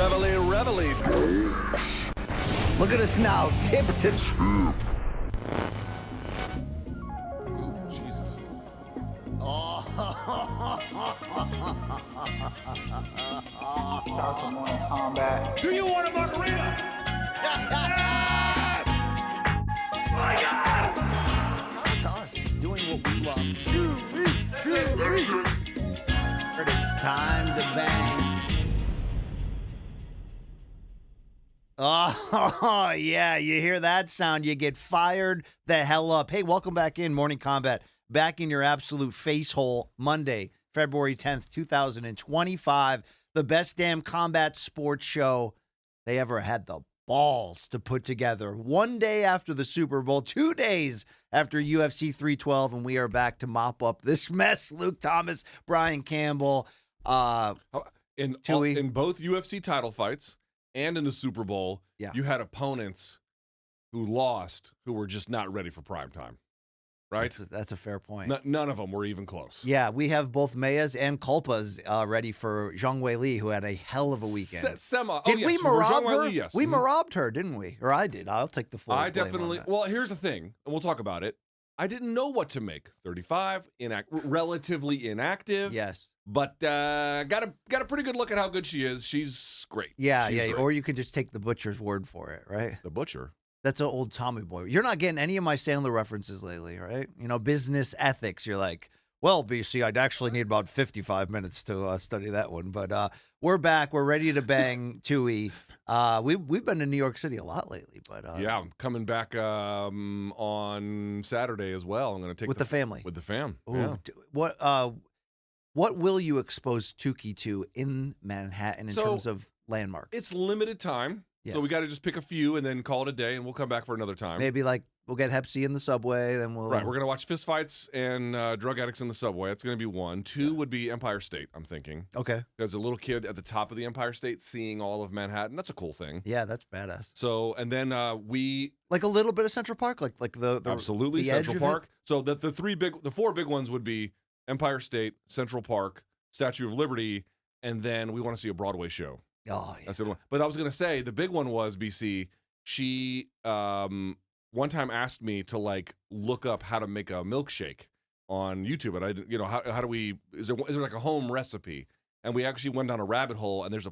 Reveille. Look at us now. Tip. Ooh, Jesus. Shout out to Morning Kombat. Do you want a margarita? Yes! My God! It's us doing what we love. It's time to bang. Oh, yeah, you hear that sound, you get fired the hell up. Hey, welcome back in Morning Kombat. Back in your absolute face hole Monday, February 10th, 2025. The best damn combat sports show they ever had the balls to put together. One day after the Super Bowl, 2 days after UFC 312, and we are back to mop up this mess. Luke Thomas, Brian Campbell, In both UFC title fights and in the Super Bowl, you had opponents who lost who were just not ready for prime time. Right? That's a fair point. None of them were even close. Yeah, we have both Mayas and Culpas ready for Zhang Weili, who had a hell of a weekend. Did we marob her? Yes. We marobbed her, didn't we? Or I did. I'll take the full blame definitely. on that. Well, here's the thing, and we'll talk about it. I didn't know what to make. 35, relatively inactive. Yes. But got a pretty good look at how good she is. She's great. Yeah, She's great. Or you can just take the butcher's word for it, right? The butcher. That's an old Tommy boy. You're not getting any of my Sandler references lately, right? You know, business ethics. You're like, well, BC, I'd actually need about 55 minutes to study that one. But we're back. We're ready to bang Tui. We've been to New York City a lot lately. But yeah, I'm coming back on Saturday as well. I'm going to take with the family. With the fam. Ooh, yeah. What will you expose Tuki to in Manhattan in terms of landmarks? It's limited time. Yes. So we got to just pick a few and then call it a day, and we'll come back for another time. Maybe like we'll get Hep C in the subway, then we'll... Right, we're going to watch fistfights and drug addicts in the subway. That's going to be one. Two would be Empire State, I'm thinking. Okay. There's a little kid at the top of the Empire State seeing all of Manhattan. That's a cool thing. Yeah, that's badass. So, and then we... Like a little bit of Central Park? Like the absolutely, the Central Park. So the four big ones would be Empire State, Central Park, Statue of Liberty, and then we want to see a Broadway show. Oh, yeah. That's the one. But I was going to say, the big one was BC. She one time asked me to like look up how to make a milkshake on YouTube, and how do we? Is there like a home recipe? And we actually went down a rabbit hole. And there's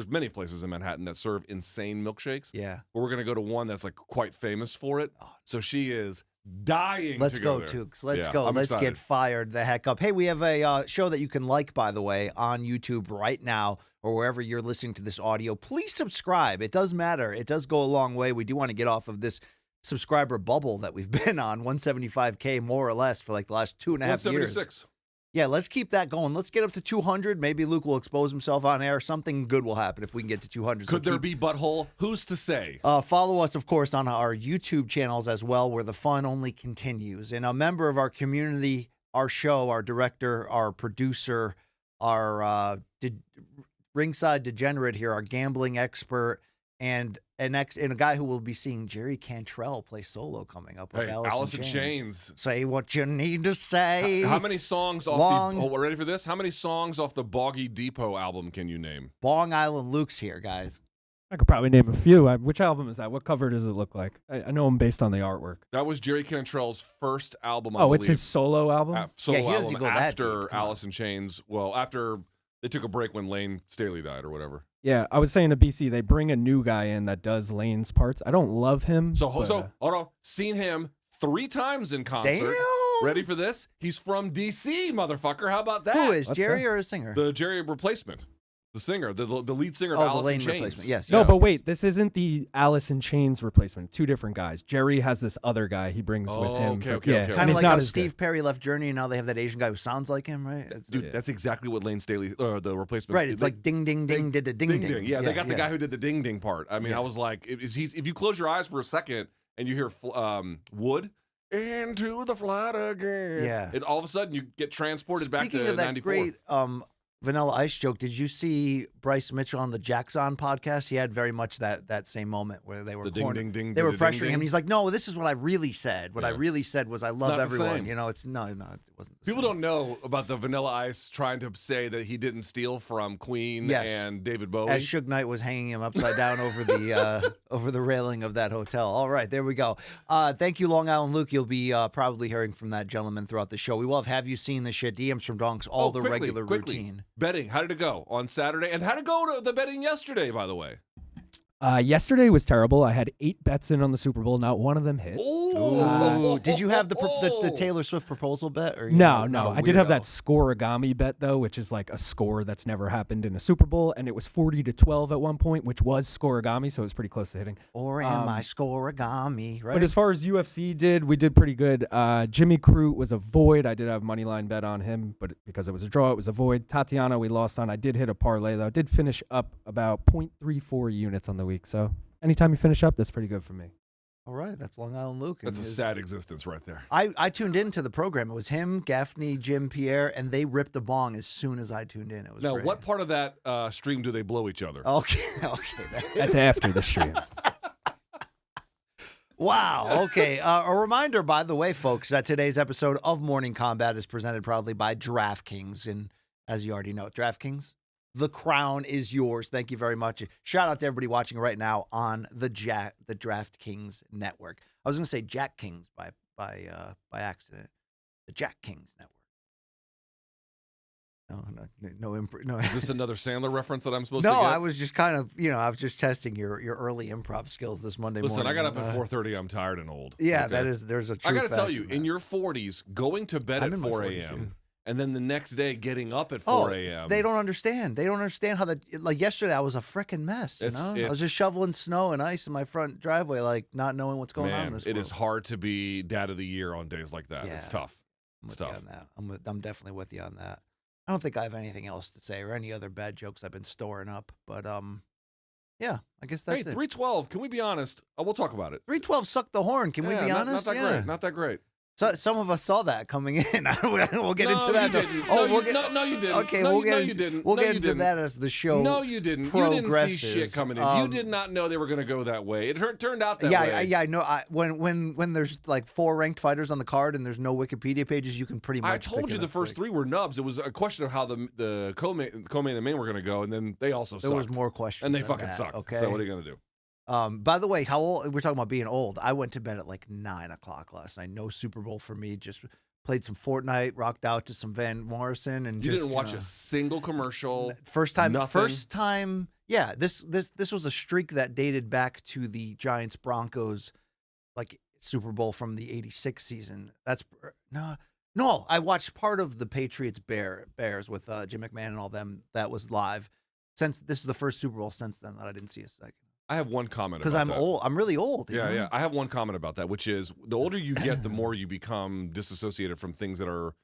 many places in Manhattan that serve insane milkshakes. Yeah, but we're going to go to one that's like quite famous for it. So she is dying. Let's to go, there. Tukes. Let's Yeah, go. I'm Let's excited. get fired the heck up. Hey, we have a show that you can like, by the way, on YouTube right now or wherever you're listening to this audio. Please subscribe. It does matter. It does go a long way. We do want to get off of this subscriber bubble that we've been on, 175K more or less for like the last 2.5 years. 176. Yeah, let's keep that going. Let's get up to 200. Maybe Luke will expose himself on air. Something good will happen if we can get to 200. Could there be butthole? Who's to say? Follow us, of course, on our YouTube channels as well, where the fun only continues. And a member of our community, our show, our director, our producer, our ringside degenerate here, our gambling expert, and a guy who will be seeing Jerry Cantrell play solo coming up with Alice in Chains. Say what you need to say. How many songs off we're ready for this? How many songs off the Boggy Depot album can you name? Bong Island Luke's here, guys. I could probably name a few. Which album is that? What cover does it look like? I know him based on the artwork. That was Jerry Cantrell's first album, I Oh, believe. it's his solo album? He doesn't go that after deep. Come Alice in Chains. Well, after they took a break when Lane Staley died or whatever. Yeah, I was saying to BC, they bring a new guy in that does Lane's parts. I don't love him. So hold on. Seen him 3 times in concert. Damn. Ready for this? He's from D.C., motherfucker. How about that? Who is, Let's Jerry go. or a singer? The Jerry replacement. The singer, the lead singer of the Alice in Lane Chains. replacement. Yes. No, but wait, this isn't the Alice in Chains replacement. 2 different guys. Jerry has this other guy he brings with him. Okay. Kind and of he's like not how as Steve Perry left Journey, and now they have that Asian guy who sounds like him, right? Dude, that's exactly what Lane Staley, the replacement. Right, it's like ding, ding, ding, did a ding, ding. Yeah, they got the guy who did the ding, ding part. I mean, I was like, if you close your eyes for a second and you hear Wood, into the flight again. Yeah. All of a sudden, you get transported back to Speaking of that 94. great Vanilla Ice joke. Did you see Bryce Mitchell on the Jackson podcast? He had very much that same moment where they were The ding, ding, ding, they were ding, ding, pressuring ding. him. He's like, "No, this is what I really said. What I Yeah. really said was I love not the everyone." same. You know, it's no, it wasn't. The People same. don't know about the Vanilla Ice trying to say that he didn't steal from Queen Yes. and David Bowie. As Suge Knight was hanging him upside down over the over the railing of that hotel. All right, there we go. Thank you, Long Island Luke. You'll be probably hearing from that gentleman throughout the show. We will have you seen the shit? DMs from Donks, all the regular routine. Betting, how did it go on Saturday? And how did it go to the betting yesterday, by the way? Yesterday was terrible. I had 8 bets in on the Super Bowl. Not one of them hit. Ooh, did you have the Taylor Swift proposal bet? Or No. not a I did have weirdo. that scoreagami bet, though, which is like a score that's never happened in a Super Bowl. And it was 40-12 at one point, which was scoreagami, so it was pretty close to hitting. Or am I scoreagami? Right. But as far as UFC we did pretty good. Jimmy Crute was a void. I did have a money line bet on him, but because it was a draw, it was a void. Tatiana, we lost on. I did hit a parlay, though. I did finish up about 0.34 units on the week. So anytime you finish up, that's pretty good for me. All right, that's Long Island Luke. That's a sad existence right there. I tuned into the program. It was him, Gaffney, Jim, Pierre, and they ripped a bong as soon as I tuned in. It was Now, great. what part of that stream do they blow each other? Okay. That's after the stream. Wow. Okay. A reminder, by the way, folks, that today's episode of Morning Combat is presented proudly by DraftKings. And as you already know, DraftKings, the crown is yours. Thank you very much. Shout out to everybody watching right now on the DraftKings network. I was going to say Jack Kings by accident. The Jack Kings network. No. Is this another Sandler reference that I'm supposed No, to get? I was just kind of, I was just testing your early improv skills this Monday morning. Listen, I got up at 4:30. I'm tired and old. Yeah, okay? there's a true I got to tell fact you, in in that. your 40s, going to bed I'm at in my 4 40s, a.m. yeah. and then the next day getting up at 4 a.m. They don't understand. They don't understand how that. Like yesterday, I was a freaking mess. I was just shoveling snow and ice in my front driveway, like not knowing what's going on. In this it world. is hard to be dad of the year on days like that. Yeah. It's tough. I'm It's with you tough. on that. I'm definitely with you on that. I don't think I have anything else to say or any other bad jokes I've been storing up. But yeah, I guess that's Hey, it. 312. Can we be honest? We'll talk about it. 312 sucked the horn. Can we be honest? Not that great. Not that great. So, some of us saw that coming in. We'll get No, into that. you though. didn't. Oh, No, we'll you- get. no, you didn't. Okay, No, we'll you- get no, into, you didn't. We'll No, get you into didn't. that as the show. No, you didn't. You didn't see shit progresses. coming in. You did not know they were going to go that way. It turned out that way. Yeah, I know. When there's like 4 ranked fighters on the card and there's no Wikipedia pages, you can pretty much. I told pick you it the up first quick. 3 were nubs. It was a question of how the co-main and main were going to go, and then they also There sucked. was more questions, and they than fucking that, sucked. Okay. So what are you going to do? By the way, how old? We're talking about being old. I went to bed at like 9 o'clock last night. No Super Bowl for me. Just played some Fortnite, rocked out to some Van Morrison, and You just didn't watch a single commercial. First time. Nothing? First time. Yeah. This was a streak that dated back to the Giants Broncos, like Super Bowl from the '86 season. That's no. I watched part of the Patriots Bears with Jim McMahon and all them. That was live. Since this is the first Super Bowl since then that I didn't see a second. I have one comment Because about I'm that. old. I'm really old. you Yeah, know? yeah. I have one comment about that, which is the older you get, the more you become disassociated from things that are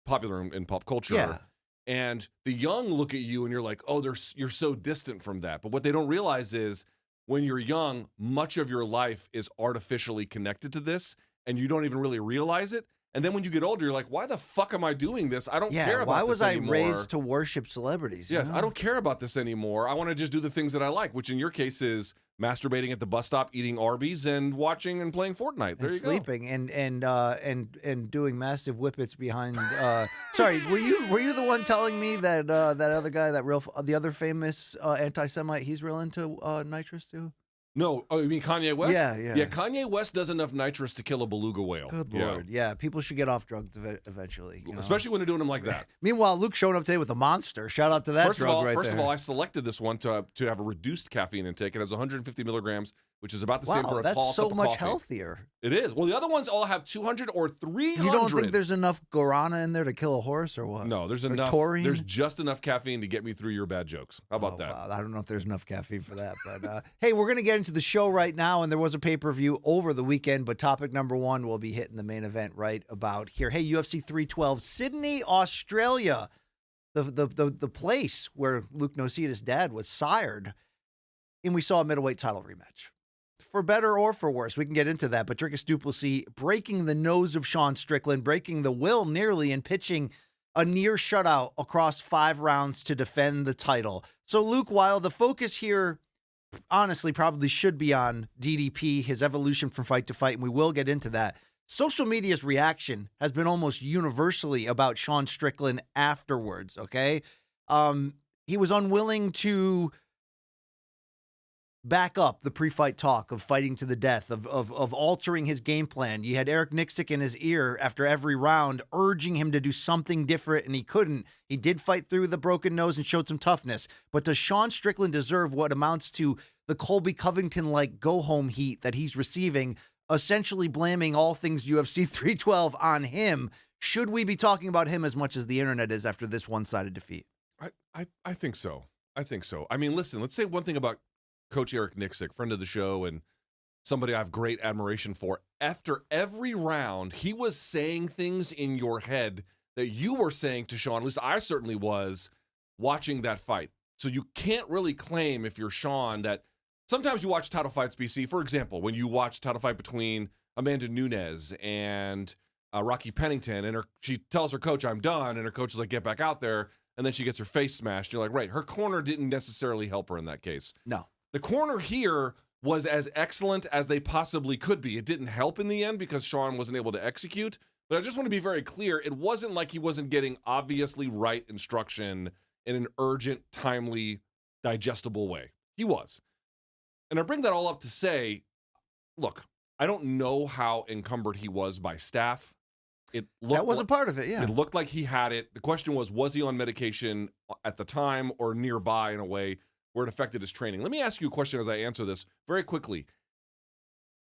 popular in pop culture. Yeah. And the young look at you and you're like, oh, you're so distant from that. But what they don't realize is when you're young, much of your life is artificially connected to this, and you don't even really realize it. And then when you get older, you're like, why the fuck am I doing this? I don't care about why this was I anymore. raised to worship celebrities? you Yes, know? I don't care about this anymore. I want to just do the things that I like, which in your case is masturbating at the bus stop, eating Arby's, and watching and playing Fortnite. There and you sleeping and doing massive whippets behind. Sorry, were you the one telling me that that other guy, the other famous anti-Semite, he's real into nitrous too? No, oh, you mean Kanye West? Yeah, yeah. Yeah, Kanye West does enough nitrous to kill a beluga whale. Good Yeah. lord, yeah. People should get off drugs eventually. you know? Especially when they're doing them like that. Meanwhile, Luke showing up today with a monster. Shout out to that First drug of right all, there. I selected this one to have a reduced caffeine intake. It has 150 milligrams, which is about the same for Wow, a that's tall so cup of much coffee. healthier. It is. Well, the other ones all have 200 or 300. You don't think there's enough guarana in there to kill a horse or what? No, there's Or enough. taurine? There's just enough caffeine to get me through your bad jokes. How about that? Wow. I don't know if there's enough caffeine for that. But hey, we're going to get into the show right now. And there was a pay-per-view over the weekend. But topic number 1 will be hitting the main event right about here. Hey, UFC 312, Sydney, Australia. The place where Luke Nocita's dad was sired. And we saw a middleweight title rematch. For better or for worse, we can get into that. But Dricus du Plessis breaking the nose of Sean Strickland, breaking the will nearly, and pitching a near shutout across 5 rounds to defend the title. So, Luke, while the focus here, honestly, probably should be on DDP, his evolution from fight to fight, and we will get into that, social media's reaction has been almost universally about Sean Strickland afterwards, okay? He was unwilling to back up the pre-fight talk of fighting to the death, of altering his game plan. You had Eric Nixick in his ear after every round urging him to do something different, and he couldn't. He did fight through the broken nose and showed some toughness. But does Sean Strickland deserve what amounts to the Colby Covington-like go-home heat that he's receiving, essentially blaming all things UFC 312 on him? Should we be talking about him as much as the internet is after this one-sided defeat? I think so. I think so. I mean, listen, let's say one thing about Coach Eric Nixick, friend of the show and somebody I have great admiration for. After every round, he was saying things in your head that you were saying to Sean, at least I certainly was, watching that fight. So you can't really claim, if you're Sean, that sometimes you watch title fights, BC. For example, when you watch title fight between Amanda Nunes and Rocky Pennington, and she tells her coach, I'm done, and her coach is like, get back out there, and then she gets her face smashed. You're like, right, her corner didn't necessarily help her in that case. No. The corner here was as excellent as they possibly could be. It didn't help in the end because Sean wasn't able to execute. But I just want to be very clear. It wasn't like he wasn't getting obviously right instruction in an urgent, timely, digestible way. He was. And I bring that all up to say, look, I don't know how encumbered he was by staff. That was a part of it, yeah. It looked like he had it. The question was he on medication at the time or nearby in a way where it affected his training? Let me ask you a question as I answer this very quickly.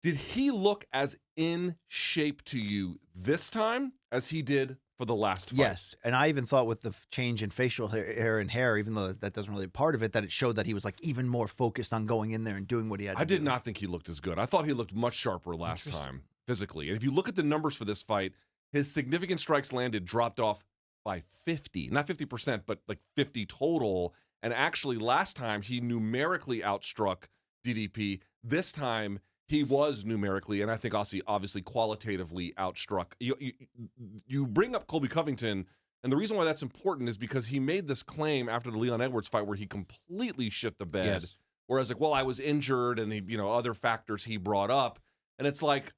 Did he look as in shape to you this time as he did for the last fight? Yes, and I even thought with the change in facial hair and hair, even though that doesn't really be part of it, that it showed that he was like even more focused on going in there and doing what he had to do. I did not think he looked as good. I thought he looked much sharper last time physically. And if you look at the numbers for this fight, his significant strikes landed dropped off by 50. Not 50%, but like 50 total. And actually, last time, he numerically outstruck DDP. This time, he was numerically, and I think also obviously qualitatively outstruck. You bring up Colby Covington, and the reason why that's important is because he made this claim after the Leon Edwards fight where he completely shit the bed. Yes. Whereas, like, well, I was injured, and he, other factors he brought up. And it's like,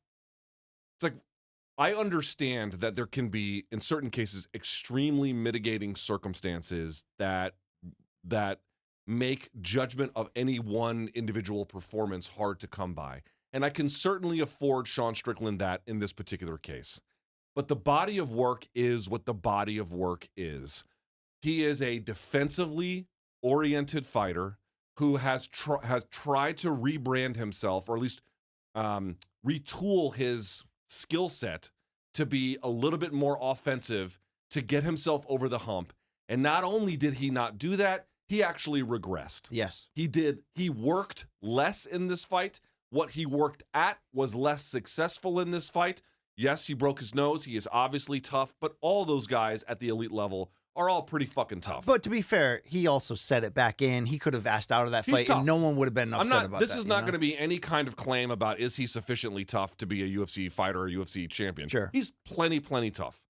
I understand that there can be, in certain cases, extremely mitigating circumstances that make judgment of any one individual performance hard to come by. And I can certainly afford Sean Strickland that in this particular case. But the body of work is what the body of work is. He is a defensively oriented fighter who has tried to rebrand himself, or at least retool his skill set to be a little bit more offensive to get himself over the hump. And not only did he not do that, he actually regressed. Yes. He did. He worked less in this fight. What he worked at was less successful in this fight. Yes, he broke his nose. He is obviously tough, but all those guys at the elite level are all pretty fucking tough. But to be fair, he also set it back in. He could have asked out of that fight, and no one would have been upset about that. This is not going to be any kind of claim about is he sufficiently tough to be a UFC fighter or a UFC champion. Sure. He's plenty tough.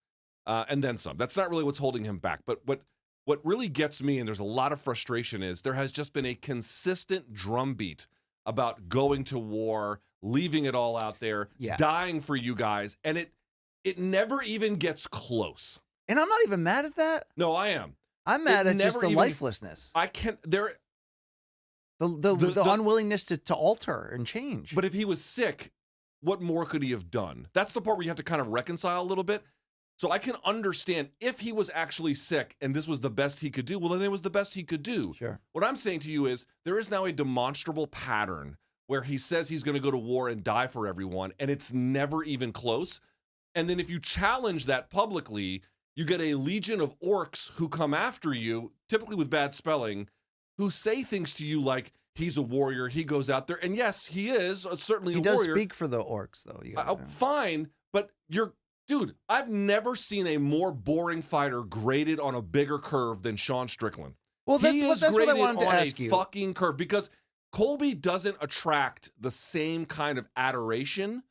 And then some. That's not really what's holding him back. But what really gets me, and there's a lot of frustration, is there has just been a consistent drumbeat about going to war, leaving it all out there, dying for you guys, and it never even gets close. And I'm not even mad at that. No, I am. I'm mad at just the lifelessness. I can't. The unwillingness to alter and change. But if he was sick, what more could he have done? That's the part where you have to kind of reconcile a little bit. So I can understand if he was actually sick and this was the best he could do, well, then it was the best he could do. Sure. What I'm saying to you is there is now a demonstrable pattern where he says he's going to go to war and die for everyone, and it's never even close. And then if you challenge that publicly, you get a legion of orcs who come after you, typically with bad spelling, who say things to you like, he's a warrior, he goes out there. And yes, he is certainly a warrior. He does speak for the orcs, though. Fine, but dude, I've never seen a more boring fighter graded on a bigger curve than Sean Strickland. Well, that's what I wanted to ask you. Fucking curve, because Colby doesn't attract the same kind of adoration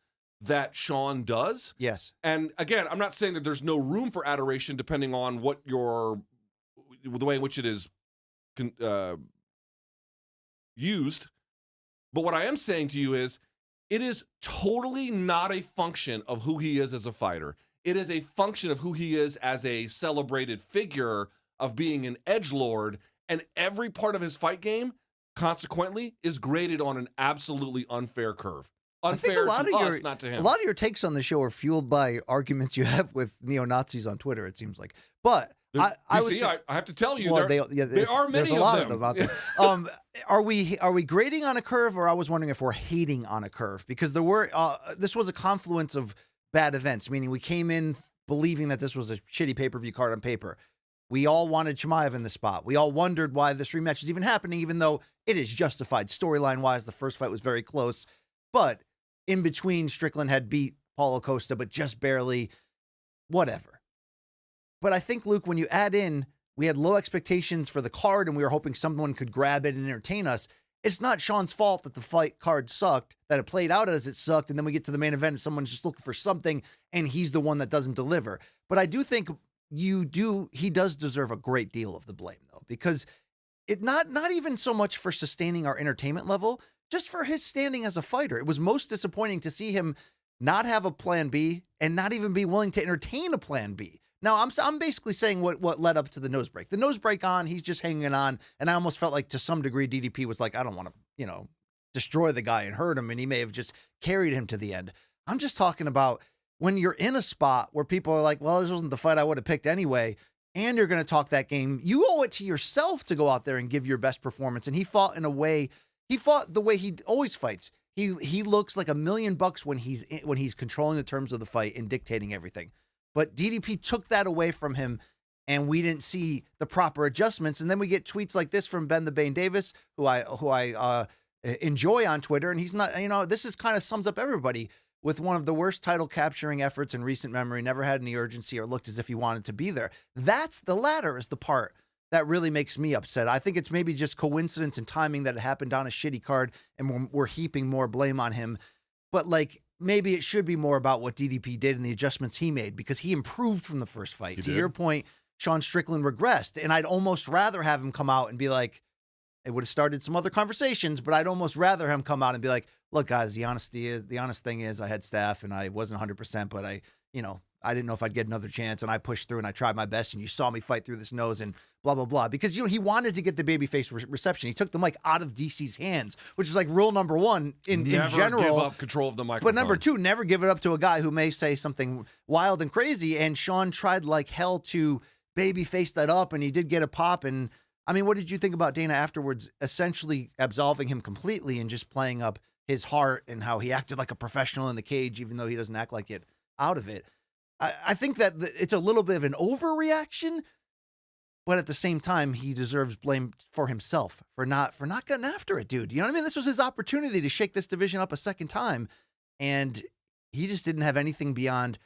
that Sean does. Yes. And again, I'm not saying that there's no room for adoration depending on what the way in which it is used. But what I am saying to you is, it is totally not a function of who he is as a fighter. It is a function of who he is as a celebrated figure of being an edgelord, and every part of his fight game, consequently, is graded on an absolutely unfair curve. Unfair to us, not to him. A lot of your takes on the show are fueled by arguments you have with neo-Nazis on Twitter, it seems like. But I have to tell you, well, there are many there's a lot of them out there. Are we grading on a curve, or I was wondering if we're hating on a curve? Because this was a confluence of bad events, meaning we came in believing that this was a shitty pay-per-view card on paper. We all wanted Chimaev in the spot. We all wondered why this rematch is even happening, even though it is justified storyline-wise. The first fight was very close. But in between, Strickland had beat Paulo Costa, but just barely. Whatever. But I think, Luke, when you add in, we had low expectations for the card, and we were hoping someone could grab it and entertain us. It's not Sean's fault that the fight card sucked, that it played out as it sucked, and then we get to the main event and someone's just looking for something, and he's the one that doesn't deliver. But I do think he does deserve a great deal of the blame, though, because it not even so much for sustaining our entertainment level, just for his standing as a fighter. It was most disappointing to see him not have a plan B and not even be willing to entertain a plan B. Now, I'm basically saying what led up to the nose break. The nose break on, he's just hanging on, and I almost felt like to some degree DDP was like, I don't want to, destroy the guy and hurt him, and he may have just carried him to the end. I'm just talking about when you're in a spot where people are like, well, this wasn't the fight I would have picked anyway, and you're going to talk that game, you owe it to yourself to go out there and give your best performance, and he fought the way he always fights. He looks like $1 million when he's controlling the terms of the fight and dictating everything. But DDP took that away from him, and we didn't see the proper adjustments. And then we get tweets like this from Ben the Bane Davis, who I enjoy on Twitter. And he's not, this is kind of sums up everybody with one of the worst title capturing efforts in recent memory, never had any urgency or looked as if he wanted to be there. That's the latter is the part that really makes me upset. I think it's maybe just coincidence and timing that it happened on a shitty card, and we're heaping more blame on him. But maybe it should be more about what DDP did and the adjustments he made, because he improved from the first fight. To your point, Sean Strickland regressed, and I'd almost rather have him come out and be like, it would have started some other conversations, but I'd almost rather him come out and be like, look, guys, the honest thing is I had staph and I wasn't 100%, but I didn't know if I'd get another chance, and I pushed through and I tried my best, and you saw me fight through this nose and blah, blah, blah. Because, he wanted to get the babyface reception. He took the mic out of DC's hands, which is like rule number one in general. Never give up control of the microphone. But number two, never give it up to a guy who may say something wild and crazy. And Sean tried like hell to babyface that up, and he did get a pop. And I mean, what did you think about Dana afterwards, essentially absolving him completely and just playing up his heart and how he acted like a professional in the cage, even though he doesn't act like it out of it? I think that it's a little bit of an overreaction, but at the same time, he deserves blame for himself for not getting after it, dude. You know what I mean? This was his opportunity to shake this division up a second time, and he just didn't have anything beyond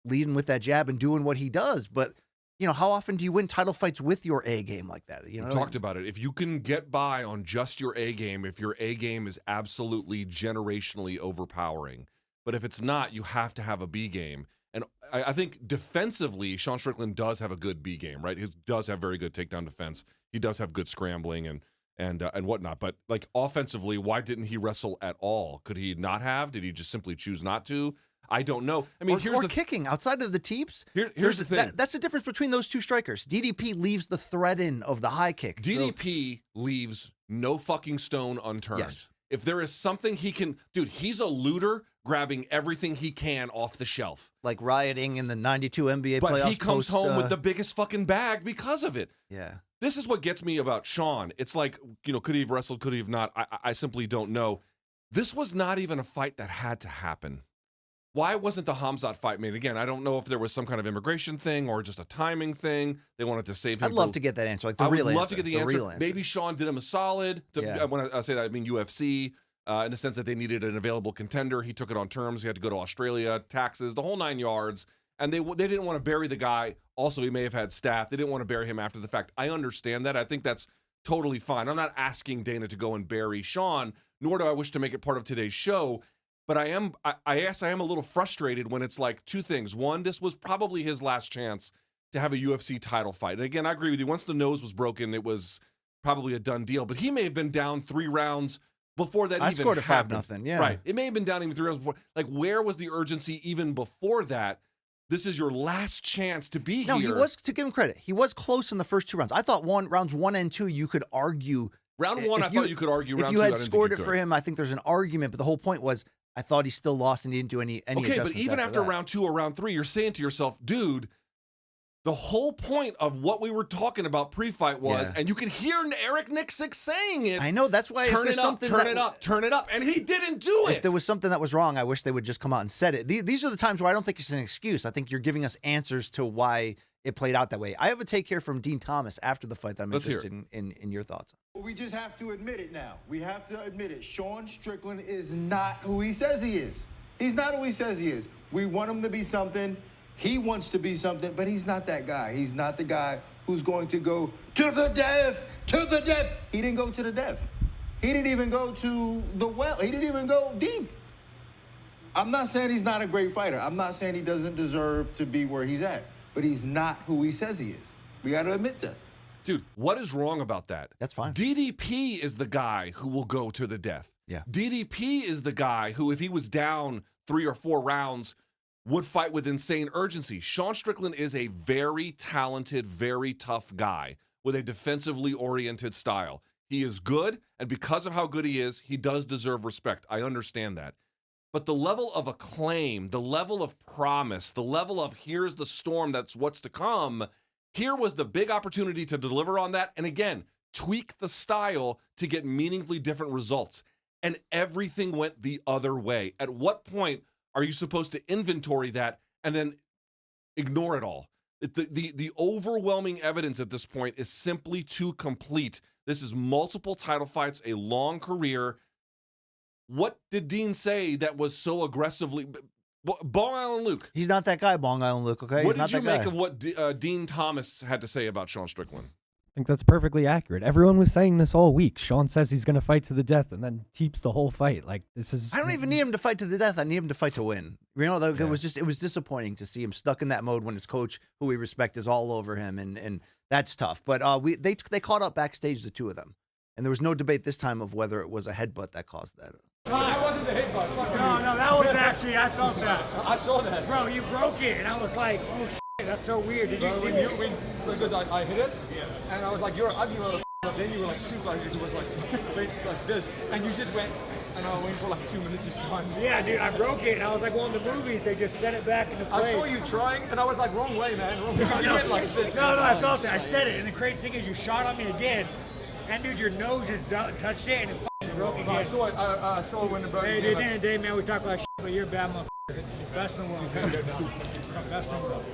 leading with that jab and doing what he does. But, how often do you win title fights with your A game like that? We talked about it. If you can get by on just your A game, if your A game is absolutely generationally overpowering, but if it's not, you have to have a B game. And I think defensively, Sean Strickland does have a good B game, right? He does have very good takedown defense. He does have good scrambling and whatnot. But offensively, why didn't he wrestle at all? Could he not have? Did he just simply choose not to? I don't know. I mean, here's the kicking outside of the teeps. Here's the thing. That's the difference between those two strikers. DDP leaves the thread in of the high kick. DDP leaves no fucking stone unturned. Yes. If there is something he can, dude, he's a looter grabbing everything he can off the shelf. Like rioting in the 92 NBA playoffs. But he comes home with the biggest fucking bag because of it. Yeah. This is what gets me about Sean. It's like, could he have wrestled? Could he have not? I simply don't know. This was not even a fight that had to happen. Why wasn't the Hamzat fight made? Again, I don't know if there was some kind of immigration thing or just a timing thing. They wanted to save him. I'd love to get that answer. Like the real answer. I would love to get the answer. Maybe Sean did him a solid. When I say that, I mean UFC, in the sense that they needed an available contender. He took it on terms. He had to go to Australia, taxes, the whole 9 yards. And they didn't want to bury the guy. Also, he may have had staph. They didn't want to bury him after the fact. I understand that. I think that's totally fine. I'm not asking Dana to go and bury Sean, nor do I wish to make it part of today's show. But I am a little frustrated when it's like two things. One, this was probably his last chance to have a UFC title fight. And again, I agree with you. Once the nose was broken, it was probably a done deal. But he may have been down 3 rounds before that. I even scored a happened. 5-0. Yeah, right. It may have been down even 3 rounds before. Like, where was the urgency even before that? This is your last chance to be here. No, he was, to give him credit, he was close in the first 2 rounds. I thought rounds 1 and 2, you could argue. Round 1, I thought you could argue. If round you 2, had I didn't scored think it you for could. him, I think there's an argument. But the whole point was, I thought he still lost and he didn't do any Okay, adjustments. but even after that. round 2 or round 3, you're saying to yourself, dude, the whole point of what we were talking about pre-fight was, and you could hear Eric Nixick saying it. I know, that's why if turn there's it up, something turn that, it up, turn it up, and he didn't do it. If there was something that was wrong, I wish they would just come out and said it. These are the times where I don't think it's an excuse. I think you're giving us answers to why it played out that way. I have a take here from Dean Thomas after the fight that I'm interested in your thoughts. We just have to admit it now. We have to admit it. Sean Strickland is not who he says he is. He's not who he says he is. We want him to be something. He wants to be something, but he's not that guy. He's not the guy who's going to go to the death, to the death. He didn't go to the death. He didn't even go to the well. He didn't even go deep. I'm not saying he's not a great fighter. I'm not saying he doesn't deserve to be where he's at, but he's not who he says he is. We got to admit that. Dude, what is wrong about that? That's fine. DDP is the guy who will go to the death. Yeah. DDP is the guy who, if he was down 3 or 4 rounds, would fight with insane urgency. Sean Strickland is a very talented, very tough guy with a defensively oriented style. He is good, and because of how good he is, he does deserve respect. I understand that. But the level of acclaim, the level of promise, the level of here's the storm, that's what's to come, here was the big opportunity to deliver on that. And again, tweak the style to get meaningfully different results. And everything went the other way. At what point are you supposed to inventory that and then ignore it all? The overwhelming evidence at this point is simply too complete. This is multiple title fights, a long career. What did Dean say that was so aggressively? Bong Island Luke. He's not that guy, Bong Island Luke, okay? What He's not did you that make guy. of what Dean Thomas had to say about Sean Strickland? I think that's perfectly accurate. Everyone was saying this all week. Sean says he's going to fight to the death and then keeps the whole fight. Like, this is... I don't even need him to fight to the death. I need him to fight to win. You know, it was disappointing to see him stuck in that mode when his coach, who we respect, is all over him, and that's tough. But they caught up backstage, the two of them, and there was no debate this time of whether it was a headbutt that caused that. That wasn't the headbutt. No, that was actually, I felt that. I saw that. Bro, you broke it, and I was like, oh, shit, that's so weird. Did you see it? Because I hit it, and I was like, you're ugly, but then you were like super ugly, so it was like this, and you just went, and I went for like 2 minutes just fun. Yeah, dude, I broke it, and I was like, well, in the movies, they just set it back into place. I saw you trying, and I was like, wrong way, man, wrong way. No, I felt it, I said it, and the crazy thing is you shot on me again, and dude, your nose just touched it, and it broke again. I saw it when it broke. Hey, dude, at the end of the day, man, we talk like shit, but you're a bad motherfucker. Best in the world. Best in the world.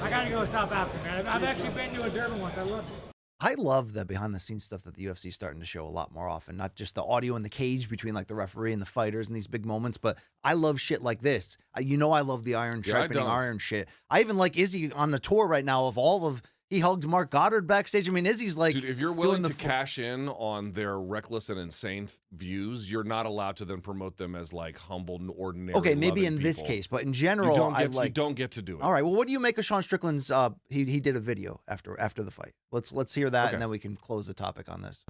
I gotta go to South Africa, man. I've actually been to a Durban once. I loved it. I love the behind-the-scenes stuff that the UFC is starting to show a lot more often. Not just the audio in the cage between like the referee and the fighters and these big moments, but I love shit like this. You know, I love the sharpening iron shit. I even like Izzy on the tour right now of all of. He hugged Mark Goddard backstage. I mean, Izzy's like, dude, if you're willing to cash in on their reckless and insane views, you're not allowed to then promote them as like humble, ordinary. Okay, maybe in people. this case, but in general, you don't get to do it. All right. Well, what do you make of Sean Strickland's? He did a video after the fight. Let's hear that, and then we can close the topic on this.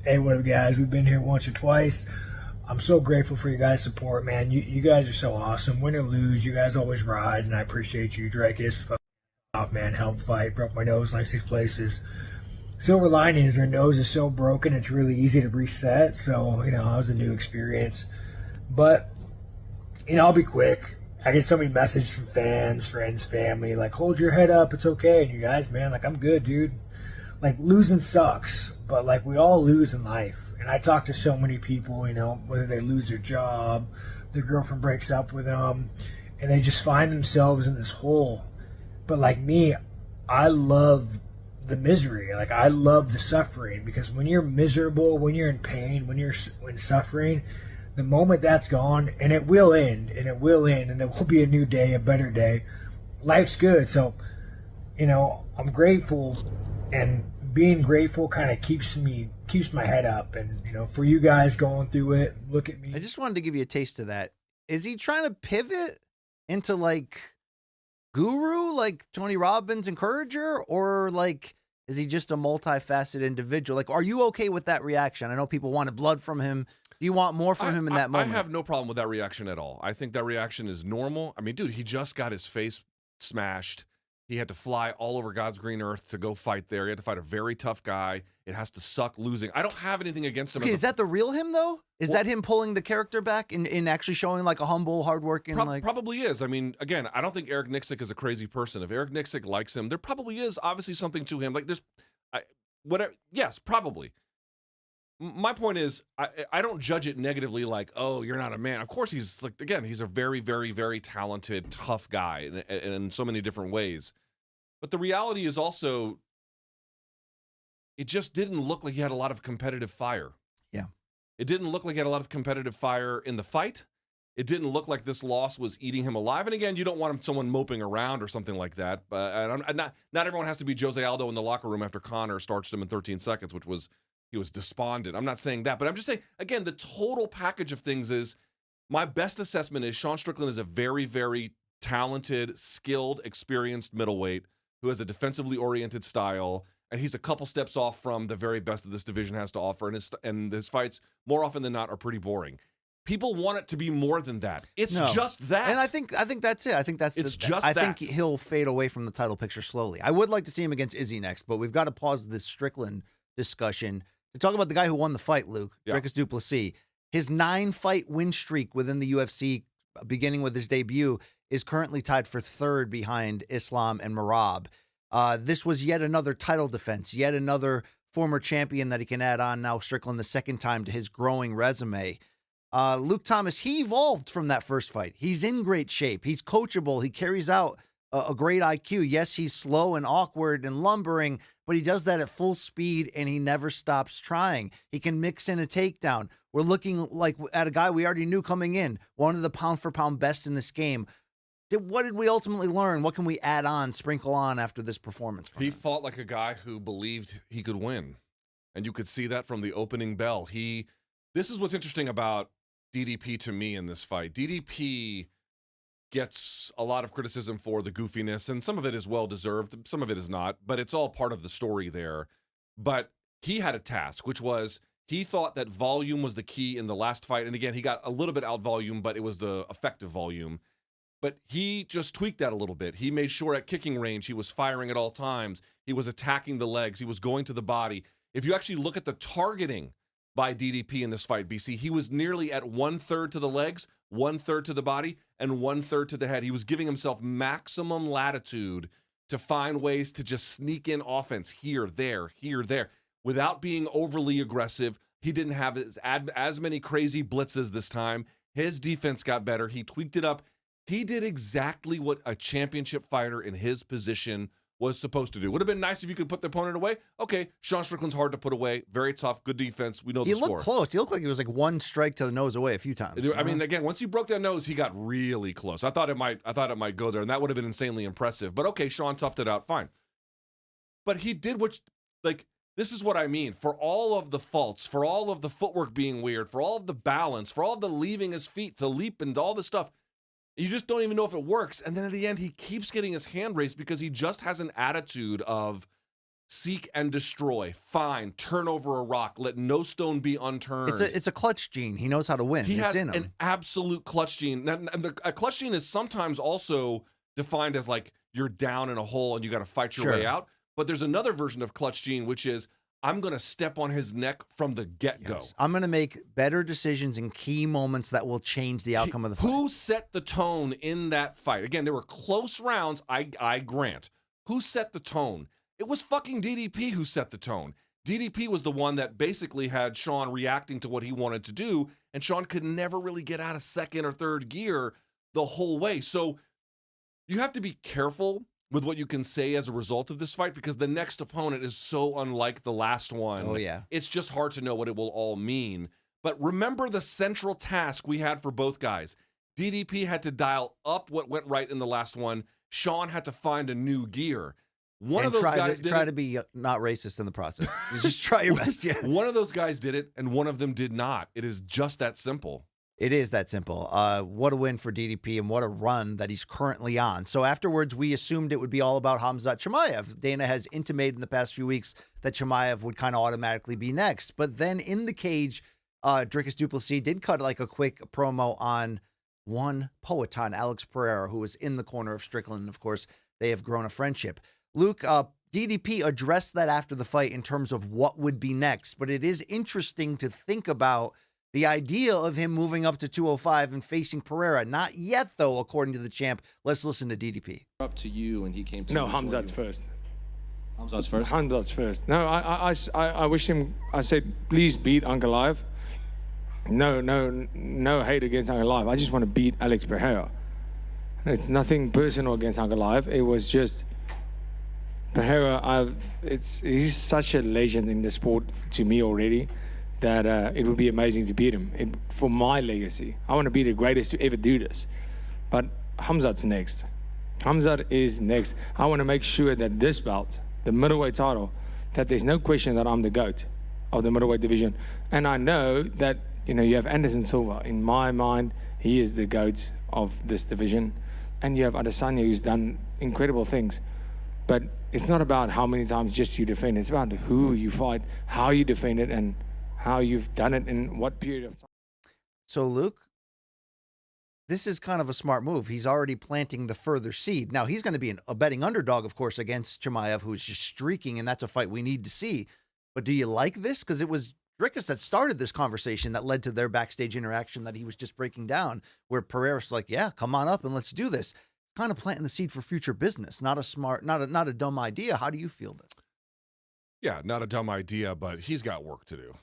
Hey, what up, guys? We've been here once or twice. I'm so grateful for your guys' support, man. You guys are so awesome. Win or lose, you guys always ride, and I appreciate you, Dricus. Man, help fight, broke my nose like 6 places. Silver lining is your nose is so broken it's really easy to reset, so you know, it was a new experience. But you know, I'll be quick. I get so many messages from fans, friends, family, like, hold your head up, it's okay. And you guys, man, like, I'm good, dude. Like, losing sucks, but like, we all lose in life. And I talk to so many people, you know, whether they lose their job, their girlfriend breaks up with them, and they just find themselves in this hole. But like me, I love the misery. Like, I love the suffering, because when you're miserable, when you're in pain, when suffering, the moment that's gone, and it will end, and there will be a new day, a better day. Life's good. So, you know, I'm grateful, and being grateful kind of keeps me keeps my head up. And, for you guys going through it, look at me. I just wanted to give you a taste of that. Is he trying to pivot into like guru, like Tony Robbins encourager, or like is he just a multifaceted individual? Like, are you okay with that reaction? I know people wanted blood from him. Do you want more from him in that moment? I have no problem with that reaction at all. I think that reaction is normal. I mean, dude, he just got his face smashed. He had to fly all over God's green earth to go fight there. He had to fight a very tough guy. It has to suck losing. I don't have anything against him. Okay, is that the real him, though? Is that him pulling the character back in actually showing like a humble, hardworking? Probably is. I mean, again, I don't think Eric Nixick is a crazy person. If Eric Nixick likes him, there probably is obviously something to him. Like whatever. Yes, probably. My point is, I don't judge it negatively like, oh, you're not a man. Of course, he's like, again, he's a very, very, very talented, tough guy in so many different ways. But the reality is also, it just didn't look like he had a lot of competitive fire. Yeah. It didn't look like he had a lot of competitive fire in the fight. It didn't look like this loss was eating him alive. And again, you don't want someone moping around or something like that. But not everyone has to be Jose Aldo in the locker room after Conor starched him in 13 seconds, he was despondent. I'm not saying that, but I'm just saying, again, the total package of things is, my best assessment is Sean Strickland is a very, very talented, skilled, experienced middleweight who has a defensively oriented style, and he's a couple steps off from the very best that this division has to offer, and his fights, more often than not, are pretty boring. People want it to be more than that. It's just that. And I think that's it. I think that's I think he'll fade away from the title picture slowly. I would like to see him against Izzy next, but we've got to pause this Strickland discussion to talk about the guy who won the fight, Luke, Dricus du Plessis. His 9-fight win streak within the UFC, beginning with his debut, is currently tied for third behind Islam and Merab. This was yet another title defense, yet another former champion that he can add on now, Strickland, the second time to his growing resume. Luke Thomas, he evolved from that first fight. He's in great shape. He's coachable. He carries out a great IQ. Yes, he's slow and awkward and lumbering, but he does that at full speed, and he never stops trying. He can mix in a takedown. We're looking like at a guy we already knew coming in, one of the pound-for-pound best in this game. What did we ultimately learn? What can we add on, sprinkle on after this performance? He fought like a guy who believed he could win, and you could see that from the opening bell. This is what's interesting about DDP to me in this fight. DDP gets a lot of criticism for the goofiness, and some of it is well-deserved, some of it is not, but it's all part of the story there. But he had a task, which was he thought that volume was the key in the last fight, and again, he got a little bit out-volume, but it was the effective volume. But he just tweaked that a little bit. He made sure at kicking range he was firing at all times. He was attacking the legs. He was going to the body. If you actually look at the targeting by DDP in this fight, BC, he was nearly at 1/3 to the legs, 1/3 to the body, and 1/3 to the head. He was giving himself maximum latitude to find ways to just sneak in offense here, there, without being overly aggressive. He didn't have as many crazy blitzes this time. His defense got better. He tweaked it up. He did exactly what a championship fighter in his position was supposed to do. Would have been nice if you could put the opponent away. Okay, Sean Strickland's hard to put away. Very tough, good defense. We know the score. He looked close. He looked like he was like one strike to the nose away a few times. I mean, again, once he broke that nose, he got really close. I thought it might go there, and that would have been insanely impressive. But okay, Sean toughed it out, fine. But he did this is what I mean. For all of the faults, for all of the footwork being weird, for all of the balance, for all of the leaving his feet to leap and all this stuff, you just don't even know if it works. And then at the end, he keeps getting his hand raised because he just has an attitude of seek and destroy. Fine, turn over a rock. Let no stone be unturned. It's a clutch gene. He knows how to win. He it's has in him. An absolute clutch gene. And a clutch gene is sometimes also defined as like you're down in a hole and you got to fight your way out. But there's another version of clutch gene, which is I'm going to step on his neck from the get-go. Yes. I'm going to make better decisions in key moments that will change the outcome of the fight. Who set the tone in that fight? Again, there were close rounds, I grant. Who set the tone? It was fucking DDP who set the tone. DDP was the one that basically had Sean reacting to what he wanted to do, and Sean could never really get out of second or third gear the whole way. So you have to be careful with what you can say as a result of this fight, because the next opponent is so unlike the last one. Oh, yeah. It's just hard to know what it will all mean. But remember the central task we had for both guys. DDP had to dial up what went right in the last one. Sean had to find a new gear. One of those guys did try it. to be not racist in the process. You just try your best. Yeah. One of those guys did it, and one of them did not. It is just that simple. It is that simple. What a win for DDP and what a run that he's currently on. So afterwards, we assumed it would be all about Khamzat Chimaev. Dana has intimated in the past few weeks that Chimaev would kind of automatically be next. But then in the cage, Dricus du Plessis did cut like a quick promo on one Poatan, Alex Pereira, who was in the corner of Strickland. And of course, they have grown a friendship. Luke, DDP addressed that after the fight in terms of what would be next. But it is interesting to think about the idea of him moving up to 205 and facing Pereira. Not yet, though, according to the champ. Let's listen to DDP. Up to you, and he came to No, you. Khamzat's first. Khamzat's first. Khamzat's first. No, I wish him. I said, please beat Ankalaev. No hate against Ankalaev. I just want to beat Alex Pereira. It's nothing personal against Ankalaev. It was just Pereira. He's such a legend in the sport to me already, that it would be amazing to beat him for my legacy. I want to be the greatest to ever do this. But Khamzat's next. Khamzat is next. I want to make sure that this belt, the middleweight title, that there's no question that I'm the GOAT of the middleweight division. And I know that, you have Anderson Silva. In my mind, he is the GOAT of this division. And you have Adesanya, who's done incredible things. But it's not about how many times just you defend. It's about who you fight, how you defend it, and how you've done it in what period of time. So, Luke, this is kind of a smart move. He's already planting the further seed. Now, he's going to be a betting underdog, of course, against Chimaev, who's just streaking, and that's a fight we need to see. But do you like this? Because it was Dricus that started this conversation that led to their backstage interaction that he was just breaking down, where Pereira's like, yeah, come on up and let's do this. Kind of planting the seed for future business. Not a dumb idea. How do you feel this? Yeah, not a dumb idea, but he's got work to do.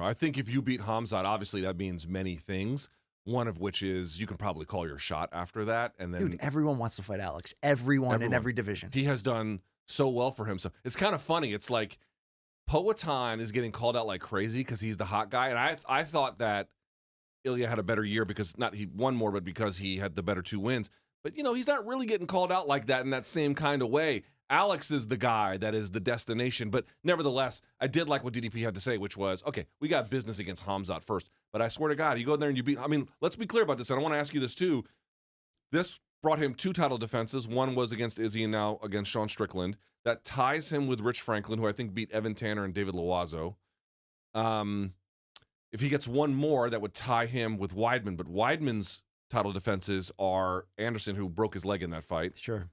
I think if you beat Khamzat, obviously that means many things. One of which is you can probably call your shot after that. And then Dude, everyone wants to fight Alex. Everyone in every division. He has done so well for himself. It's kind of funny. It's like Poatan is getting called out like crazy because he's the hot guy. And I thought that Ilya had a better year because not he won more, but because he had the better 2 wins. But, he's not really getting called out like that in that same kind of way. Alex is the guy that is the destination. But nevertheless, I did like what DDP had to say, which was, okay, we got business against Khamzat first. But I swear to God, you go in there and you beat, let's be clear about this. And I want to ask you this too. This brought him 2 title defenses. One was against Izzy and now against Sean Strickland. That ties him with Rich Franklin, who I think beat Evan Tanner and David Loazo. If he gets one more, that would tie him with Weidman. But Weidman's title defenses are Anderson, who broke his leg in that fight. Sure.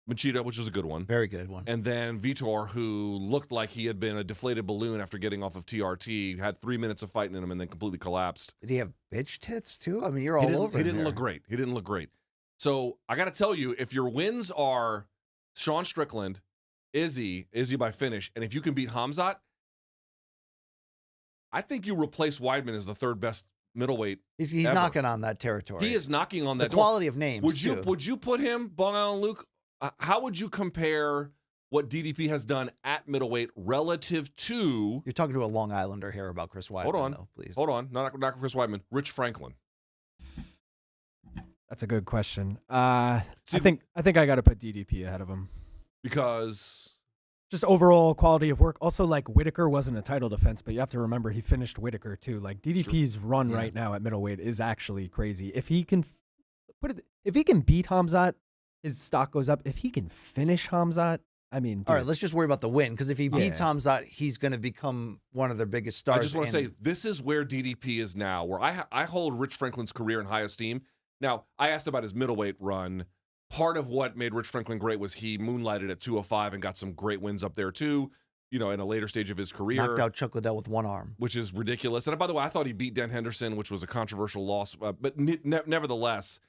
Machida, which is a good one. Very good one. And then Vitor, who looked like he had been a deflated balloon after getting off of TRT, had 3 minutes of fighting in him and then completely collapsed. Did he have bitch tits too? You're all over. He didn't look great. He didn't look great. So I got to tell you, if your wins are Sean Strickland, Izzy by finish, and if you can beat Khamzat, I think you replace Weidman as the 3rd best middleweight. He's ever. knocking on that territory. He is knocking on that. The quality of names. Would you put him, Bong Island Luke? How would you compare what DDP has done at middleweight relative to? You're talking to a Long Islander here about Chris Weidman. Hold on, though, please. Hold on, not Chris Weidman. Rich Franklin. That's a good question. I think I got to put DDP ahead of him because just overall quality of work. Also, like Whitaker wasn't a title defense, but you have to remember he finished Whitaker too. Like DDP's run right now at middleweight is actually crazy. If he can beat Khamzat, his stock goes up. If he can finish Khamzat, dude. All right, let's just worry about the win, because if he beats Khamzat, he's going to become one of their biggest stars. I just want to say, this is where DDP is now, where I hold Rich Franklin's career in high esteem. Now, I asked about his middleweight run. Part of what made Rich Franklin great was he moonlighted at 205 and got some great wins up there too, in a later stage of his career. Knocked out Chuck Liddell with one arm. Which is ridiculous. And by the way, I thought he beat Dan Henderson, which was a controversial loss. But nevertheless,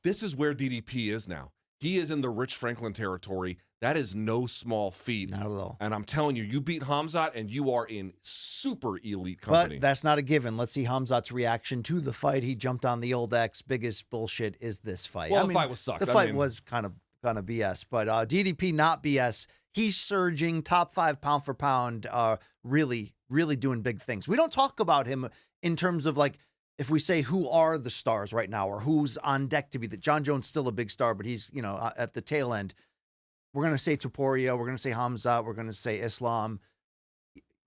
this is where DDP is now. He is in the Rich Franklin territory. That is no small feat. Not at all. And I'm telling you, you beat Khamzat and you are in super elite company. But that's not a given. Let's see Khamzat's reaction to the fight. He jumped on the old X. Biggest bullshit is this fight. Well, the fight was sucked. The fight was kind of BS. But DDP, not BS. He's surging, top 5 pound for pound, really, really doing big things. We don't talk about him in terms of like, if we say who are the stars right now or who's on deck to be John Jones still a big star, but he's, at the tail end. we're going to say Topuria, we're going to say Hamzat, we're going to say Islam.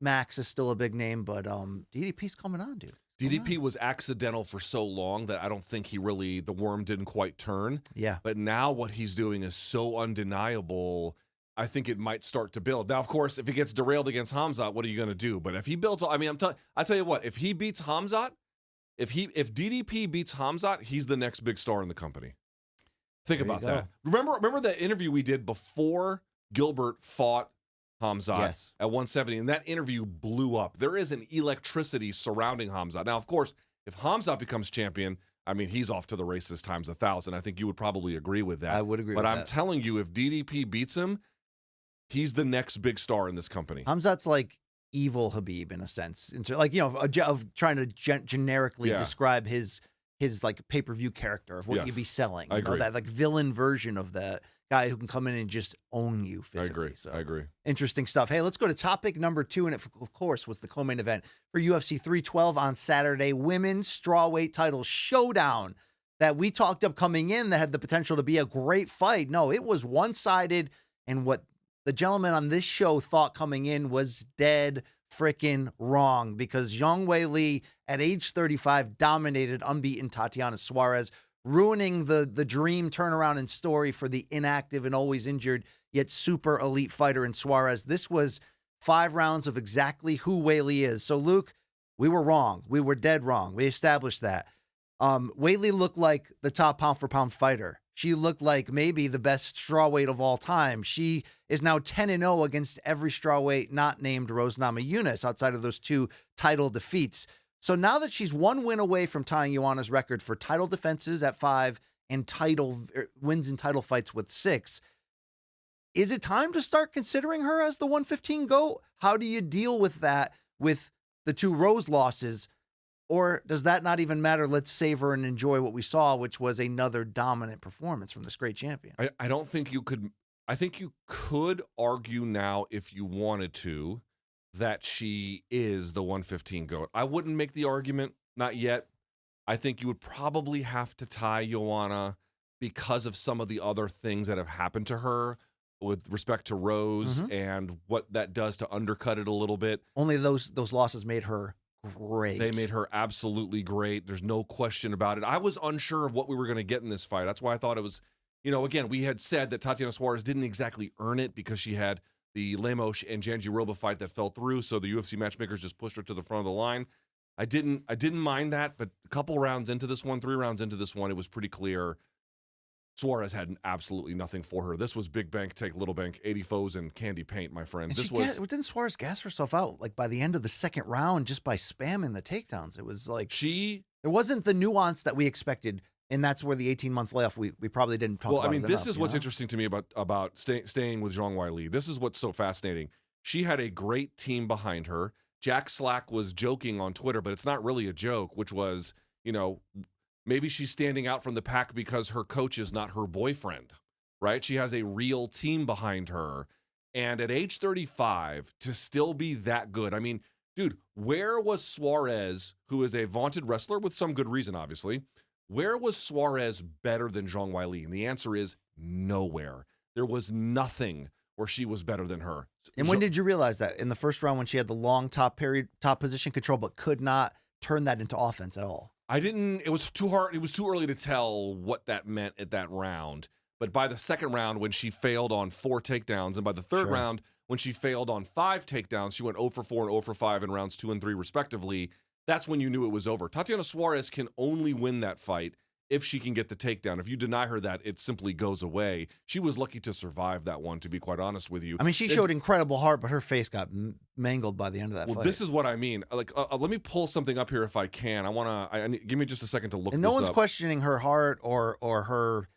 Max is still a big name, but DDP's coming on, dude. DDP was accidental for so long that I don't think the worm didn't quite turn. Yeah. But now what he's doing is so undeniable, I think it might start to build. Now, of course, if he gets derailed against Hamzat, what are you going to do? But if he builds, I mean, I tell you what, if he beats Hamzat, if DDP beats Hamzat, he's the next big star in the company. Think about that. Remember that interview we did before Gilbert fought Hamzat at 170, and that interview blew up. There is an electricity surrounding Hamzat. Now, of course, if Hamzat becomes champion, I mean, he's off to the races times 1,000. I think you would probably agree with that. I would agree with that. But I'm telling you, if DDP beats him, he's the next big star in this company. Hamzat's like evil Habib in a sense. Like, of trying to generically describe his like pay-per-view character of what you'd be selling. I agree. That like villain version of the guy who can come in and just own you physically. I agree. Interesting stuff. Hey, let's go to topic number 2, and it, of course, was the co-main event for UFC 312 on Saturday, women's strawweight title showdown that we talked up coming in that had the potential to be a great fight. No, it was one-sided, and what the gentleman on this show thought coming in was dead freaking wrong, because Zhang Weili at age 35 dominated unbeaten Tatiana Suarez, ruining the dream turnaround and story for the inactive and always injured yet super elite fighter in Suarez. This was 5 rounds of exactly who Weili is. So, Luke, we were wrong. We were dead wrong. We established that. Weili looked like the top pound-for-pound fighter. She looked like maybe the best strawweight of all time. She is now 10-0 against every strawweight not named Rose Namajunas outside of those 2 title defeats. So now that she's 1 win away from tying Joanna's record for title defenses at 5 and wins in title fights with 6, is it time to start considering her as the 115 GOAT? How do you deal with that with the 2 Rose losses? Or does that not even matter? Let's savor and enjoy what we saw, which was another dominant performance from this great champion. I don't think you could. I think you could argue now, if you wanted to, that she is the 115 GOAT. I wouldn't make the argument, not yet. I think you would probably have to tie Joanna because of some of the other things that have happened to her with respect to Rose and what that does to undercut it a little bit. Only those losses made her great. They made her absolutely great. There's no question about it. I was unsure of what we were going to get in this fight. That's why I thought it was, again, we had said that Tatiana Suarez didn't exactly earn it because she had the Lemos and Jandiroba fight that fell through, so the UFC matchmakers just pushed her to the front of the line. I didn't mind that, but a couple rounds into this one, 3 rounds into this one, it was pretty clear Suarez had absolutely nothing for her. This was big bank, take little bank, 80 foes and candy paint, my friend. And didn't Suarez gas herself out like by the end of the 2nd round just by spamming the takedowns? It was like there wasn't the nuance that we expected, and that's where the 18-month layoff we probably didn't talk about. Well, I mean, this is what's interesting to me about staying with Zhang Weili. This is what's so fascinating. She had a great team behind her. Jack Slack was joking on Twitter, but it's not really a joke, which was, maybe she's standing out from the pack because her coach is not her boyfriend, right? She has a real team behind her. And at age 35, to still be that good. I mean, dude, where was Suarez, who is a vaunted wrestler with some good reason, obviously, where was Suarez better than Zhang Weili? And the answer is nowhere. There was nothing where she was better than her. And when did you realize that? In the first round when she had the long top position control, but could not turn that into offense at all? It was too hard. It was too early to tell what that meant at that round. But by the 2nd round, when she failed on 4 takedowns, and by the 3rd round, when she failed on 5 takedowns, she went 0 for 4 and 0 for 5 in rounds 2 and 3, respectively. That's when you knew it was over. Tatiana Suarez can only win that fight if she can get the takedown. If you deny her that, it simply goes away. She was lucky to survive that one, to be quite honest with you. I mean, she showed incredible heart, but her face got mangled by the end of that fight. This is what I mean. Like, let me pull something up here if I can. Give me just a second to look this up. And no one's questioning her heart or her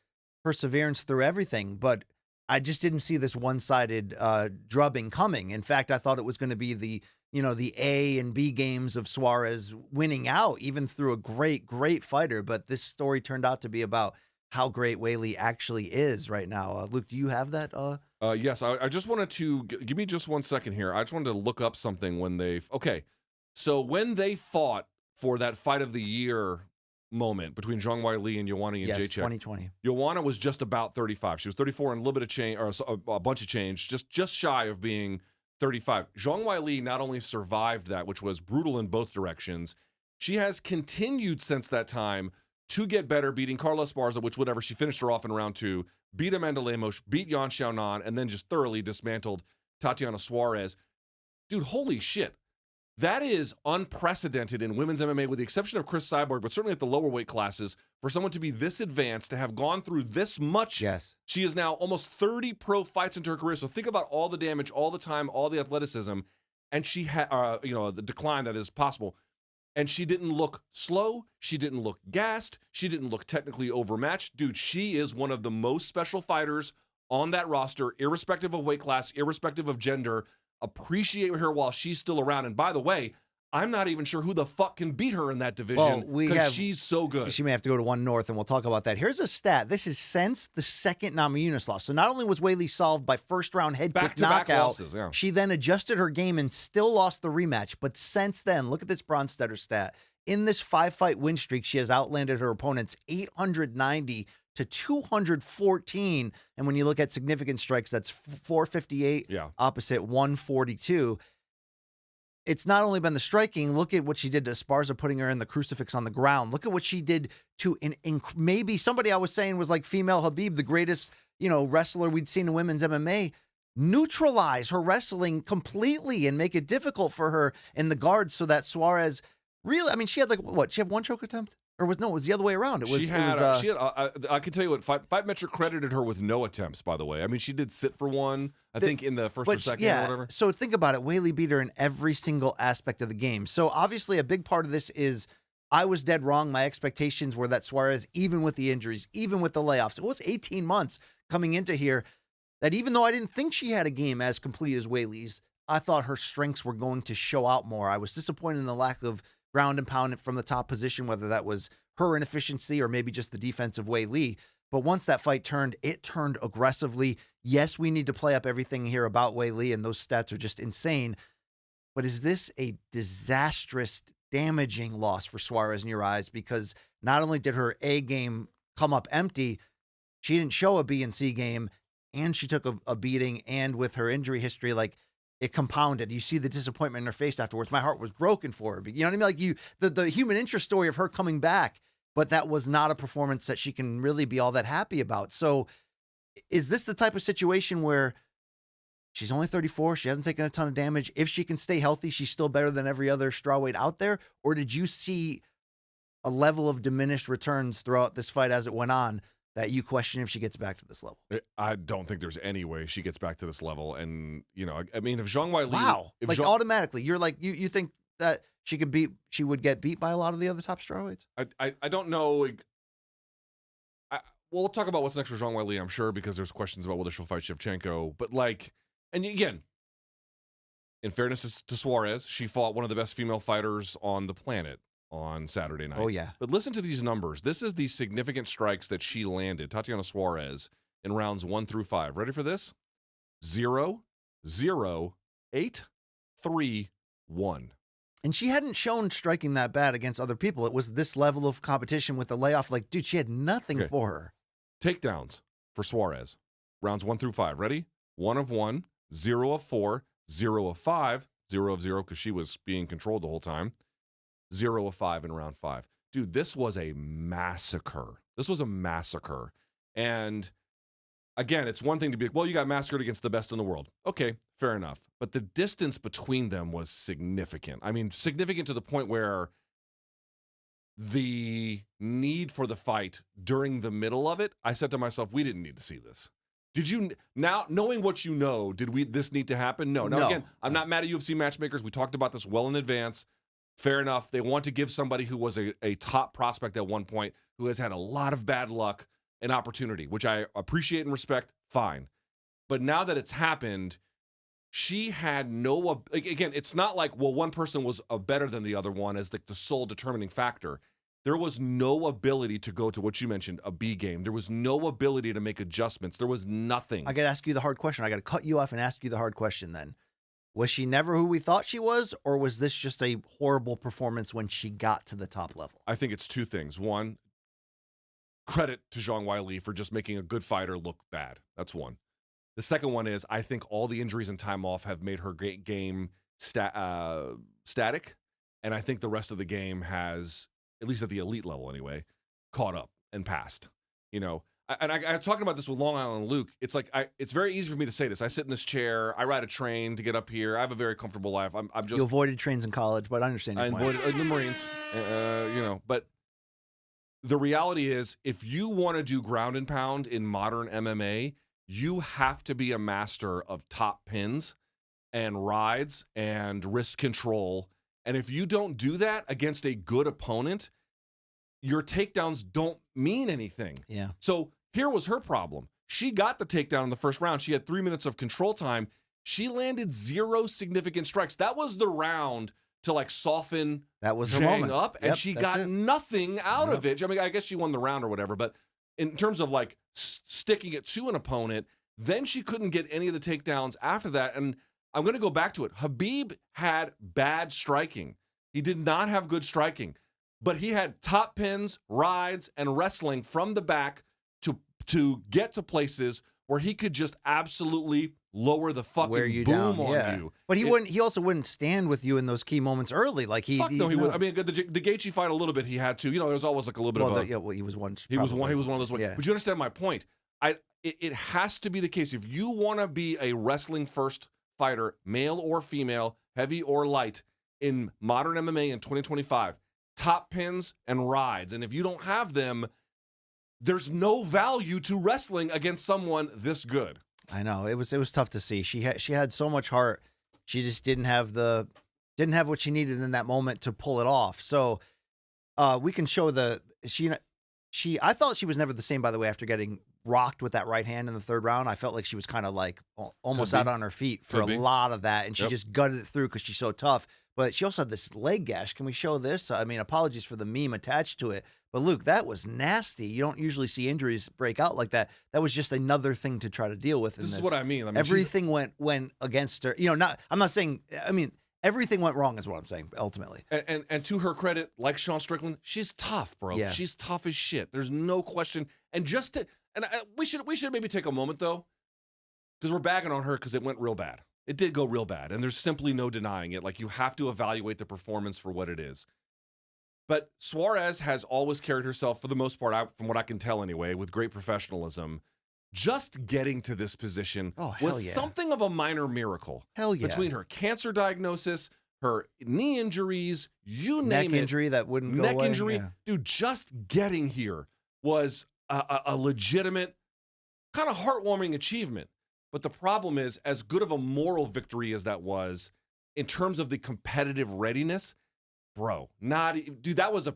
perseverance through everything, but I just didn't see this one-sided drubbing coming. In fact, I thought it was going to be the A and B games of Suarez winning out, even through a great fighter. But this story turned out to be about how great Weili actually is right now. Luke, do you have that? Yes, I just wanted to give me just 1 second here. I just wanted to look up something when they. Okay, so when they fought for that fight of the year moment between Zhang Weili and Ioana and Yes, Jacek. 2020. Ioana was just about 35. She was 34 and a little bit of change, or a bunch of change, just shy of being 35. Zhang Weili not only survived that, which was brutal in both directions, she has continued since that time to get better, beating Carla Esparza, which whatever, she finished her off in round 2, beat Amanda Lemos, beat Yan Xiaonan, and then just thoroughly dismantled Tatiana Suarez. Dude, holy shit. That is unprecedented in women's MMA, with the exception of Chris Cyborg, but certainly at the lower weight classes, for someone to be this advanced, to have gone through this much. Yes. She is now almost 30 pro fights into her career. So think about all the damage, all the time, all the athleticism, and she had, the decline that is possible. And she didn't look slow. She didn't look gassed. She didn't look technically overmatched. Dude, she is one of the most special fighters on that roster, irrespective of weight class, irrespective of gender. Appreciate her while she's still around. And by the way, I'm not even sure who the fuck can beat her in that division, because she's so good. She may have to go to One North, and we'll talk about that. Here's a stat. This is since the second Namajunas loss. So not only was Weili solved by first-round head kick Back-to-back knockout, losses, yeah. she then adjusted her game and still lost the rematch. But since then, look at this Bronstetter stat. In this 5-fight win streak, she has outlanded her opponents 890 to 214. And when you look at significant strikes, that's 458 opposite 142. It's not only been the striking. Look at what she did to Esparza, putting her in the crucifix on the ground. Look at what she did to maybe somebody I was saying was like female Habib, the greatest, wrestler we'd seen in women's MMA. Neutralize her wrestling completely and make it difficult for her in the guards, so that Suarez really, she had she had one choke attempt? Or it was the other way around. I can tell you what, Fight Metric credited her with no attempts, by the way. She did sit for one, I think, in the first or second or whatever. So think about it. Weili beat her in every single aspect of the game. So obviously a big part of this is I was dead wrong. My expectations were that Suarez, even with the injuries, even with the layoffs, it was 18 months coming into here, that even though I didn't think she had a game as complete as Weili's, I thought her strengths were going to show out more. I was disappointed in the lack of ground and pound from the top position, whether that was her inefficiency or maybe just the defense of Weili. But once that fight turned, it turned aggressively. Yes, we need to play up everything here about Weili, and those stats are just insane. But is this a disastrous, damaging loss for Suarez in your eyes? Because not only did her A game come up empty, she didn't show a B and C game, and she took a beating, and with her injury history, it compounded. You see the disappointment in her face afterwards. My heart was broken for her. You know what I mean? The human interest story of her coming back, but that was not a performance that she can really be all that happy about. So is this the type of situation where she's only 34, she hasn't taken a ton of damage? If she can stay healthy, she's still better than every other strawweight out there? Or did you see a level of diminished returns throughout this fight as it went on that you question if she gets back to this level? I don't think there's any way she gets back to this level. And, if Zhang Weili... Wow. Automatically, you're you think that she would get beat by a lot of the other top strawweights? I don't know. We'll talk about what's next for Zhang Weili, I'm sure, because there's questions about whether she'll fight Shevchenko. But and again, in fairness to Suarez, she fought one of the best female fighters on the planet on Saturday night. Oh, yeah. But listen to these numbers. This is the significant strikes that she landed, Tatiana Suarez, in rounds 1 through 5. Ready for this? 0, 0, 8, 3, 1. And she hadn't shown striking that bad against other people. It was this level of competition with the layoff. Dude, she had nothing for her. Takedowns for Suarez. Rounds 1 through 5. Ready? 1 of 1, 0 of 4, 0 of 5, 0 of 0 because she was being controlled the whole time. 0 of 5 in round 5. Dude, this was a massacre. And again, it's one thing to be you got massacred against the best in the world. Okay, fair enough. But the distance between them was significant. Significant to the point where the need for the fight during the middle of it, I said to myself, we didn't need to see this. Did you, now knowing what you know, this need to happen? No. Now, again, I'm not mad at UFC matchmakers. We talked about this well in advance. Fair enough. They want to give somebody who was a top prospect at one point, who has had a lot of bad luck, an opportunity, which I appreciate and respect. Fine. But now that it's happened, she had again, it's not one person was better than the other one as the sole determining factor. There was no ability to go to what you mentioned, a B game. There was no ability to make adjustments. There was nothing. I got to ask you the hard question. I got to cut you off and ask you the hard question then. Was she never who we thought she was, or was this just a horrible performance when she got to the top level? I think it's two things. One, credit to Zhang Weili for just making a good fighter look bad. That's one. The second one is I think all the injuries and time off have made her game static, and I think the rest of the game has, at least at the elite level anyway, caught up and passed. You know, I was talking about this with Long Island Luke. It's like it's very easy for me to say this. I sit in this chair. I ride a train to get up here. I have a very comfortable life. I'm just. You avoided trains in college, but I understand your point. I avoided the Marines. You know, but the reality is, if you want to do ground and pound in modern MMA, you have to be a master of top pins and rides and wrist control. And if you don't do that against a good opponent, your takedowns don't mean anything. Yeah. So here was her problem. She got the takedown in the first round. She had 3 minutes of control time. She landed 0 significant strikes. That was the round to like soften that was her Zhang moment. up, and she got nothing out of it. I mean, I guess she won the round or whatever, but in terms of like sticking it to an opponent, then she couldn't get any of the takedowns after that. And I'm going to go back to it. Khabib had bad striking. He did not have good striking, but he had top pins, rides, and wrestling from the back to get to places where he could just absolutely lower the fucking boom on you. But he also wouldn't stand with you in those key moments early. Like he would. I mean, the Gaethje fight a little bit. He had to. You know, there was always like a little bit of a. Yeah, well, he was one. He was one of those ones. Yeah. But you understand my point. It has to be the case if you want to be a wrestling first fighter, male or female, heavy or light, in modern MMA in 2025. Top pins and rides, and if you don't have them, there's no value to wrestling against someone this good. I know it was tough to see. She had so much heart. She just didn't have what she needed in that moment to pull it off. So we can show she. I thought she was never the same. By the way, after getting rocked with that right hand in the third round, I felt like she was kind of like almost out on her feet for a lot of that, and she just gutted it through because she's so tough. But she also had this leg gash. Can we show this? I mean, apologies for the meme attached to it. But, Luke, that was nasty. You don't usually see injuries break out like that. That was just another thing to try to deal with. This is what I mean. Everything went against her. You know, I'm not saying – I mean, everything went wrong is what I'm saying, ultimately. And to her credit, like Sean Strickland, she's tough, bro. Yeah. She's tough as shit. There's no question. And we should maybe take a moment, though, because we're bagging on her because it went real bad. It did go real bad, and there's simply no denying it. Like, you have to evaluate the performance for what it is. But Suarez has always carried herself, for the most part, from what I can tell anyway, with great professionalism. Just getting to this position was something of a minor miracle. Hell yeah. Between her cancer diagnosis, her knee injuries, you name it. Neck injury that wouldn't go away. Neck injury. Yeah. Dude, just getting here was a legitimate, kind of heartwarming achievement. But the problem is, as good of a moral victory as that was, in terms of the competitive readiness, bro, that was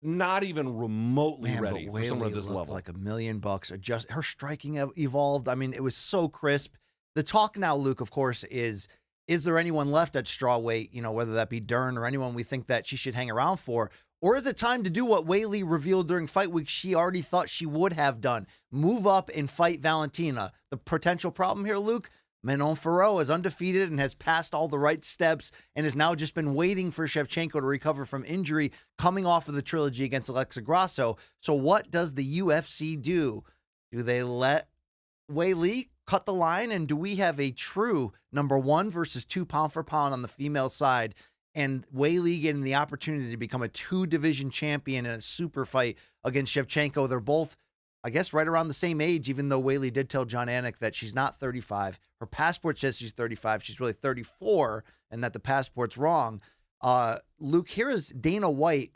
not even remotely ready for someone at this level. Like $1 million. Just her striking evolved. I mean, it was so crisp. The talk now, Luke, of course, is there anyone left at strawweight? You know, whether that be Dern or anyone we think that she should hang around for. Or is it time to do what Weili revealed during fight week she already thought she would have done? Move up and fight Valentina. The potential problem here, Luke, Manon Fiorot is undefeated and has passed all the right steps and has now just been waiting for Shevchenko to recover from injury coming off of the trilogy against Alexa Grasso. So what does the UFC do? Do they let Weili cut the line? And do we have a true number 1 versus 2 pound for pound on the female side? And Weili getting the opportunity to become a 2-division champion in a super fight against Shevchenko. They're both, I guess, right around the same age, even though Weili did tell John Anik that she's not 35. Her passport says she's 35. She's really 34, and that the passport's wrong. Luke, here is Dana White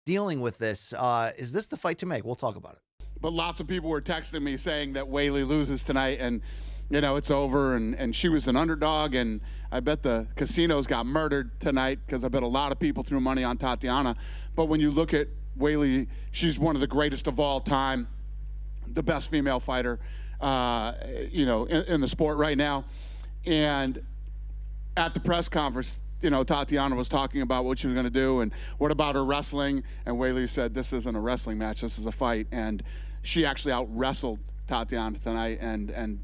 dealing with this. Is this the fight to make? We'll talk about it. But lots of people were texting me saying that Weili loses tonight, and you know, it's over, and she was an underdog, and I bet the casinos got murdered tonight because I bet a lot of people threw money on Tatiana. But when you look at Weili, she's one of the greatest of all time, the best female fighter, you know, in the sport right now. And at the press conference, you know, Tatiana was talking about what she was going to do and what about her wrestling, and Weili said, this isn't a wrestling match, this is a fight. And she actually out-wrestled Tatiana tonight, and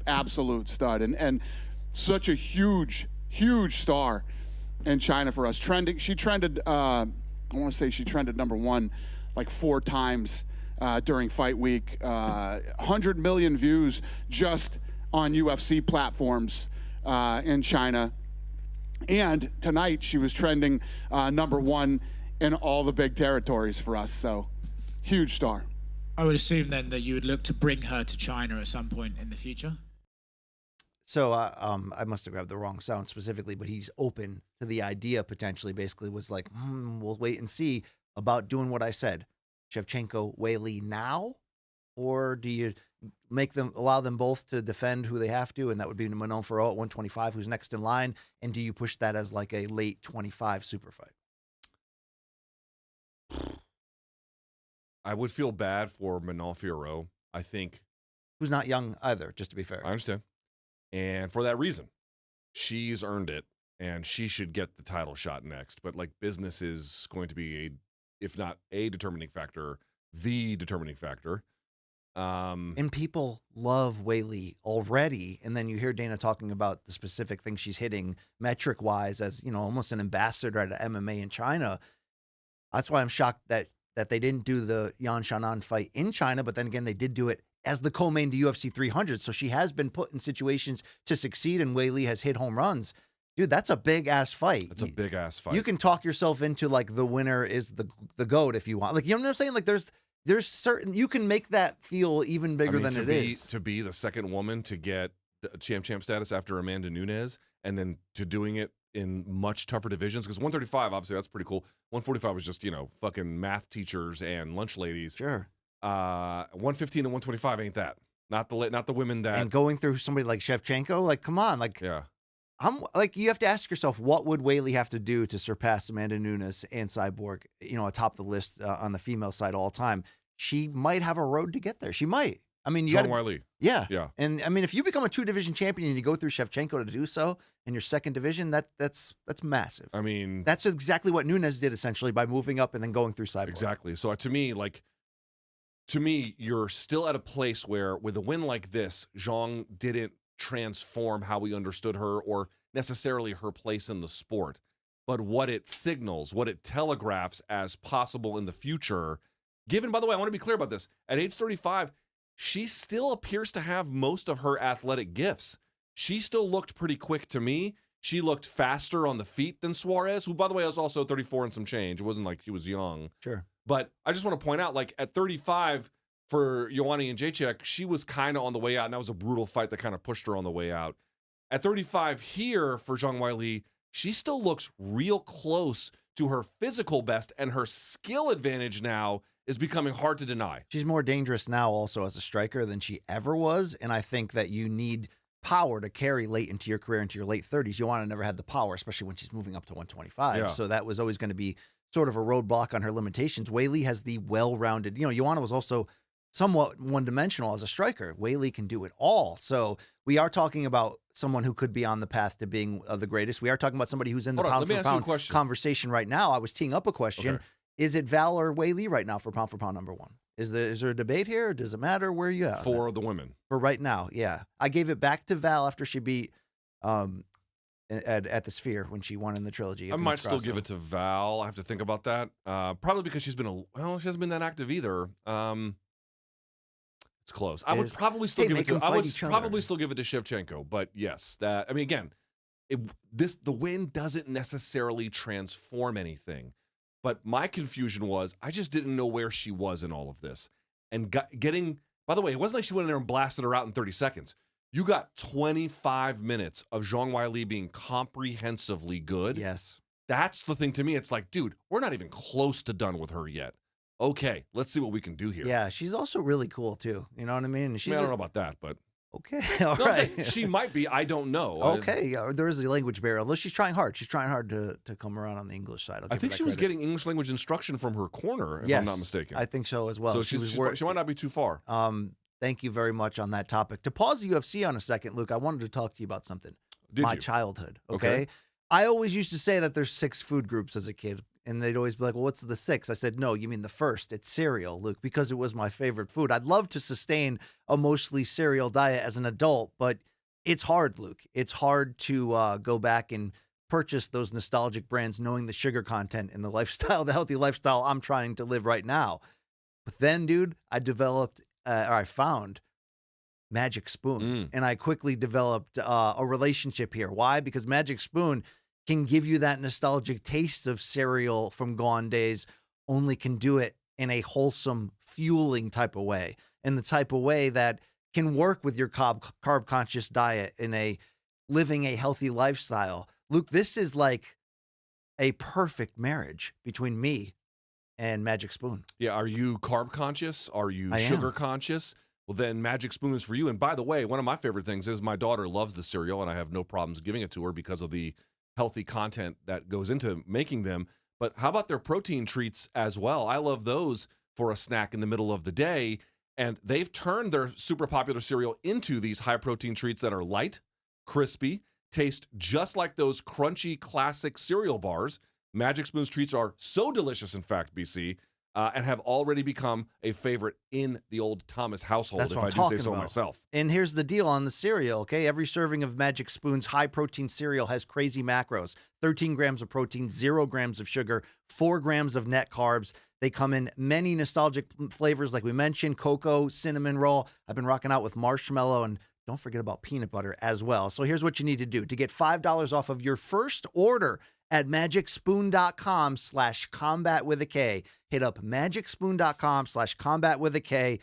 absolute stud. And such a huge star in China for us. She trended, I want to say she trended #1 like 4 times during fight week. 100 million views just on UFC platforms in China. And tonight she was trending #1 in all the big territories for us. So huge star. I would assume then that you would look to bring her to China at some point in the future. So I must have grabbed the wrong sound specifically, but he's open to the idea potentially. Basically, was like, we'll wait and see about doing what I said. Shevchenko, Weili now, or do you allow them both to defend who they have to, and that would be Manon Farrow at 125, who's next in line, and do you push that as like a late 25 super fight? I would feel bad for Manon Farrow. I think, who's not young either, just to be fair. I understand. And for that reason, she's earned it, and she should get the title shot next. But like, business is going to be if not a determining factor, the determining factor. And people love Weili already, and then you hear Dana talking about the specific things she's hitting metric-wise as, almost an ambassador at MMA in China. That's why I'm shocked that they didn't do the Yan Xiaonan fight in China, but then again, they did do it as the co-main to UFC 300. So she has been put in situations to succeed, and Weili has hit home runs. Dude, that's a big-ass fight. That's a big-ass fight. You can talk yourself into, like, the winner is the GOAT if you want. Like, you know what I'm saying? Like, there's certain, you can make that feel even bigger than it is. To be the second woman to get champ status after Amanda Nunes, and then to doing it in much tougher divisions, because 135, obviously, that's pretty cool. 145 was just, fucking math teachers and lunch ladies. Sure. 115 and 125 ain't that. Not the women that. And going through somebody like Shevchenko, like, come on, like, yeah. I'm like, you have to ask yourself, what would Weili have to do to surpass Amanda Nunes and Cyborg, atop the list on the female side all time? She might have a road to get there. She might. I mean, you got Weili. Yeah. Yeah. And I mean, if you become a 2-division champion and you go through Shevchenko to do so in your second division, that's massive. I mean, that's exactly what Nunes did essentially by moving up and then going through Cyborg. Exactly. So to me, you're still at a place where with a win like this, Zhang didn't transform how we understood her or necessarily her place in the sport, but what it signals, what it telegraphs as possible in the future. Given, by the way, I want to be clear about this. At age 35, she still appears to have most of her athletic gifts. She still looked pretty quick to me. She looked faster on the feet than Suarez, who, by the way, was also 34 and some change. It wasn't like she was young. Sure. But I just want to point out, like, at 35, for Joanna Jędrzejczyk, she was kind of on the way out, and that was a brutal fight that kind of pushed her on the way out. At 35 here for Zhang Weili, she still looks real close to her physical best, and her skill advantage now is becoming hard to deny. She's more dangerous now also as a striker than she ever was, and I think that you need power to carry late into your career, into your late 30s. Joanna never had the power, especially when she's moving up to 125. Yeah. So that was always going to be sort of a roadblock on her limitations. Weili has the well-rounded, Joanna was also somewhat one-dimensional as a striker. Weili can do it all. So we are talking about someone who could be on the path to being the greatest. We are talking about somebody who's in the pound-for-pound conversation right now. I was teeing up a question. Okay. Is it Val or Weili right now for pound-for-pound #1? Is there a debate here? Or does it matter where you at? For the women. For right now, yeah. I gave it back to Val after she beat at the Sphere when she won in the trilogy. I might still give it to Val. I have to think about that. Probably because she hasn't been that active either. It's close. I would probably still give it to. I would probably still give it to Shevchenko. But yes, that. I mean, again, the win doesn't necessarily transform anything. But my confusion was I just didn't know where she was in all of this, and getting. By the way, it wasn't like she went in there and blasted her out in 30 seconds. You got 25 minutes of Zhang Weili being comprehensively good. Yes, that's the thing to me. It's like, dude, we're not even close to done with her yet. Okay, let's see what we can do here. Yeah, she's also really cool too. You know what I mean? I don't know about that, but okay, all right. She might be. I don't know. Okay, there is a language barrier. Although she's trying hard. She's trying hard to come around on the English side. I think she was getting English language instruction from her corner, if I'm not mistaken. I think so as well. So she might not be too far. Thank you very much on that topic. To pause the UFC on a second, Luke, I wanted to talk to you about something. My childhood. Okay. I always used to say that there's 6 food groups as a kid. And they'd always be like, well, what's the 6? I said, no, you mean the first. It's cereal, Luke, because it was my favorite food. I'd love to sustain a mostly cereal diet as an adult, but It's hard, Luke. It's hard to go back and purchase those nostalgic brands knowing the sugar content and the lifestyle, the healthy lifestyle I'm trying to live right now. But then, dude, I found Magic Spoon, and I quickly developed a relationship here. Why? Because Magic Spoon can give you that nostalgic taste of cereal from gone days, only can do it in a wholesome, fueling type of way, and the type of way that can work with your carb-conscious diet in a living a healthy lifestyle. Luke, this is like a perfect marriage between me and Magic Spoon. Yeah, are you carb conscious? Are you I sugar am. conscious? Well, then Magic Spoon is for you. And by the way, one of my favorite things is my daughter loves the cereal, and I have no problems giving it to her because of the healthy content that goes into making them. But how about their protein treats as well? I love those for a snack in the middle of the day. And they've turned their super popular cereal into these high protein treats that are light, crispy, taste just like those crunchy classic cereal bars. Magic Spoon's treats are so delicious, in fact, BC, and have already become a favorite in the old Thomas household, That's if what I I'm do say talking so about. myself. And here's the deal on the cereal, okay? Every serving of Magic Spoon's high-protein cereal has crazy macros. 13 grams of protein, 0 grams of sugar, 4 grams of net carbs. They come in many nostalgic flavors, like we mentioned, cocoa, cinnamon roll. I've been rocking out with marshmallow, and don't forget about peanut butter as well. So here's what you need to do. To get $5 off of your first order at magicspoon.com/combat with a K. Hit up magicspoon.com/combat with a K,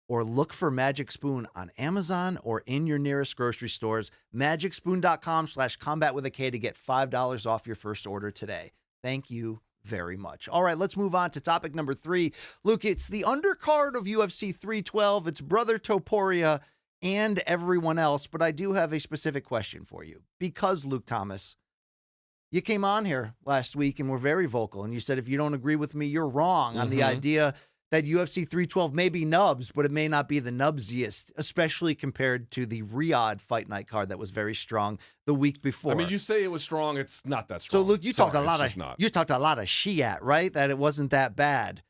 or look for Magic Spoon on Amazon or in your nearest grocery stores. magicspoon.com/combat with a K to get $5 off your first order today. Thank you very much. All right, let's move on to topic number 3. Luke, it's the undercard of UFC 312. It's Brother Topuria and everyone else, but I do have a specific question for you. Because, Luke Thomas, you came on here last week and were very vocal, and you said if you don't agree with me, you're wrong on the idea that UFC 312 may be nubs, but it may not be the nubsiest, especially compared to the Riyadh fight night card that was very strong the week before. I mean, you say it was strong. It's not that So, strong. Luke, you talked a lot it's of not. you talked a lot of shit, right? That it wasn't that bad.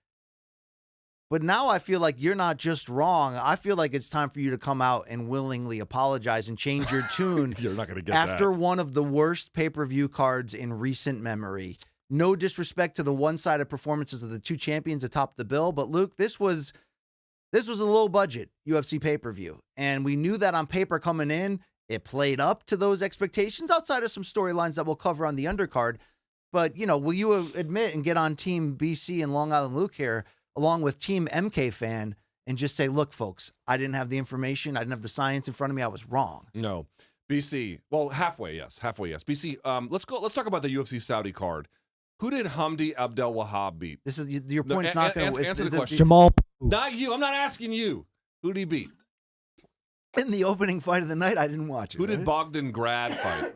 But now I feel like you're not just wrong. I feel like it's time for you to come out and willingly apologize and change your tune. You're not going to get after that. one of the worst pay-per-view cards in recent memory. No disrespect to the one-sided performances of the two champions atop the bill, but Luke, this was a low-budget UFC pay-per-view, and we knew that on paper coming in. It played up to those expectations outside of some storylines that we'll cover on the undercard. But, you know, will you admit and get on Team BC and Long Island Luke here, along with Team MK fan, and just say, look, folks, I didn't have the information. I didn't have the science in front of me. I was wrong. No. BC, well, halfway, yes. BC, let's talk about the UFC Saudi card. Who did Hamdi Abdel Wahab beat? This is your point's not going to answer the question. Jamal. Not you. I'm not asking you. Who did he beat? In the opening fight of the night, I didn't watch it. Who did Bogdan Grad fight?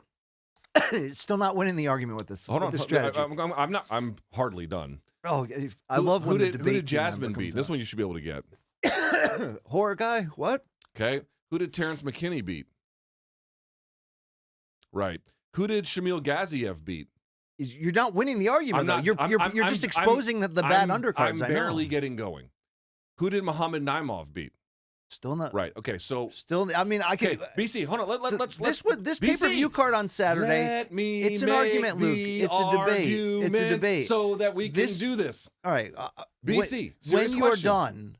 Still not winning the argument with this. Hold on. This strategy. I'm hardly done. Oh, I love when the debate Who did team member Jasmine comes beat? This out. one you should be able to get. Horror guy? What? Okay. Who did Terrence McKinney beat? Right. Who did Shamil Gaziev beat? You're not winning the argument, though. You're just exposing the bad undercards. I'm barely getting going. Who did Muhammad Naimov beat? Still not. Right. Okay. So still, I mean, I can. Okay, BC, hold on. Let's this pay-per-view card on Saturday. Let me it's an argument, Luke. It's a debate. It's a debate. So that we can do this. All right. BC, when you're question. done,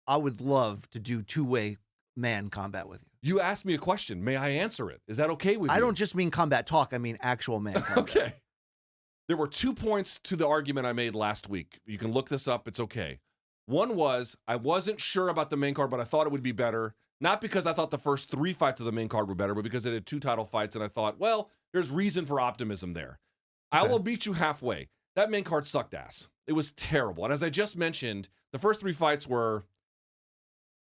I would love to do two-way man combat with you. You asked me a question. May I answer it? Is that okay with you? I don't just mean combat talk. I mean actual man combat. Okay. There were 2 points to the argument I made last week. You can look this up. It's okay. One was I wasn't sure about the main card, but I thought it would be better. Not because I thought the first 3 fights of the main card were better, but because it had 2 title fights, and I thought, well, there's reason for optimism there. Okay. I will beat you halfway. That main card sucked ass. It was terrible. And as I just mentioned, the first 3 fights were,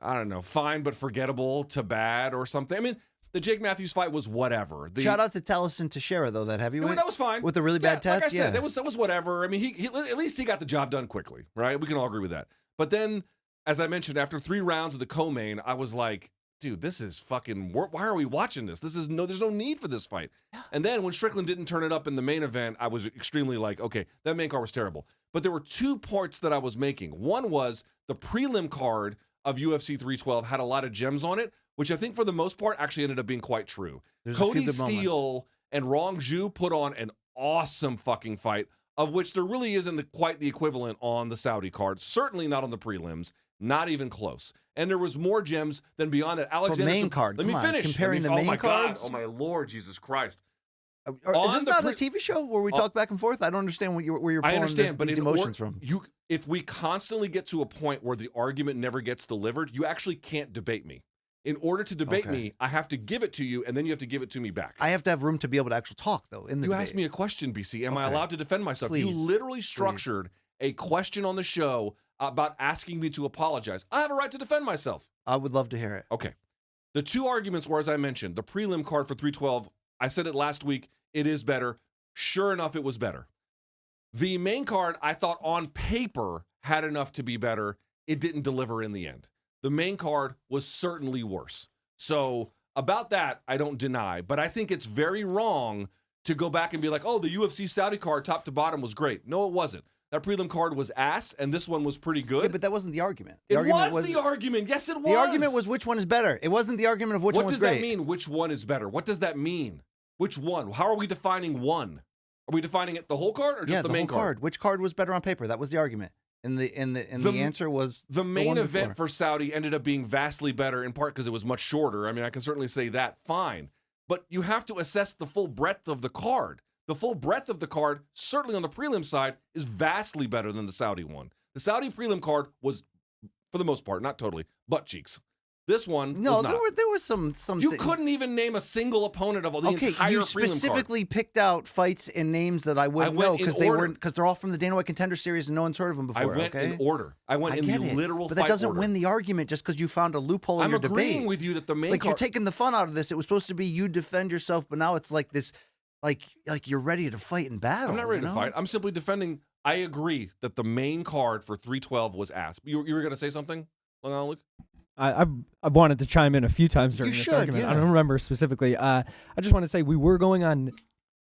I don't know, fine but forgettable to bad or something. I mean, the Jake Matthews fight was whatever. Shout out to Taliesin Teixeira, though, that heavyweight. That was fine. With the really bad tats, like I said, that was whatever. I mean, he at least he got the job done quickly, right? We can all agree with that. But then, as I mentioned, after 3 rounds of the co-main, I was like, dude, this is fucking, why are we watching this? There's no need for this fight. And then when Strickland didn't turn it up in the main event, I was extremely like, okay, that main card was terrible. But there were 2 points that I was making. One was the prelim card of UFC 312 had a lot of gems on it. which I think for the most part actually ended up being quite true. There's a few Cody good moments. Steele and Rong Zhu put on an awesome fucking fight, of which there really isn't quite the equivalent on the Saudi card. Certainly not on the prelims. Not even close. And there was more gems than beyond it. Alexander, main card. Let me Come on. finish. Comparing the oh main my cards? God. Oh my Lord, Jesus Christ. Is this not a TV show where we talk back and forth? I don't understand where you're pulling these emotions from. If we constantly get to a point where the argument never gets delivered, you actually can't debate me. In order to debate me, I have to give it to you, and then you have to give it to me back. I have to have room to be able to actually talk, though. In the you debate. asked me a question, BC. Am I allowed to defend myself? Please. You literally structured a question on the show about asking me to apologize. I have a right to defend myself. I would love to hear it. Okay. The two arguments were, as I mentioned, the prelim card for 312. I said it last week. It is better. Sure enough, it was better. The main card, I thought on paper had enough to be better. It didn't deliver in the end. The main card was certainly worse. So about that, I don't deny. But I think it's very wrong to go back and be like, oh, the UFC Saudi card top to bottom was great. No, it wasn't. That prelim card was ass, and this one was pretty good. Yeah, but that wasn't the argument. It was the argument. Yes, it was. The argument was which one is better. It wasn't the argument of which one was great. What does that mean, which one is better? What does that mean? Which one? How are we defining one? Are we defining it the whole card or just the main whole card? Which card was better on paper? That was the argument. And the answer was the main one event before. for Saudi ended up being vastly better, in part because it was much shorter. I mean, I can certainly say that, fine. But you have to assess the full breadth of the card. The full breadth of the card, certainly on the prelim side, is vastly better than the Saudi one. The Saudi prelim card was, for the most part, not totally, butt cheeks. This one was not. there was some. You couldn't even name a single opponent of the entire prelim card. You specifically picked out fights and names that I wouldn't know because they're all from the Dana White Contender Series and no one's heard of them before. I went in order. I went in the literal. But that doesn't win the argument just because you found a loophole in your debate. I'm agreeing with you that the main card, you're taking taking the fun out of this. It was supposed to be you defend yourself, but now it's like this, like you're ready to fight in battle. I'm not ready to fight. I'm simply defending. I agree that the main card for 312 was ass. You were going to say something, Luke? I've wanted to chime in a few times during this argument. Yeah. I don't remember specifically. I just want to say we were going on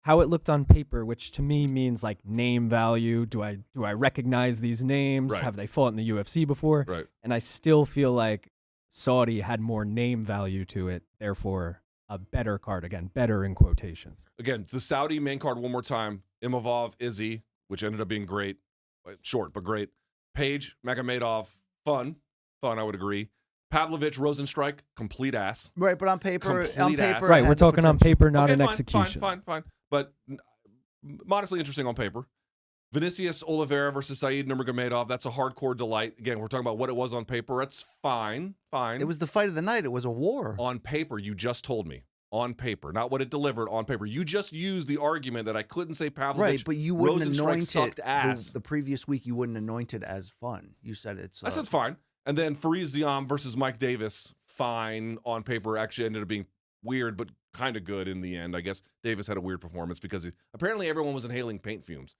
how it looked on paper, which to me means like name value. Do I recognize these names? Right. Have they fought in the UFC before? Right. And I still feel like Saudi had more name value to it, therefore a better card. Again, better in quotations. Again, the Saudi main card one more time. Imavov, Izzy, which ended up being great. Short, but great. Page, Magomedov, fun, I would agree. Pavlovich, Rosenstrike, complete ass. Right, but on paper, ass. Right, we're talking on paper, not in execution. Fine. But modestly interesting on paper. Vinicius Oliveira versus Said Nurmagomedov, that's a hardcore delight. Again, we're talking about what it was on paper. That's fine. It was the fight of the night. It was a war. On paper, you just told me. On paper, not what it delivered on paper. You just used the argument that I couldn't say Pavlovich. Right, but you wouldn't anoint sucked it. Ass. The previous week, you wouldn't anoint it as fun. You said it's. I said it's fine. And then Fariz Ziam versus Mike Davis, fine on paper. Actually ended up being weird, but kind of good in the end. I guess Davis had a weird performance because apparently everyone was inhaling paint fumes.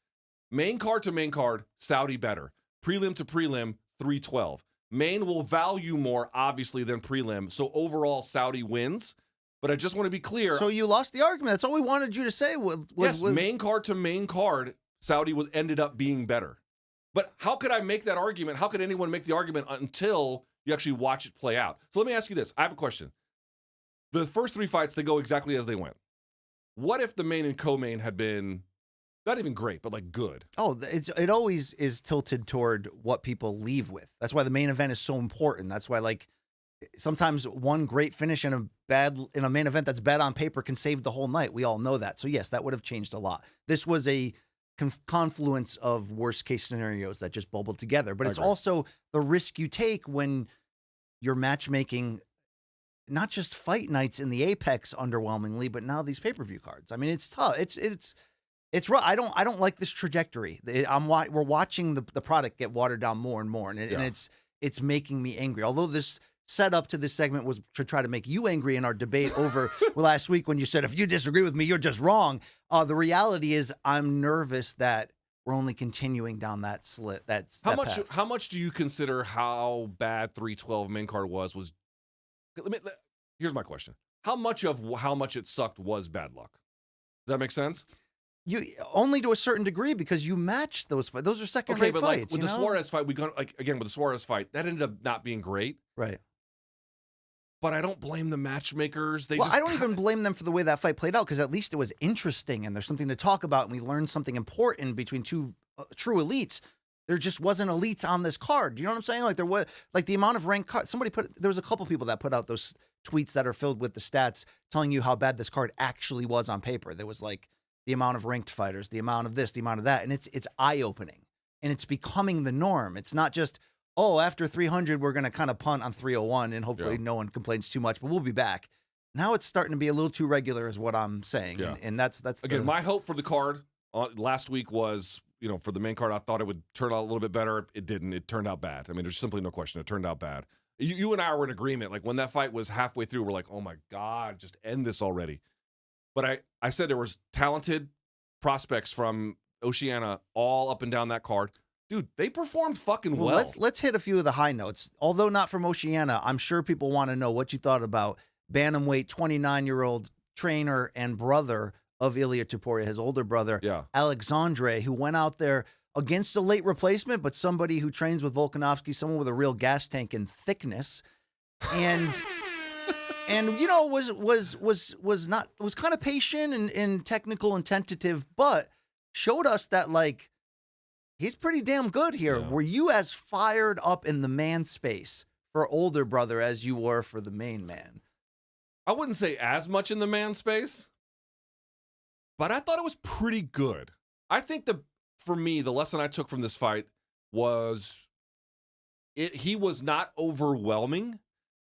Main card to main card, Saudi better. Prelim to prelim, 312. Main will value more, obviously, than prelim. So overall, Saudi wins. But I just want to be clear. So you lost the argument. That's all we wanted you to say. Yes, main card to main card, Saudi ended up being better. But how could I make that argument? How could anyone make the argument until you actually watch it play out? So let me ask you this. I have a question. The first three fights, they go exactly as they went. What if the main and co-main had been not even great, but like good? Oh, it always is tilted toward what people leave with. That's why the main event is so important. That's why sometimes one great finish in a main event that's bad on paper can save the whole night. We all know that. So yes, that would have changed a lot. This was a confluence of worst case scenarios that just bubbled together. But it's also the risk you take when you're matchmaking not just fight nights in the Apex underwhelmingly, but now these pay-per-view cards. I mean, it's tough. It's rough. I don't like this trajectory. We're watching the product get watered down more and more, and it's making me angry. Although this setup to this segment was to try to make you angry in our debate over last week when you said, if you disagree with me, you're just wrong. The reality is I'm nervous that we're only continuing down that slit. How much do you consider how bad 312 main card was? Here's my question. How much it sucked was bad luck? Does that make sense? You only to a certain degree because you matched those fights. Those are second-rate fights. Like with the Suarez fight, with the Suarez fight, that ended up not being great. Right. But I don't blame the matchmakers. I don't even blame them for the way that fight played out, because at least it was interesting and there's something to talk about, and we learned something important between two true elites. There just wasn't elites on this card. You know what I'm saying? Like there was, like the amount of ranked cards. There was a couple people that put out those tweets that are filled with the stats telling you how bad this card actually was on paper. There was like the amount of ranked fighters, the amount of this, the amount of that, and it's eye-opening, and it's becoming the norm. It's not just, oh, after 300 we're going to kind of punt on 301 and hopefully no one complains too much, but we'll be back. Now it's starting to be a little too regular, is what I'm saying, and that's again my hope for the card last week was, you know, for the main card, I thought it would turn out a little bit better. It didn't. It turned out bad. I mean, there's simply no question. It turned out bad. You and I were in agreement. Like when that fight was halfway through, we're like, oh my God, just end this already. But I said there was talented prospects from Oceania all up and down that card. Dude, they performed fucking well. Let's hit a few of the high notes. Although not from Oceania, I'm sure people want to know what you thought about bantamweight 29-year-old trainer and brother of Ilia Topuria, his older brother, Alexandre, who went out there against a late replacement, but somebody who trains with Volkanovski, someone with a real gas tank and thickness, and you know was kind of patient and technical and tentative, but showed us that like he's pretty damn good here. Were you as fired up in the man space for older brother as you were for the main man? I wouldn't say as much in the man space, but I thought it was pretty good. I think for me, the lesson I took from this fight was he was not overwhelming,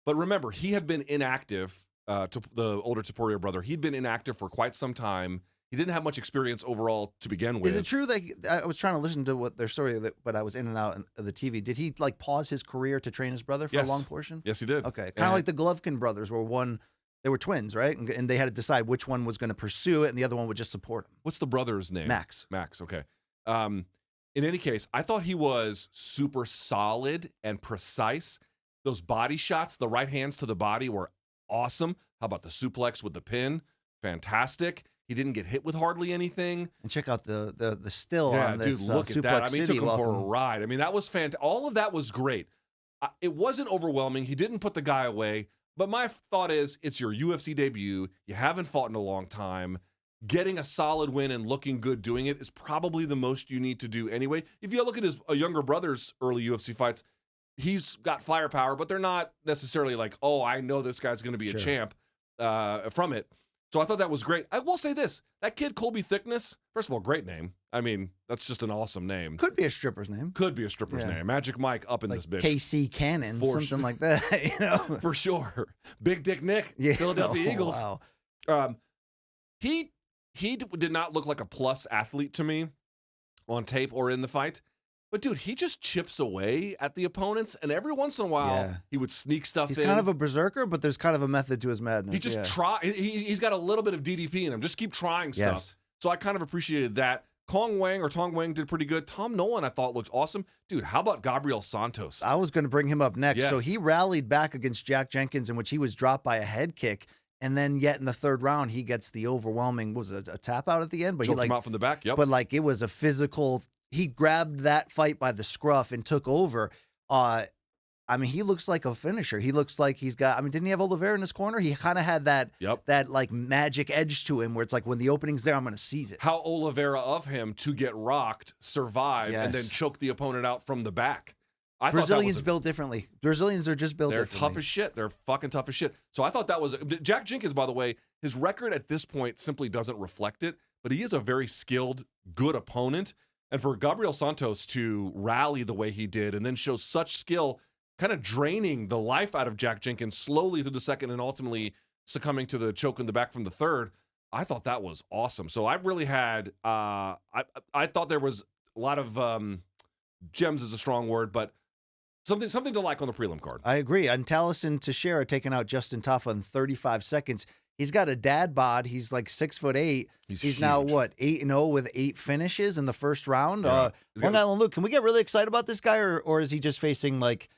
but remember, he had been inactive, to the older Topuria brother. He'd been inactive for quite some time. He didn't have much experience overall to begin with. Is it true that I was trying to listen to their story, but I was in and out of the TV. Did he like pause his career to train his brother for a long portion? Yes, he did. Okay, kind of like the Golovkin brothers were one. They were twins, right? And they had to decide which one was going to pursue it, and the other one would just support him. What's the brother's name? Max. Max, okay. In any case, I thought he was super solid and precise. Those body shots, the right hands to the body were awesome. How about the suplex with the pin? Fantastic. He didn't get hit with hardly anything. And check out the still on this dude, look at Suplex that. I mean, City. took him for a ride. I mean, that was fantastic. All of that was great. It wasn't overwhelming. He didn't put the guy away. But my thought is, it's your UFC debut. You haven't fought in a long time. Getting a solid win and looking good doing it is probably the most you need to do anyway. If you look at his younger brother's early UFC fights, he's got firepower, but they're not necessarily like, oh, I know this guy's going to be a champ from it. So I thought that was great. I will say this. That kid, Colby Thickness, first of all, great name. I mean, that's just an awesome name. Could be a stripper's name. Could be a stripper's name. Magic Mike up in like this bitch. KC Cannon, something like that. You know, for sure. Big Dick Nick, Philadelphia Eagles. Wow. He did not look like a plus athlete to me on tape or in the fight. But, dude, he just chips away at the opponents, and every once in a while, he would sneak stuff in. He's kind of a berserker, but there's kind of a method to his madness. He just he's got a little bit of DDP in him. Just keep trying stuff. So I kind of appreciated that. Tong Wang did pretty good. Tom Nolan, I thought, looked awesome. Dude, how about Gabriel Santos? I was going to bring him up next. Yes. So he rallied back against Jack Jenkins, in which he was dropped by a head kick. And then yet in the third round, he gets the overwhelming, what was it, a tap out at the end? But Choked him out from the back, yep. But like it was a physical, he grabbed that fight by the scruff and took over. I mean, he looks like a finisher. He looks like he's got, I mean, didn't he have Oliveira in his corner? He kind of had that, that like magic edge to him where it's like when the opening's there, I'm going to seize it. How Oliveira of him to get rocked, survive, and then choke the opponent out from the back. Brazilians built differently. Brazilians are just built differently. They're tough as shit. They're fucking tough as shit. So I thought that was, Jack Jenkins, by the way, his record at this point simply doesn't reflect it, but he is a very skilled, good opponent. And for Gabriel Santos to rally the way he did and then show such skill, kind of draining the life out of Jack Jenkins slowly through the second and ultimately succumbing to the choke in the back from the third, I thought that was awesome. So I really had, I thought there was a lot of, gems is a strong word, but something to like on the prelim card. I agree. And Taliesin Teixeira taking out Justin Tafa in 35 seconds. He's got a dad bod. He's like 6'8". He's now what, 8-0 with 8 finishes in the first round. Long Island Luke, can we get really excited about this guy, or is he just facing like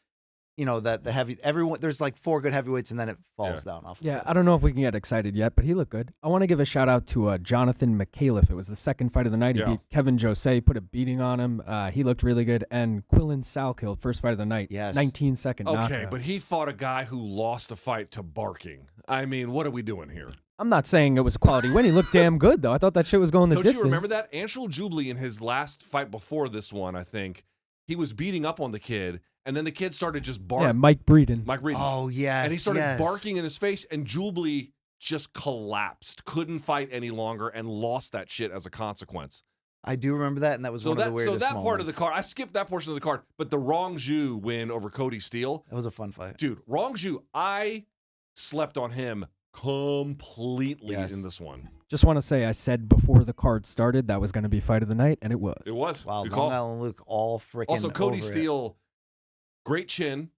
that the heavy everyone there's like 4 good heavyweights and then it falls down off. Yeah, I don't know if we can get excited yet, but he looked good. I want to give a shout out to Jonathan McAuliffe. It was the second fight of the night. He beat Kevin Jose, put a beating on him. He looked really good. And Quillen Salkill, first fight of the night. Yes. 19-second knockout. Okay, but he fought a guy who lost a fight to barking. I mean, what are we doing here? I'm not saying it was a quality win. He looked damn good, though. I thought that shit was going the distance. Don't you remember that? Anshul Jubilee in his last fight before this one, I think, he was beating up on the kid, and then the kid started just barking. Yeah, Mike Breeden. Oh, yes. And he started barking in his face, and Jubilee just collapsed, couldn't fight any longer, and lost that shit as a consequence. I do remember that, and that was one of the weirdest So that moments. part of the card, I skipped that portion of the card, but the Rong Zhu win over Cody Steele. That was a fun fight. Dude, Rong Zhu, I slept on him completely in this one. Just want to say, I said before the card started that was going to be fight of the night, and it was. It was. Wow, Good Long call. Island Luke all freaking Also, Cody over it. Steele, great chin.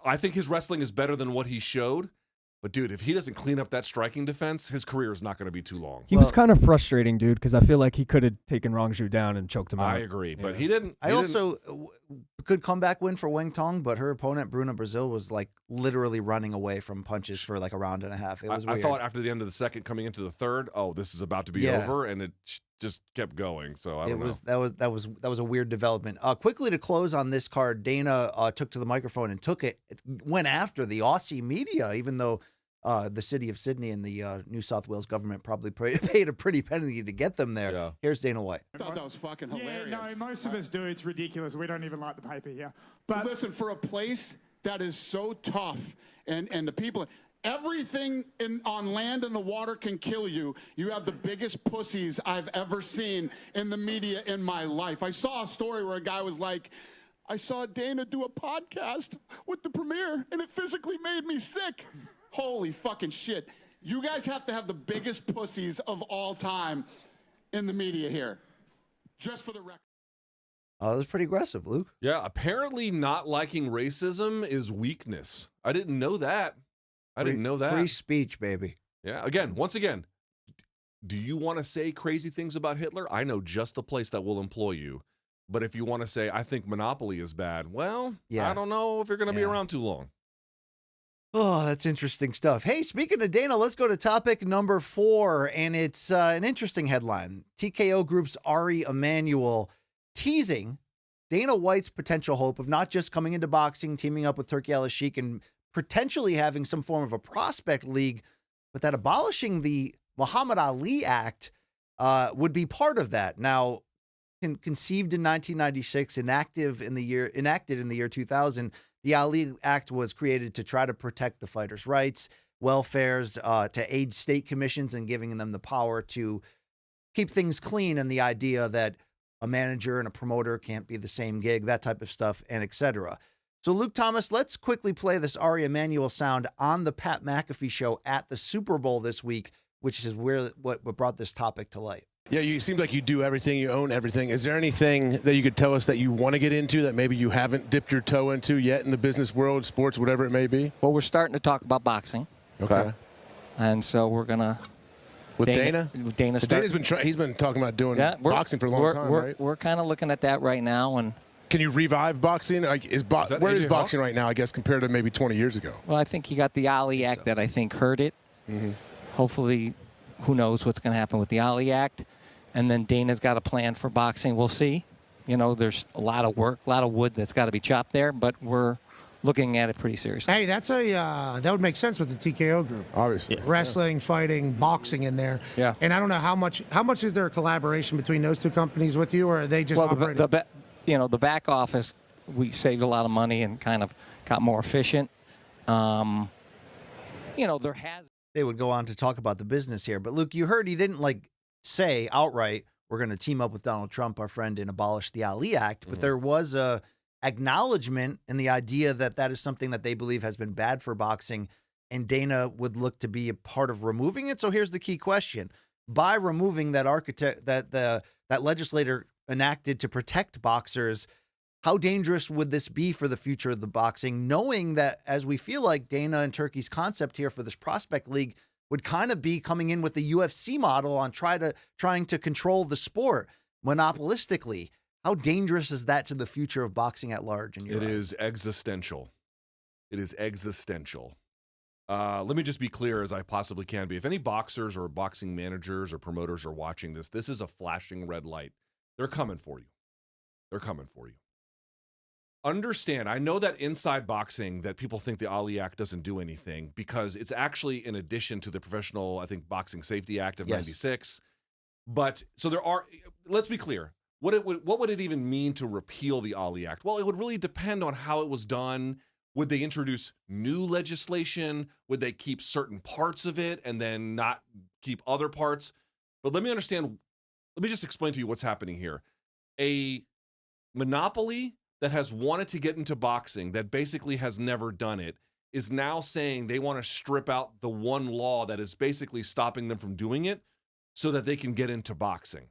I think his wrestling is better than what he showed. But, dude, if he doesn't clean up that striking defense, his career is not going to be too long. He was kind of frustrating, dude, because I feel like he could have taken Rongju down and choked him out. I agree, but he didn't. I also good comeback win for Wing Tong, but her opponent Bruna Brazil was like literally running away from punches for like a round and a half. It was I weird. thought after the end of the second, coming into the third, oh, this is about to be over, and it just kept going. So I don't know. That was a weird development. Quickly to close on this card, Dana took to the microphone and went after the Aussie media, even though the city of Sydney and the New South Wales government probably paid a pretty penalty to get them there. Yeah. Here's Dana White. I thought that was fucking hilarious. Yeah, no, most of us do. It's ridiculous. We don't even like the paper here. But listen, for a place that is so tough and the people, everything on land and the water can kill you. You have the biggest pussies I've ever seen in the media in my life. I saw a story where a guy was like, I saw Dana do a podcast with the Premier and it physically made me sick. Holy fucking shit. You guys have to have the biggest pussies of all time in the media here. Just for the record. Oh, that was pretty aggressive, Luke. Yeah, apparently not liking racism is weakness. I didn't know that. I didn't know that. Free speech, baby. Yeah, once again, do you want to say crazy things about Hitler? I know just the place that will employ you. But if you want to say, I think Monopoly is bad, well, I don't know if you're going to be around too long. Oh, that's interesting stuff. Hey, speaking of Dana, let's go to topic number 4, and it's an interesting headline. TKO Group's Ari Emanuel teasing Dana White's potential hope of not just coming into boxing, teaming up with Turki Alalshikh, and potentially having some form of a prospect league, but that abolishing the Muhammad Ali Act would be part of that. Now, conceived in 1996, enacted in the year 2000, the Ali Act was created to try to protect the fighters' rights, welfares, to aid state commissions and giving them the power to keep things clean, and the idea that a manager and a promoter can't be the same gig, that type of stuff, and et cetera. So, Luke Thomas, let's quickly play this Ari Emanuel sound on the Pat McAfee show at the Super Bowl this week, which is what brought this topic to light. Yeah, you seem like you do everything, you own everything. Is there anything that you could tell us that you want to get into that maybe you haven't dipped your toe into yet in the business world, sports, whatever it may be? Well, we're starting to talk about boxing. Okay. And so we're going to... With Dana? Dana's he's been talking about doing boxing for a long time, right? We're kind of looking at that right now. And can you revive boxing? Like, where is boxing right now, I guess, compared to maybe 20 years ago? Well, I think you got the Ali Act that I think hurt it. Mm-hmm. Hopefully, who knows what's going to happen with the Ali Act. And then Dana's got a plan for boxing. We'll see. You know, there's a lot of work, a lot of wood that's got to be chopped there, but we're looking at it pretty seriously. Hey, that's that would make sense with the TKO group. Obviously. Yeah. Wrestling, fighting, boxing in there. Yeah. And I don't know how much is there a collaboration between those two companies with you, or are they just operating? The back office, we saved a lot of money and kind of got more efficient. There has... They would go on to talk about the business here, but Luke, you heard he didn't say outright, we're going to team up with Donald Trump, our friend, and abolish the Ali Act. But there was a acknowledgement in the idea that is something that they believe has been bad for boxing, and Dana would look to be a part of removing it. So here's the key question. By removing that that legislator enacted to protect boxers, how dangerous would this be for the future of the boxing, knowing that, as we feel like Dana and Turki's concept here for this prospect league would kind of be coming in with the UFC model on trying to control the sport monopolistically. How dangerous is that to the future of boxing at large? In your It eyes? is existential. It is existential. Let me just be clear as I possibly can be. If any boxers or boxing managers or promoters are watching this, this is a flashing red light. They're coming for you. They're coming for you. Understand, I know that inside boxing that people think the Ali Act doesn't do anything because it's actually in addition to the Professional, I think, Boxing Safety Act of 96. But so there are, let's be clear. What would it even mean to repeal the Ali Act? Well, it would really depend on how it was done. Would they introduce new legislation? Would they keep certain parts of it and then not keep other parts? But let me just explain to you what's happening here. A monopoly that has wanted to get into boxing, that basically has never done it, is now saying they want to strip out the one law that is basically stopping them from doing it so that they can get into boxing.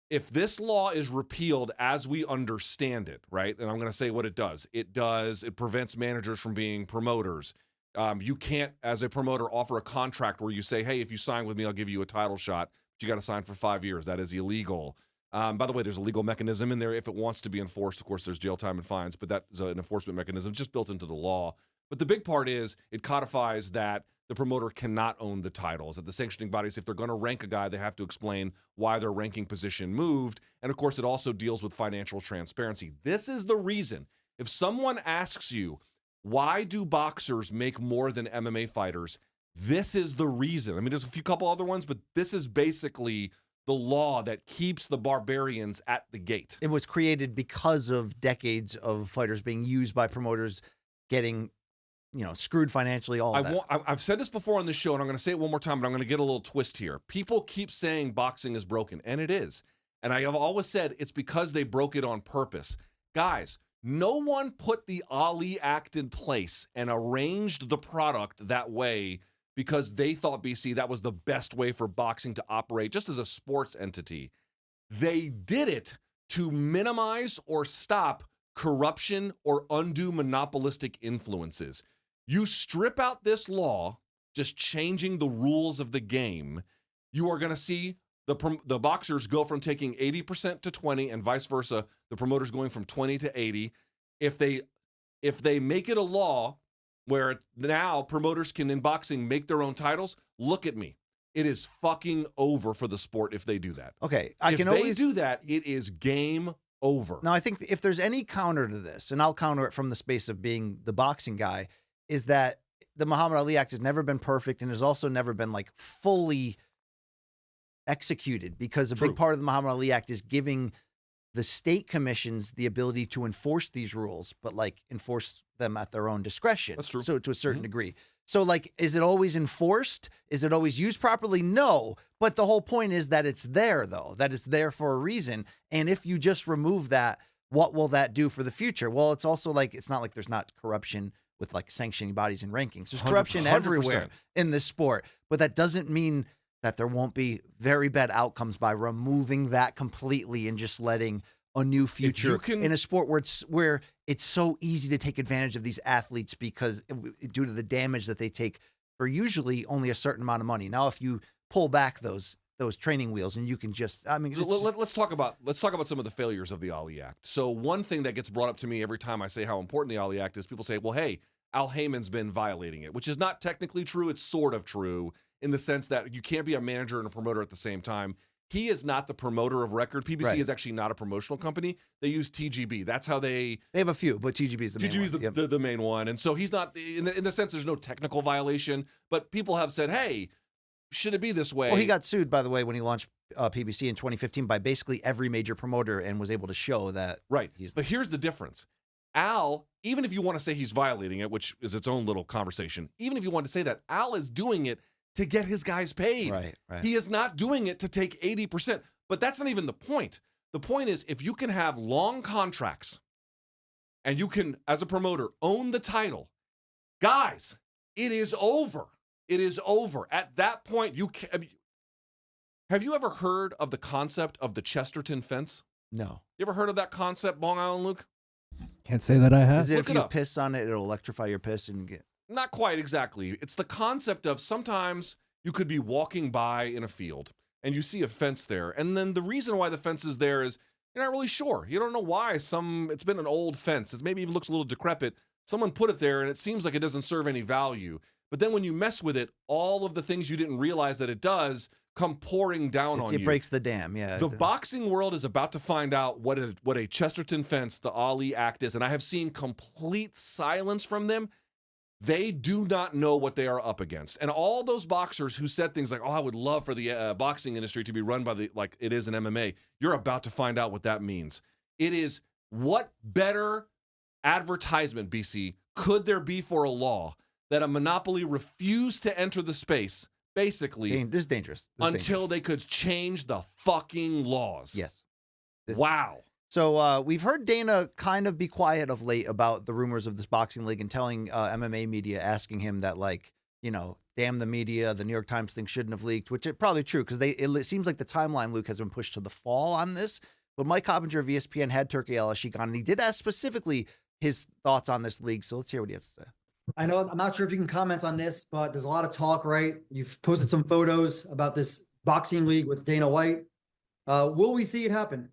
If this law is repealed as we understand it, right, and I'm going to say what it does. It prevents managers from being promoters. You can't, as a promoter, offer a contract where you say, hey, if you sign with me, I'll give you a title shot, but you got to sign for 5 years. That is illegal. By the way, there's a legal mechanism in there if it wants to be enforced. Of course, there's jail time and fines, but that is an enforcement mechanism just built into the law. But the big part is it codifies that the promoter cannot own the titles. That the sanctioning bodies, if they're going to rank a guy, they have to explain why their ranking position moved. And of course, it also deals with financial transparency. This is the reason. If someone asks you, why do boxers make more than MMA fighters? This is the reason. I mean, there's a couple other ones, but this is basically the law that keeps the barbarians at the gate. It was created because of decades of fighters being used by promoters, getting, screwed financially, all that. I've said this before on this show, and I'm going to say it one more time, but I'm going to get a little twist here. People keep saying boxing is broken, and it is. And I have always said it's because they broke it on purpose. Guys, no one put the Ali Act in place and arranged the product that way because they thought, BC, that was the best way for boxing to operate just as a sports entity. They did it to minimize or stop corruption or undue monopolistic influences. You strip out this law, just changing the rules of the game, you are going to see the boxers go from taking 80% to 20 and vice versa, the promoters going from 20 to 80. If they make it a law where now promoters can, in boxing, make their own titles, look at me. It is fucking over for the sport if they do that. Okay. If they do that, it is game over. Now, I think if there's any counter to this, and I'll counter it from the space of being the boxing guy, is that the Muhammad Ali Act has never been perfect and has also never been like fully executed, because a big part of the Muhammad Ali Act is giving the state commissions the ability to enforce these rules, but like enforce them at their own discretion. That's true. So to a certain degree. So like, is it always enforced? Is it always used properly? No. But the whole point is that it's there, though, that it's there for a reason. And if you just remove that, what will that do for the future? Well, it's also like, it's not like there's not corruption with like sanctioning bodies and rankings. There's corruption 100%. everywhere in this sport, but that doesn't mean that there won't be very bad outcomes by removing that completely and just letting a new future in a sport where it's so easy to take advantage of these athletes because due to the damage that they take for usually only a certain amount of money. Now, if you pull back those training wheels and you can just, I mean, so let's talk about some of the failures of the Ali Act. So one thing that gets brought up to me every time I say how important the Ali Act is, people say, well, hey, Al Heyman's been violating it, which is not technically true. It's sort of true in the sense that you can't be a manager and a promoter at the same time. He is not the promoter of record. PBC is actually not a promotional company. They use TGB. That's how they have a few, but TGB is the main one. The main one. And so he's not, in the sense there's no technical violation, but people have said, hey, should it be this way? Well, he got sued, by the way, when he launched PBC in 2015 by basically every major promoter and was able to show that. Right. But here's the difference. Al, even if you want to say he's violating it, which is its own little conversation, even if you want to say that, Al is doing it to get his guys paid. Right. He is not doing it to take 80%. But that's not even the point. The point is, if you can have long contracts and you can, as a promoter, own the title, guys, it is over. It is over. At that point, have you ever heard of the concept of the Chesterton fence? No. You ever heard of that concept, Long Island Luke? Can't say that I have. Is it if you piss on it, it'll electrify your piss and get... Not quite exactly. It's the concept of sometimes you could be walking by in a field and you see a fence there. And then the reason why the fence is there is You're not really sure. You don't know why it's been an old fence. It maybe even looks a little decrepit. Someone put it there and it seems like it doesn't serve any value. But then when you mess with it, all of the things you didn't realize that it does come pouring down on you. It breaks the dam, yeah. The boxing world is about to find out what a Chesterton fence, the Ali Act is, and I have seen complete silence from them. They do not know what they are up against. And all those boxers who said things like, oh, I would love for the boxing industry to be run by like it is in MMA, you're about to find out what that means. It is, what better advertisement, BC, could there be for a law that a monopoly refused to enter the space, basically, this is dangerous. Until they could change the fucking laws. Yes. Wow. So we've heard Dana kind of be quiet of late about the rumors of this boxing league and telling MMA media, asking him that, like, you know, damn the media, the New York Times thing shouldn't have leaked, which is probably true because it seems like the timeline, Luke, has been pushed to the fall on this. But Mike Coppinger of ESPN had Turki Alalshikh on, and he did ask specifically his thoughts on this league. So let's hear what he has to say. I know, I'm not sure if you can comment on this, but there's a lot of talk, right? You've posted some photos about this boxing league with Dana White. Will we see it happen?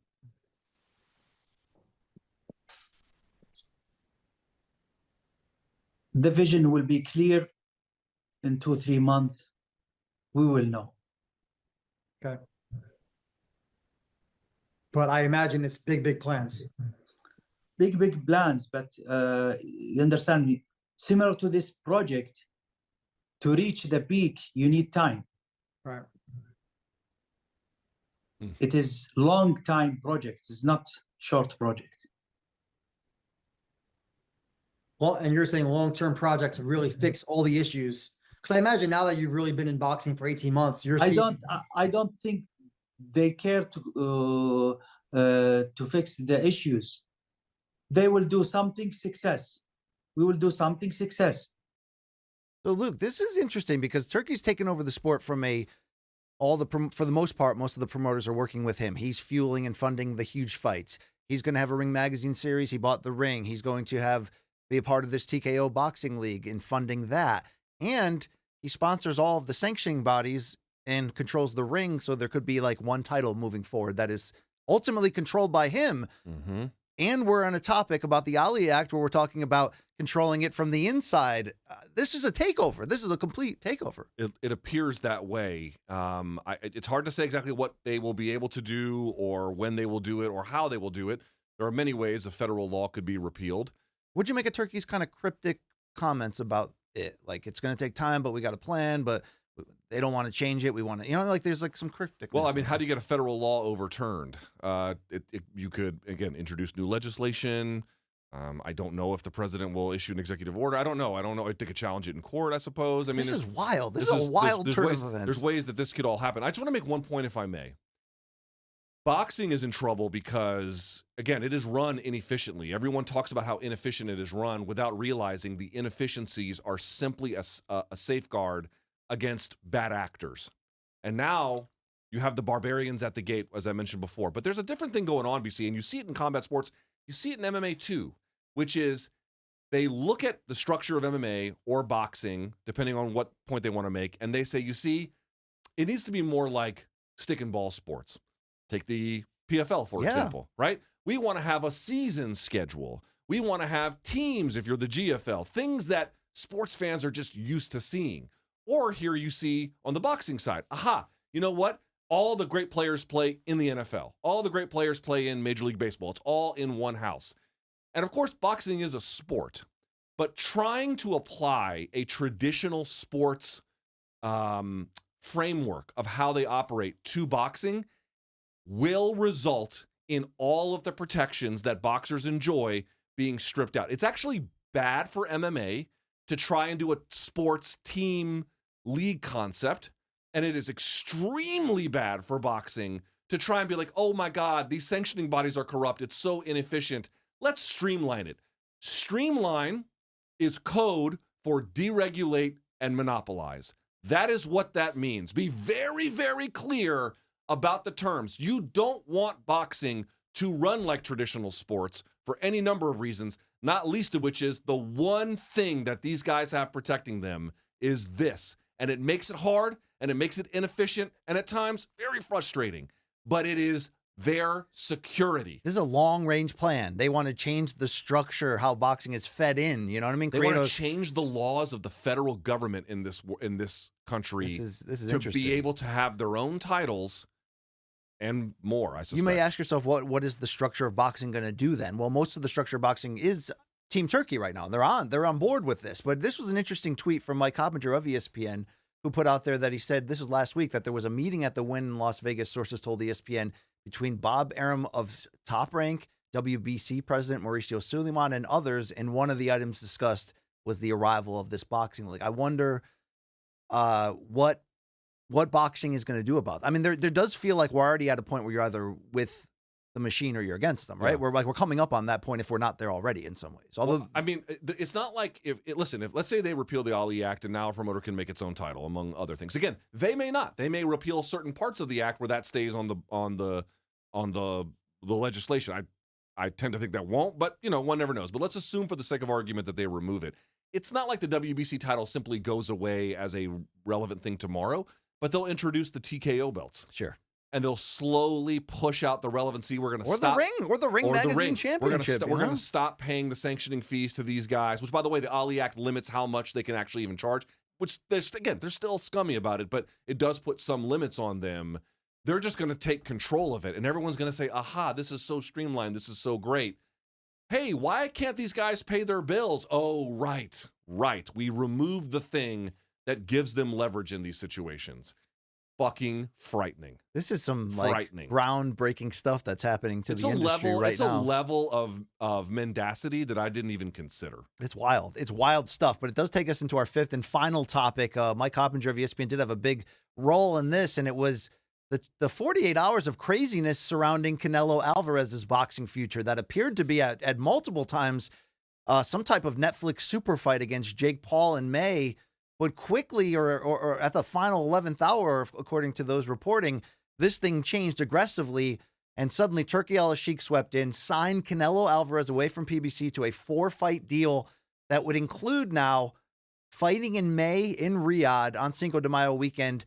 The vision will be clear in 2-3 months. We will know. Okay. But I imagine it's big plans. Big plans, but you understand me. Similar to this project, to reach the peak, you need time. Right. It is long time project. It's not short project. Well, and you're saying long-term project to really fix all the issues. Because I imagine now that you've really been in boxing for 18 months, you're seeing... I don't think they care to fix the issues. They will do something success. We will do something success. So, Luke, this is interesting because Turki's taken over the sport from for the most part, most of the promoters are working with him. He's fueling and funding the huge fights. He's going to have a Ring Magazine series. He bought the Ring. He's going to be a part of this TKO boxing league and funding that. And he sponsors all of the sanctioning bodies and controls the Ring. So there could be like one title moving forward that is ultimately controlled by him. Mm-hmm. And we're on a topic about the Ali Act where we're talking about controlling it from the inside. This is a takeover. This is a complete takeover. It appears that way. It's hard to say exactly what they will be able to do or when they will do it or how they will do it. There are many ways a federal law could be repealed. What'd you make of Turki's kind of cryptic comments about it? Like, it's going to take time, but we got a plan, but they don't want to change it. We want to, like there's like some cryptic. Well, I mean, how do you get a federal law overturned? You could, again, introduce new legislation. I don't know if the president will issue an executive order. I don't know. They could challenge it in court, I suppose. I mean, this is wild. This is a wild turn of events. There's ways that this could all happen. I just want to make one point, if I may. Boxing is in trouble because, again, it is run inefficiently. Everyone talks about how inefficient it is run without realizing the inefficiencies are simply a safeguard against bad actors. And now you have the barbarians at the gate, as I mentioned before. But there's a different thing going on, BC, and you see it in combat sports. You see it in MMA too, which is they look at the structure of MMA or boxing, depending on what point they want to make, and they say, you see, it needs to be more like stick and ball sports. Take the PFL, for example, right? We want to have a season schedule. We want to have teams, if you're the GFL, things that sports fans are just used to seeing. Or here you see on the boxing side, you know what? All the great players play in the NFL. All the great players play in Major League Baseball. It's all in one house. And of course, boxing is a sport. But trying to apply a traditional sports framework of how they operate to boxing will result in all of the protections that boxers enjoy being stripped out. It's actually bad for MMA to try and do a sports team league concept, and it is extremely bad for boxing to try and be like, oh my God, these sanctioning bodies are corrupt. It's so inefficient. Let's streamline it. Streamline is code for deregulate and monopolize. That is what that means. Be very, very clear about the terms. You don't want boxing to run like traditional sports for any number of reasons, not least of which is the one thing that these guys have protecting them is this. And it makes it hard, and it makes it inefficient, and at times very frustrating. But it is their security. This is a long-range plan. They want to change the structure, how boxing is fed in. You know what I mean? They want to change the laws of the federal government in this country This is to interesting. be able to have their own titles and more, I suspect. You may ask yourself, what is the structure of boxing going to do then? Well, most of the structure of boxing is Team Turkey right now. They're on board with this. But this was an interesting tweet from Mike Coppinger of ESPN, who put out there that he said, this was last week, that there was a meeting at the Wynn in Las Vegas, sources told ESPN, between Bob Arum of Top Rank, WBC president Mauricio Suleiman, and others, and one of the items discussed was the arrival of this boxing league. I wonder what boxing is going to do about it. I mean, there does feel like we're already at a point where you're either with the machine or you're against them, right? Yeah. We're coming up on that point if we're not there already in some ways. Although, well, I mean, it's not like if let's say they repeal the Ali Act and now a promoter can make its own title, among other things. Again, they may not. They may repeal certain parts of the act where that stays on the legislation. I tend to think that won't, but one never knows. But let's assume for the sake of argument that they remove it. It's not like the WBC title simply goes away as a relevant thing tomorrow, but they'll introduce the TKO belts. Sure. And they'll slowly push out the relevancy. We're going to stop. The Ring Magazine Championship. We're going to stop paying the sanctioning fees to these guys, which, by the way, the Ali Act limits how much they can actually even charge, which, they're still scummy about it, but it does put some limits on them. They're just going to take control of it, and everyone's going to say, aha, this is so streamlined. This is so great. Hey, why can't these guys pay their bills? Oh, right. We removed the thing that gives them leverage in these situations. Fucking frightening. This is some frightening, groundbreaking stuff that's happening to the industry right now. It's a level of mendacity that I didn't even consider. It's wild. It's wild stuff, but it does take us into our fifth and final topic. Mike Coppinger of ESPN did have a big role in this, and it was the 48 hours of craziness surrounding Canelo Alvarez's boxing future that appeared to be at multiple times some type of Netflix super fight against Jake Paul in May. But quickly, or at the final 11th hour, according to those reporting, this thing changed aggressively, and suddenly Turki Alalshikh swept in, signed Canelo Alvarez away from PBC to a 4-fight deal that would include now fighting in May in Riyadh on Cinco de Mayo weekend,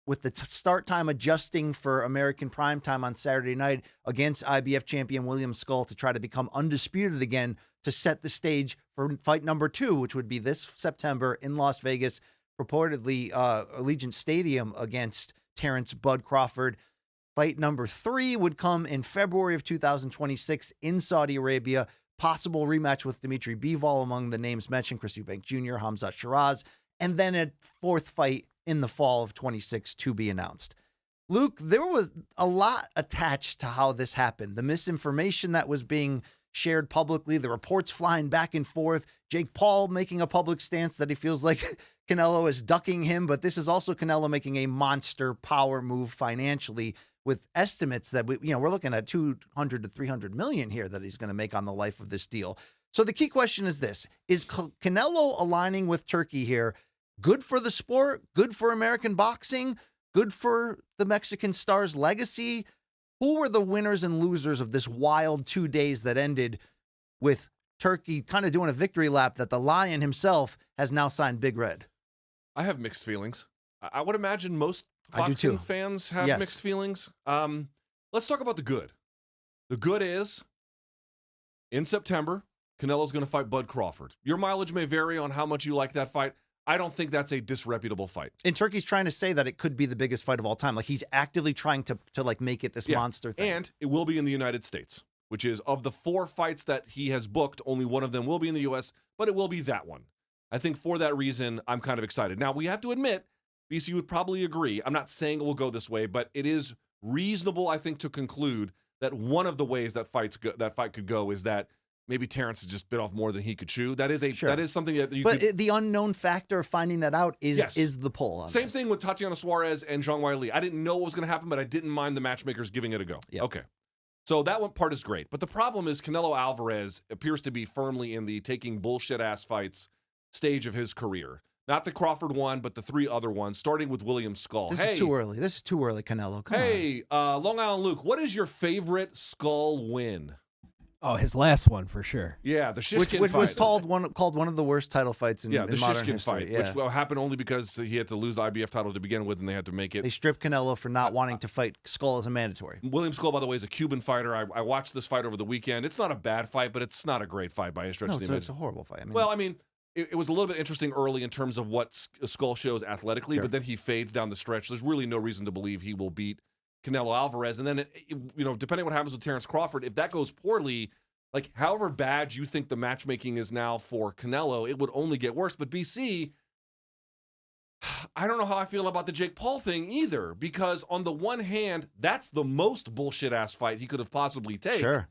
with the start time adjusting for American prime time on Saturday night against IBF champion William Skull to try to become undisputed again, to set the stage for fight number 2, which would be this September in Las Vegas, purportedly Allegiant Stadium, against Terrence Bud Crawford. Fight number 3 would come in February of 2026 in Saudi Arabia. Possible rematch with Dimitri Bivol among the names mentioned, Chris Eubank Jr., Hamzat Shiraz, and then a 4th fight in the fall of 26 to be announced. Luke, there was a lot attached to how this happened. The misinformation that was being shared publicly, the reports flying back and forth, Jake Paul making a public stance that he feels like Canelo is ducking him, but this is also Canelo making a monster power move financially, with estimates that we're looking at 200 to 300 million here that he's going to make on the life of this deal. So the key question is this: is Canelo aligning with Turkey here good for the sport, good for American boxing, good for the Mexican star's legacy? Who were the winners and losers of this wild 2 days that ended with Turkey kind of doing a victory lap that the Lion himself has now signed Big Red? I have mixed feelings. I would imagine most I do too. boxing fans have Yes. mixed feelings. Let's talk about the good. The good is, in September, Canelo's going to fight Bud Crawford. Your mileage may vary on how much you like that fight. I don't think that's a disreputable fight. And Turkey's trying to say that it could be the biggest fight of all time. Like, he's actively trying to like make it this monster thing. And it will be in the United States, which is, of the 4 fights that he has booked, only one of them will be in the U.S., but it will be that one. I think for that reason, I'm kind of excited. Now, we have to admit, BC would probably agree. I'm not saying it will go this way, but it is reasonable, I think, to conclude that one of the ways that fight could go is that maybe Terrence has just bit off more than he could chew. That is something that you. But the unknown factor of finding that out is the pull on Same this. thing with Tatiana Suarez and Zhang Weili. I didn't know what was going to happen, but I didn't mind the matchmakers giving it a go. Yep. Okay. So that one part is great. But the problem is Canelo Alvarez appears to be firmly in the taking bullshit-ass fights stage of his career. Not the Crawford one, but the 3 other ones, starting with William Skull. This is too early. This is too early, Canelo. Come on. Hey, Long Island Luke, what is your favorite Skull win? Oh, his last one for sure. Yeah, the Shishkin which fight. was called one of the worst title fights in, the in modern Shishkin history. fight, Yeah. which happened only because he had to lose the IBF title to begin with, and they had to make it. They stripped Canelo for not wanting to fight Skull as a mandatory. William Skull, by the way, is a Cuban fighter. I watched this fight over the weekend. It's not a bad fight, but it's not a great fight by any stretch of the It's a horrible fight. I mean, it was a little bit interesting early in terms of what Skull shows athletically, but then he fades down the stretch. There's really no reason to believe he will beat Canelo Alvarez. And then, depending on what happens with Terrence Crawford, if that goes poorly, like however bad you think the matchmaking is now for Canelo, it would only get worse. But BC, I don't know how I feel about the Jake Paul thing either, because on the one hand, that's the most bullshit-ass fight he could have possibly taken. Sure.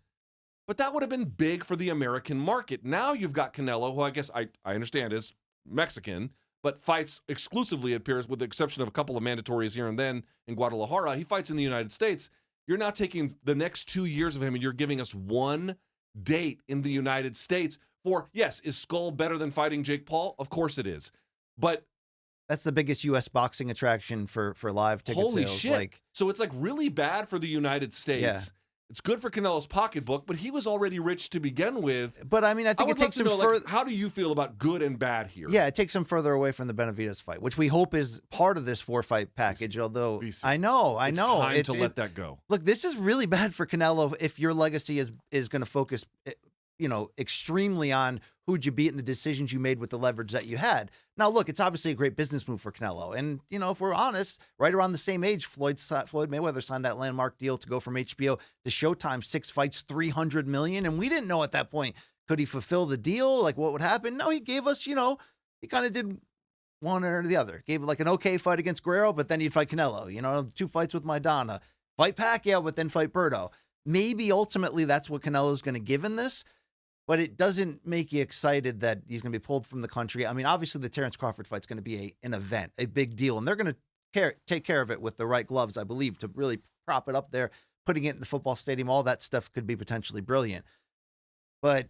But that would have been big for the American market. Now you've got Canelo, who I guess I understand is Mexican, but fights exclusively, it appears, with the exception of a couple of mandatories here and then in Guadalajara. He fights in the United States. You're now taking the next 2 years of him, and you're giving us one date in the United States for, yes, is Skull better than fighting Jake Paul? Of course it is. But that's the biggest U.S. boxing attraction for live ticket holy sales. Shit. So it's like really bad for the United States. Yeah. It's good for Canelo's pocketbook, but he was already rich to begin with. But I mean, I think it takes him further. How do you feel about good and bad here? Yeah, it takes him further away from the Benavidez fight, which we hope is part of this 4-fight package. Although I know, it's time to let that go. Look, this is really bad for Canelo if your legacy is going to focus, extremely on who'd you beat and the decisions you made with the leverage that you had. Now, look, it's obviously a great business move for Canelo. And, if we're honest, right around the same age, Floyd Mayweather signed that landmark deal to go from HBO to Showtime, 6 fights, $300 million. And we didn't know at that point, could he fulfill the deal? Like, what would happen? No, he gave us, he kind of did one or the other. Gave like an okay fight against Guerrero, but then he'd fight Canelo. 2 fights with Maidana. Fight Pacquiao, but then fight Berto. Maybe ultimately that's what Canelo's going to give in this. But it doesn't make you excited that he's going to be pulled from the country. I mean, obviously the Terrence Crawford fight's going to be an event, a big deal. And they're going to take care of it with the right gloves, I believe, to really prop it up there, putting it in the football stadium. All that stuff could be potentially brilliant. But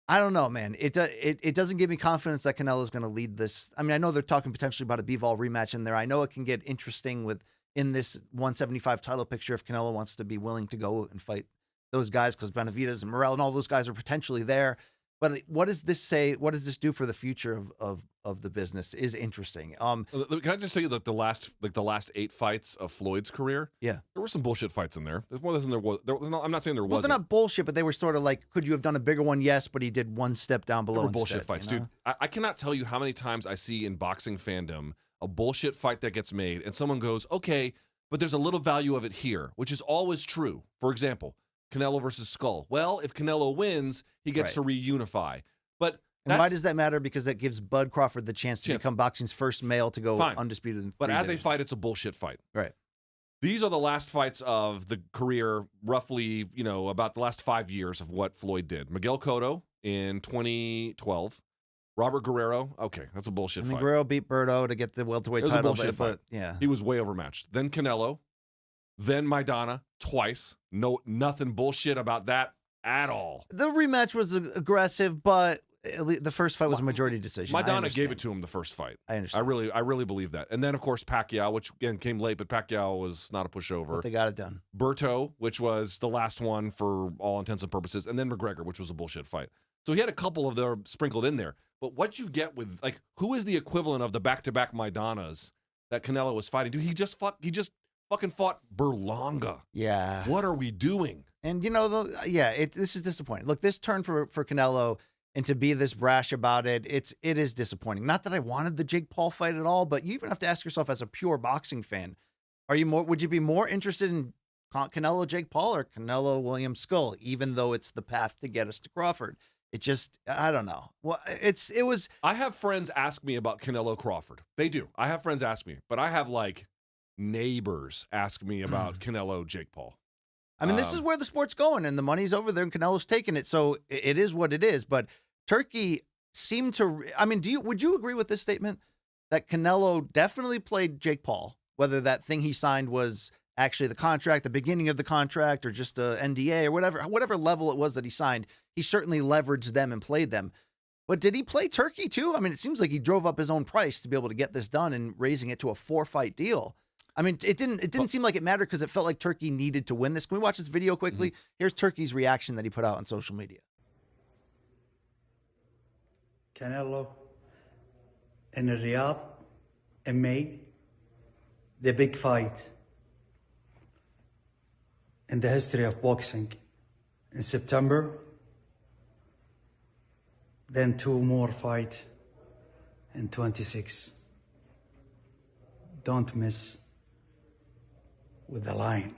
I don't know, man. It doesn't give me confidence that Canelo's going to lead this. I mean, I know they're talking potentially about a Bivol rematch in there. I know it can get interesting in this 175 title picture if Canelo wants to be willing to go and fight those guys, because Benavidez and Morrell and all those guys are potentially there. But what does this say? What does this do for the future of the business is interesting. Can I just tell you that the last 8 fights of Floyd's career, there were some bullshit fights in there. There's more than there was. I'm not saying there wasn't. Well, they're not bullshit, but they were sort of like, could you have done a bigger one? Yes, but he did one step down below. They were bullshit fights, dude. I cannot tell you how many times I see in boxing fandom a bullshit fight that gets made, and someone goes, okay, but there's a little value of it here, which is always true. For example, Canelo versus Skull. Well, if Canelo wins, he gets to reunify. But why does that matter? Because that gives Bud Crawford the chance to become boxing's first male to go undisputed. But as a fight, it's a bullshit fight. Right. These are the last fights of the career, roughly, about the last 5 years of what Floyd did. Miguel Cotto in 2012. Robert Guerrero. Okay, that's a bullshit fight. Guerrero beat Berto to get the welterweight title. It was a bullshit fight. Yeah. He was way overmatched. Then Canelo. Then Maidana twice. Nothing bullshit about that at all. The rematch was aggressive, but the first fight was a majority decision. Maidana gave it to him the first fight. I understand. I really believe that. And then, of course, Pacquiao, which, again, came late, but Pacquiao was not a pushover. But they got it done. Berto, which was the last one for all intents and purposes. And then McGregor, which was a bullshit fight. So he had a couple of them sprinkled in there. But what you get with, like, who is the equivalent of the back-to-back Maidanas that Canelo was fighting? Dude, he just fucking fought Berlanga. Yeah. What are we doing? And, this is disappointing. Look, this turn for Canelo, and to be this brash about it is disappointing. Not that I wanted the Jake Paul fight at all, but you even have to ask yourself as a pure boxing fan, would you be more interested in Canelo Jake Paul or Canelo William Skull, even though it's the path to get us to Crawford? It just, I don't know. Well, it was. I have friends ask me about Canelo Crawford. They do. I have friends ask me, but I have neighbors ask me about Canelo Jake Paul. I mean, this is where the sport's going, and the money's over there, and Canelo's taking it, so it is what it is. But Turkey seemed to. I mean, would you agree with this statement that Canelo definitely played Jake Paul, whether that thing he signed was actually the contract, the beginning of the contract, or just a NDA or whatever level it was that he signed? He certainly leveraged them and played them. But did he play Turkey too? I mean, it seems like he drove up his own price to be able to get this done and raising it to a 4-fight deal. I mean, it didn't seem like it mattered because it felt like Turki needed to win this. Can we watch this video quickly? Here's Turki's reaction that he put out on social media. Canelo in Riyadh in May, the big fight in the history of boxing. In September, then 2 more fights in 26. Don't miss with the lion.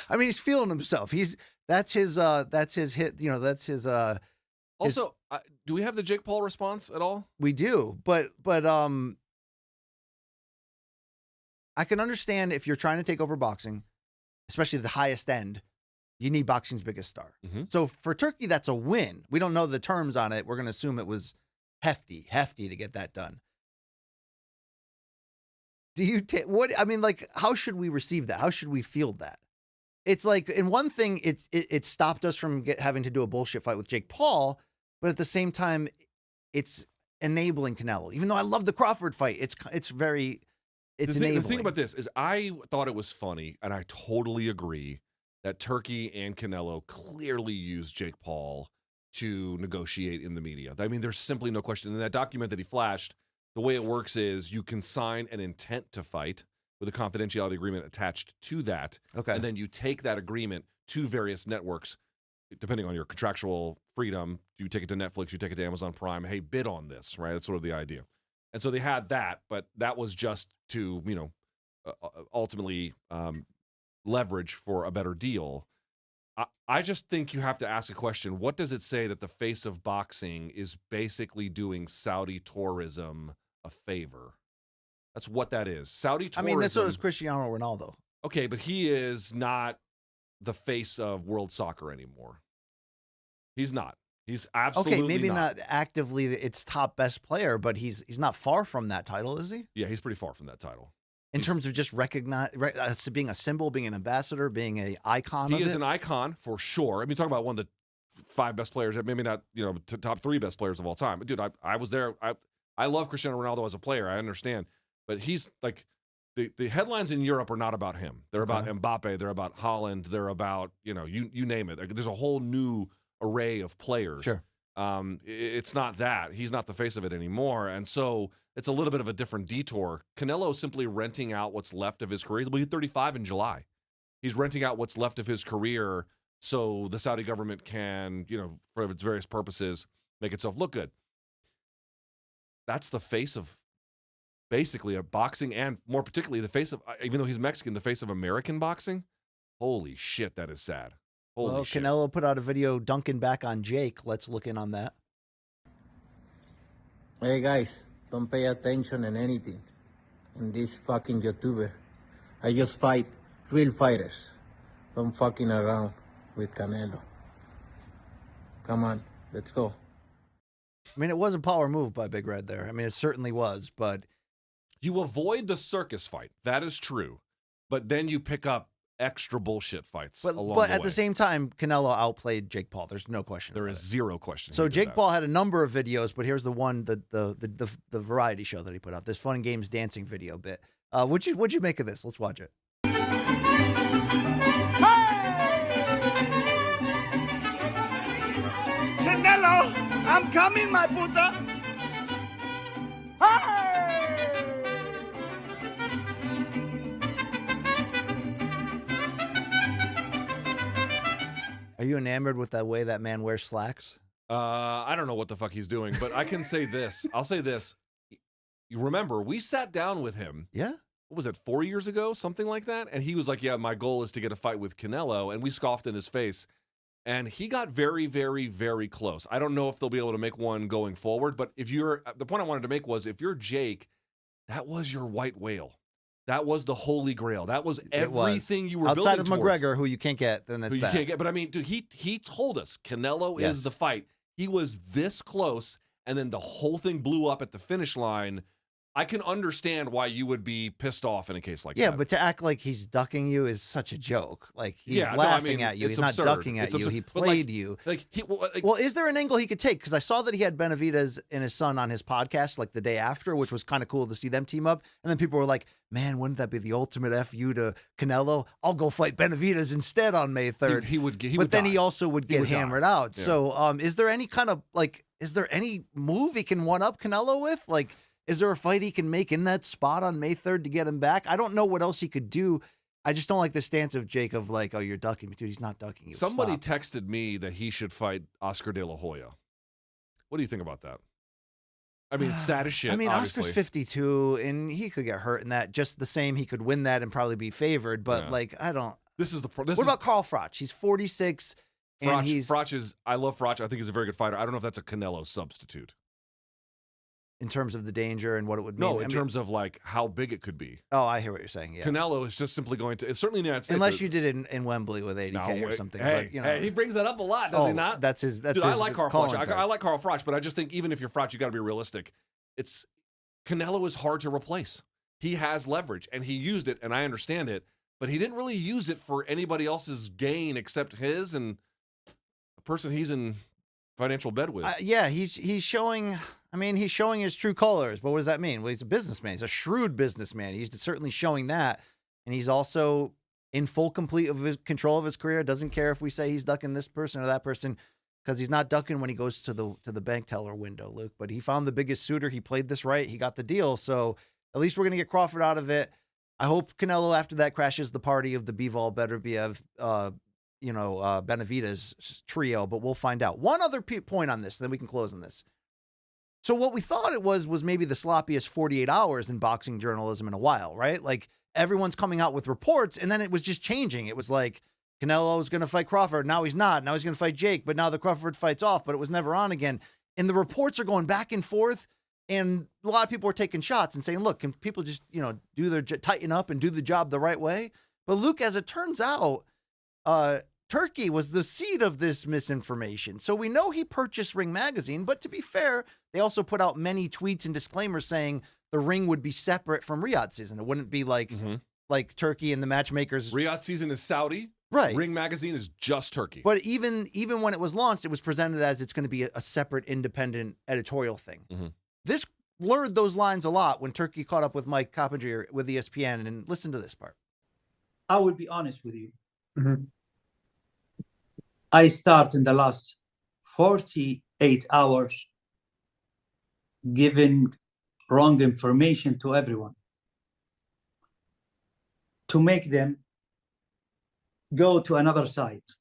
I mean, he's feeling himself. That's his hit. You know, that's his. Also, do we have the Jake Paul response at all? We do, but I can understand if you're trying to take over boxing, especially the highest end, you need boxing's biggest star. So for Turki, that's a win. We don't know the terms on it. We're going to assume it was hefty to get that done. Do you what? I mean, like, how should we receive that? How should we feel that? It's like, in one thing, it stopped us from having to do a bullshit fight with Jake Paul, but at the same time, it's enabling Canelo. Even though I love the Crawford fight, it's enabling. The thing about this is, I thought it was funny, and I totally agree that Turki and Canelo clearly used Jake Paul to negotiate in the media. I mean, there's simply no question. In that document that he flashed, the way it works is you can sign an intent to fight with a confidentiality agreement attached to that. Okay. And then you take that agreement to various networks, depending on your contractual freedom. You take it to Netflix, you take it to Amazon Prime. Hey, bid on this, right? That's sort of the idea. And so they had that, but that was just to, ultimately leverage for a better deal. I just think you have to ask a question. What does it say that the face of boxing is basically doing Saudi tourism a favor? That's what that is. Saudi tourism. I mean, that's what is Cristiano Ronaldo. Okay, but he is not the face of world soccer anymore. He's not. He's absolutely okay. Maybe not actively its top best player, but he's not far from that title, is he? Yeah, he's pretty far from that title. In terms of just being a symbol, being an ambassador, being an icon. He is an icon for sure. I mean, talk about one of the 5 best players, maybe not, top 3 best players of all time. But dude, I was there. I love Cristiano Ronaldo as a player. I understand, but he's like the headlines in Europe are not about him. They're about Mbappe. They're about Holland. They're about you name it. There's a whole new array of players. Sure. It's not that. He's not the face of it anymore. And so it's a little bit of a different detour. Canelo is simply renting out what's left of his career. He'll be 35 in July. He's renting out what's left of his career so the Saudi government can, for its various purposes, make itself look good. That's the face of basically a boxing, and more particularly the face of, even though he's Mexican, the face of American boxing. Holy shit, that is sad. Holy shit. Canelo put out a video dunking back on Jake. Let's look in on that. Hey guys, don't pay attention in anything. In this fucking YouTuber. I just fight real fighters. Don't fucking around with Canelo. Come on, let's go. I mean, it was a power move by Big Red there. I mean, it certainly was, but you avoid the circus fight. That is true. But then you pick up extra bullshit fights along the way. But at the same time, Canelo outplayed Jake Paul. There's no question. There is zero question. So Jake Paul had a number of videos, but here's the one, the variety show that he put out. This fun and games dancing video bit. What'd you make of this? Let's watch it. Canelo, I'm coming, my puta. Hey! Are you enamored with that way that man wears slacks? I don't know what the fuck he's doing, but I can say this. I'll say this. You remember, we sat down with him. Yeah. What was it, 4 years ago? Something like that? And he was like, yeah, my goal is to get a fight with Canelo. And we scoffed in his face. And he got very, very, very close. I don't know if they'll be able to make one going forward, but the point I wanted to make was, if you're Jake, that was your white whale. That was the holy grail. That was everything you were outside building of towards. McGregor, who you can't get. Then it's that. You can't get. But I mean, dude, he told us Canelo is the fight. He was this close, and then the whole thing blew up at the finish line. I can understand why you would be pissed off in a case like Yeah, that. but to act like he's ducking you is such a joke. Like, he's Yeah, no, laughing at you. it's He's not absurd. ducking at It's you. absurd. He But, played you. Well, is there an angle he could take? Because I saw that he had Benavidez and his son on his podcast like the day after, which was kind of cool to see them team up. And then people were like, man, wouldn't that be the ultimate FU to Canelo? I'll go fight Benavidez instead on May 3rd. He would but then die. he also would get would die. hammered out. Yeah. So is there any kind of is there any move he can one-up Canelo with? Like, is there a fight he can make in that spot on May 3rd to get him back? I don't know what else he could do. I just don't like the stance of Jake of like, oh, you're ducking me. Dude, he's not ducking you. Somebody Stop. texted me that he should fight Oscar De La Hoya. What do you think about that? I mean, it's sad as shit, I mean, obviously. Oscar's 52, and he could get hurt in that. Just the same, he could win that and probably be favored. But, Yeah. I don't. This is the What about Carl Froch? He's 46, and he's... Froch is... I love Froch. I think he's a very good fighter. I don't know if that's a Canelo substitute. In terms of the danger and what it would mean? No, in terms of, how big it could be. Oh, I hear what you're saying, yeah. Canelo is just simply going to... It's certainly in the United States. Unless you did it in Wembley with 80K or something. Hey, but, hey, he brings that up a lot, does he not? That's his... Dude, I like Carl Froch. I like Carl Froch, but I just think even if you're Froch, you got to be realistic. Canelo is hard to replace. He has leverage, and he used it, and I understand it, but he didn't really use it for anybody else's gain except his and the person he's in financial bed with. Yeah, he's showing... I mean, he's showing his true colors, but what does that mean? Well, he's a businessman. He's a shrewd businessman. He's certainly showing that, and he's also in full complete of his control of his career. Doesn't care if we say he's ducking this person or that person, because he's not ducking when he goes to the bank teller window, Luke. But he found the biggest suitor. He played this right. He got the deal. So at least we're gonna get Crawford out of it. I hope Canelo after that crashes the party of the Bivol Beterbiev, Benavidez trio. But we'll find out. One other point on this, then we can close on this. So what we thought it was maybe the sloppiest 48 hours in boxing journalism in a while, right? Like, everyone's coming out with reports, and then it was just changing. It was like, Canelo was going to fight Crawford. Now he's not. Now he's going to fight Jake, but now the Crawford fight's off, but it was never on again. And the reports are going back and forth, and a lot of people are taking shots and saying, look, can people just, tighten up and do the job the right way? But Luke, as it turns out, Turkey was the seed of this misinformation. So we know he purchased Ring Magazine, but to be fair, they also put out many tweets and disclaimers saying the Ring would be separate from Riyadh season. It wouldn't be like Turkey and the matchmakers. Riyadh season is Saudi. Right. Ring Magazine is just Turkey. But even when it was launched, it was presented as it's going to be a separate independent editorial thing. This blurred those lines a lot when Turkey caught up with Mike Coppinger with ESPN. And listen to this part. I will be honest with you. I start in the last 48 hours giving wrong information to everyone to make them go to another site.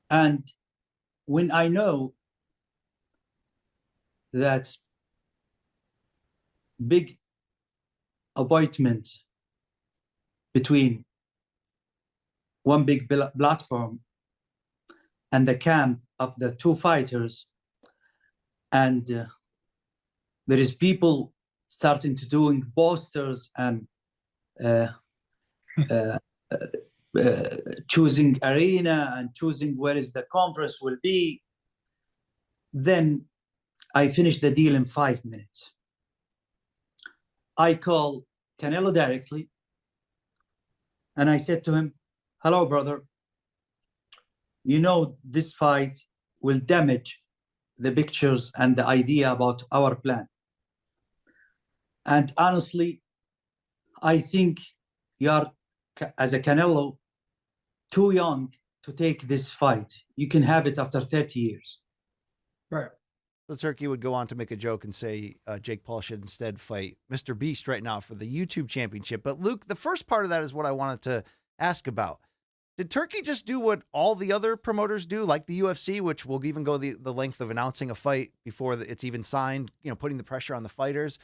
And when I know that big appointment between one big platform and the camp of the two fighters, and there is people starting to doing posters and choosing arena and choosing where is the conference will be, then I finish the deal in 5 minutes. I call Canelo directly and I said to him, hello, brother. You know, this fight will damage the pictures and the idea about our plan. And honestly, I think you are, as a Canelo, too young to take this fight. You can have it after 30 years. Right. So Turkey would go on to make a joke and say Jake Paul should instead fight Mr. Beast right now for the YouTube championship. But Luke, the first part of that is what I wanted to ask about. Did Turkey just do what all the other promoters do, like the UFC, which will even go the length of announcing a fight before it's even signed, putting the pressure on the fighters?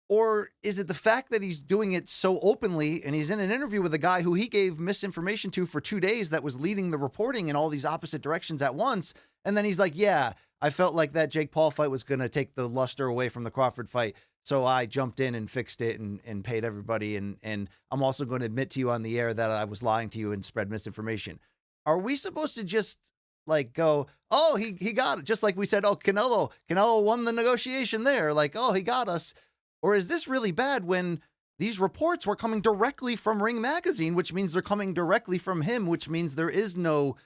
Or is it the fact that he's doing it so openly and he's in an interview with a guy who he gave misinformation to for 2 days that was leading the reporting in all these opposite directions at once? And then he's like, yeah, I felt like that Jake Paul fight was going to take the luster away from the Crawford fight. So I jumped in and fixed it and paid everybody. And I'm also going to admit to you on the air that I was lying to you and spread misinformation. Are we supposed to just like go, oh, he got it. Just like we said, oh, Canelo won the negotiation there. Like, oh, he got us. Or is this really bad when these reports were coming directly from Ring Magazine, which means they're coming directly from him, which means there is no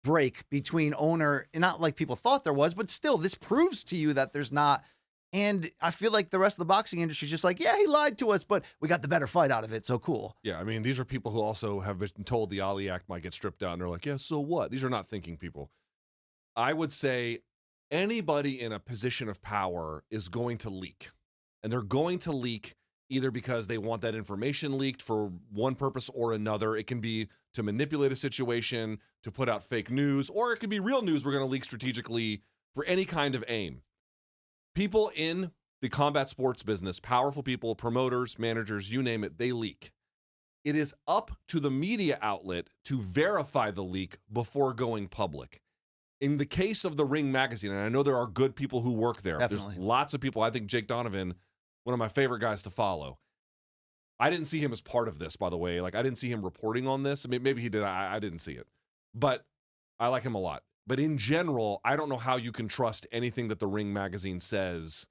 break between owner, and not like people thought there was, but still, this proves to you that there's not. And I feel like the rest of the boxing industry is just like, yeah, he lied to us, but we got the better fight out of it. So cool. Yeah, I mean, these are people who also have been told the Ali Act might get stripped down. They're like, yeah, so what? These are not thinking people. I would say anybody in a position of power is going to leak. And they're going to leak either because they want that information leaked for one purpose or another. It can be to manipulate a situation, to put out fake news, or it could be real news we're going to leak strategically for any kind of aim. People in the combat sports business, powerful people, promoters, managers, you name it, they leak. It is up to the media outlet to verify the leak before going public. In the case of the Ring Magazine, and I know there are good people who work there. Definitely. There's lots of people. I think Jake Donovan, one of my favorite guys to follow. I didn't see him as part of this, by the way. Like, I didn't see him reporting on this. I mean, maybe he did. I didn't see it. But I like him a lot. But in general, I don't know how you can trust anything that the Ring Magazine says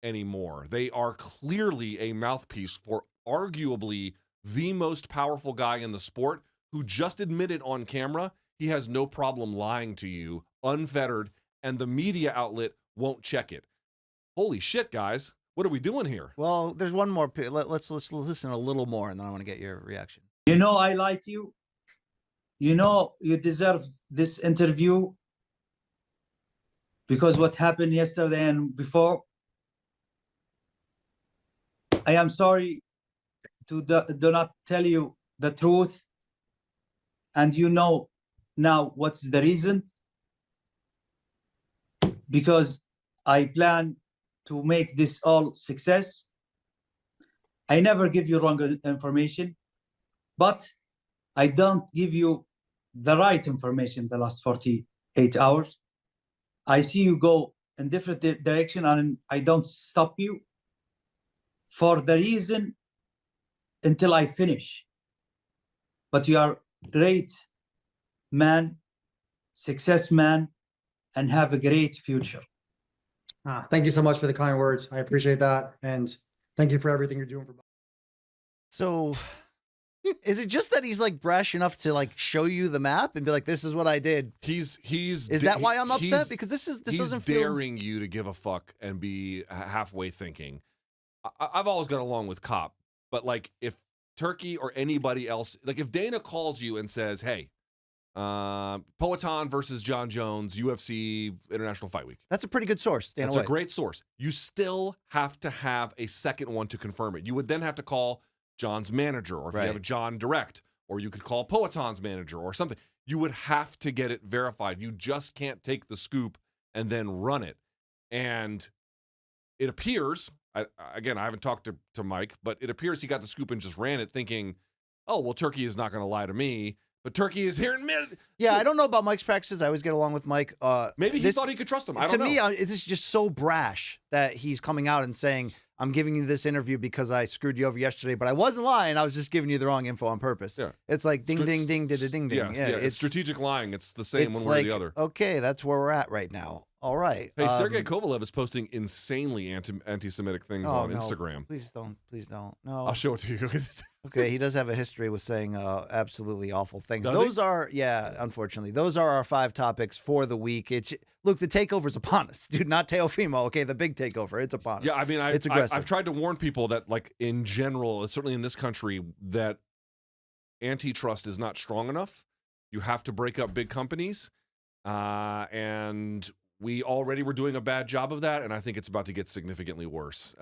anymore. They are clearly a mouthpiece for arguably the most powerful guy in the sport, who just admitted on camera he has no problem lying to you, unfettered, and the media outlet won't check it. Holy shit, guys. What are we doing here? Well, there's one more. Let's listen a little more, and then I want to get your reaction. You know, I like you. You know, you deserve this interview because what happened yesterday and before. I am sorry to do not tell you the truth. And you know now what's the reason. Because I plan to make this all success. I never give you wrong information, but I don't give you the right information the last 48 hours. I see you go in different direction and I don't stop you for the reason until I finish. But you are great man, success man, and have a great future. Thank you so much for the kind words. I appreciate that. And thank you for everything you're doing for. So is it just that he's like brash enough to like show you the map and be like, this is what I did? Is that why I'm upset? Because this doesn't feel daring you to give a fuck and be halfway thinking. I've always got along with Cop, but like if Turki or anybody else, like if Dana calls you and says, hey, Poatan versus John Jones, UFC International Fight Week. That's a pretty good source. Dana That's White. a great source. You still have to have a second one to confirm it. You would then have to call John's manager, or if you have a John direct, or you could call Poatan's manager or something. You would have to get it verified. You just can't take the scoop and then run it. And it appears, again, I haven't talked to Mike, but it appears he got the scoop and just ran it thinking, oh, well, Turki is not going to lie to me. But Turki is here in mid. Yeah, I don't know about Mike's practices. I always get along with Mike. Maybe he thought he could trust him. I don't know. To me, this is just so brash that he's coming out and saying, I'm giving you this interview because I screwed you over yesterday, but I wasn't lying. I was just giving you the wrong info on purpose. Yeah. It's like ding, ding, ding, ding, ding, ding. Yeah, it's strategic lying. It's the same one way or the other. Okay, that's where we're at right now. All right. Hey, Sergey Kovalev is posting insanely anti-Semitic things on Instagram. Please don't. No. I'll show it to you. Okay, he does have a history with saying absolutely awful things. Does he? Unfortunately, those are our 5 topics for the week. Look, the takeover's upon us, dude. Not Teofimo. Okay, the big takeover. It's upon us. Yeah, I mean, it's aggressive. I've tried to warn people that, like, in general, certainly in this country, that antitrust is not strong enough. You have to break up big companies, and we already were doing a bad job of that, and I think it's about to get significantly worse.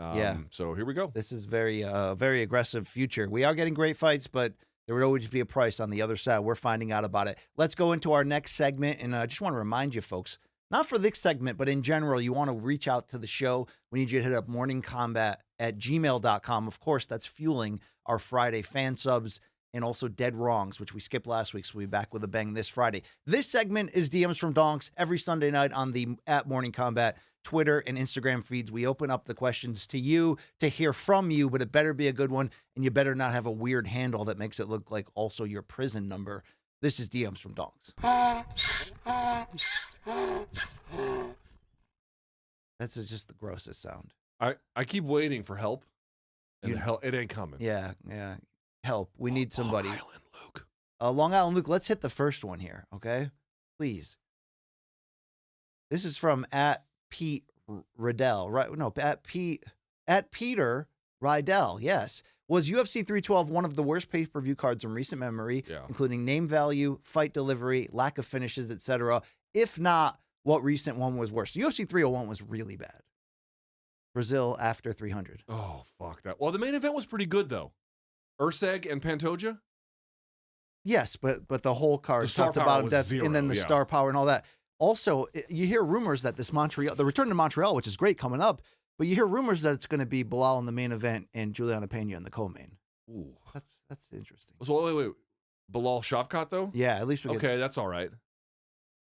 So here we go. This is very aggressive future. We are getting great fights, but there would always be a price on the other side. We're finding out about it. Let's go into our next segment, and I just want to remind you, folks, not for this segment, but in general, you want to reach out to the show. We need you to hit up morningcombat@gmail.com. Of course, that's fueling our Friday fan subs and also Dead Wrongs, which we skipped last week, so we'll be back with a bang this Friday. This segment is DMs from Donks every Sunday night on the @MorningCombat Twitter and Instagram feeds. We open up the questions to you to hear from you, but it better be a good one, and you better not have a weird handle that makes it look like also your prison number. This is DMs from Donks. That's just the grossest sound. I keep waiting for help, and it ain't coming. Yeah. Help. We need somebody. Long Island Luke. Long Island Luke, let's hit the first one here, okay? Please. This is from at Pete Riddell, right? No, at Peter Rydell, yes. Was UFC 312 one of the worst pay-per-view cards in recent memory, including name value, fight delivery, lack of finishes, etc.? If not, what recent one was worse? UFC 301 was really bad. Brazil after 300. Oh, fuck that. Well, the main event was pretty good, though. Urseg and Pantoja? Yes, but the whole card, The star top to power bottom was depth, zero, and then the yeah. star power and all that. Also, you hear rumors that the return to Montreal, which is great coming up, but you hear rumors that it's going to be Bilal in the main event and Juliana Pena in the co-main. Ooh. That's interesting. So, wait. Bilal Shavkat, though? Yeah, at least we get... Okay, that's all right.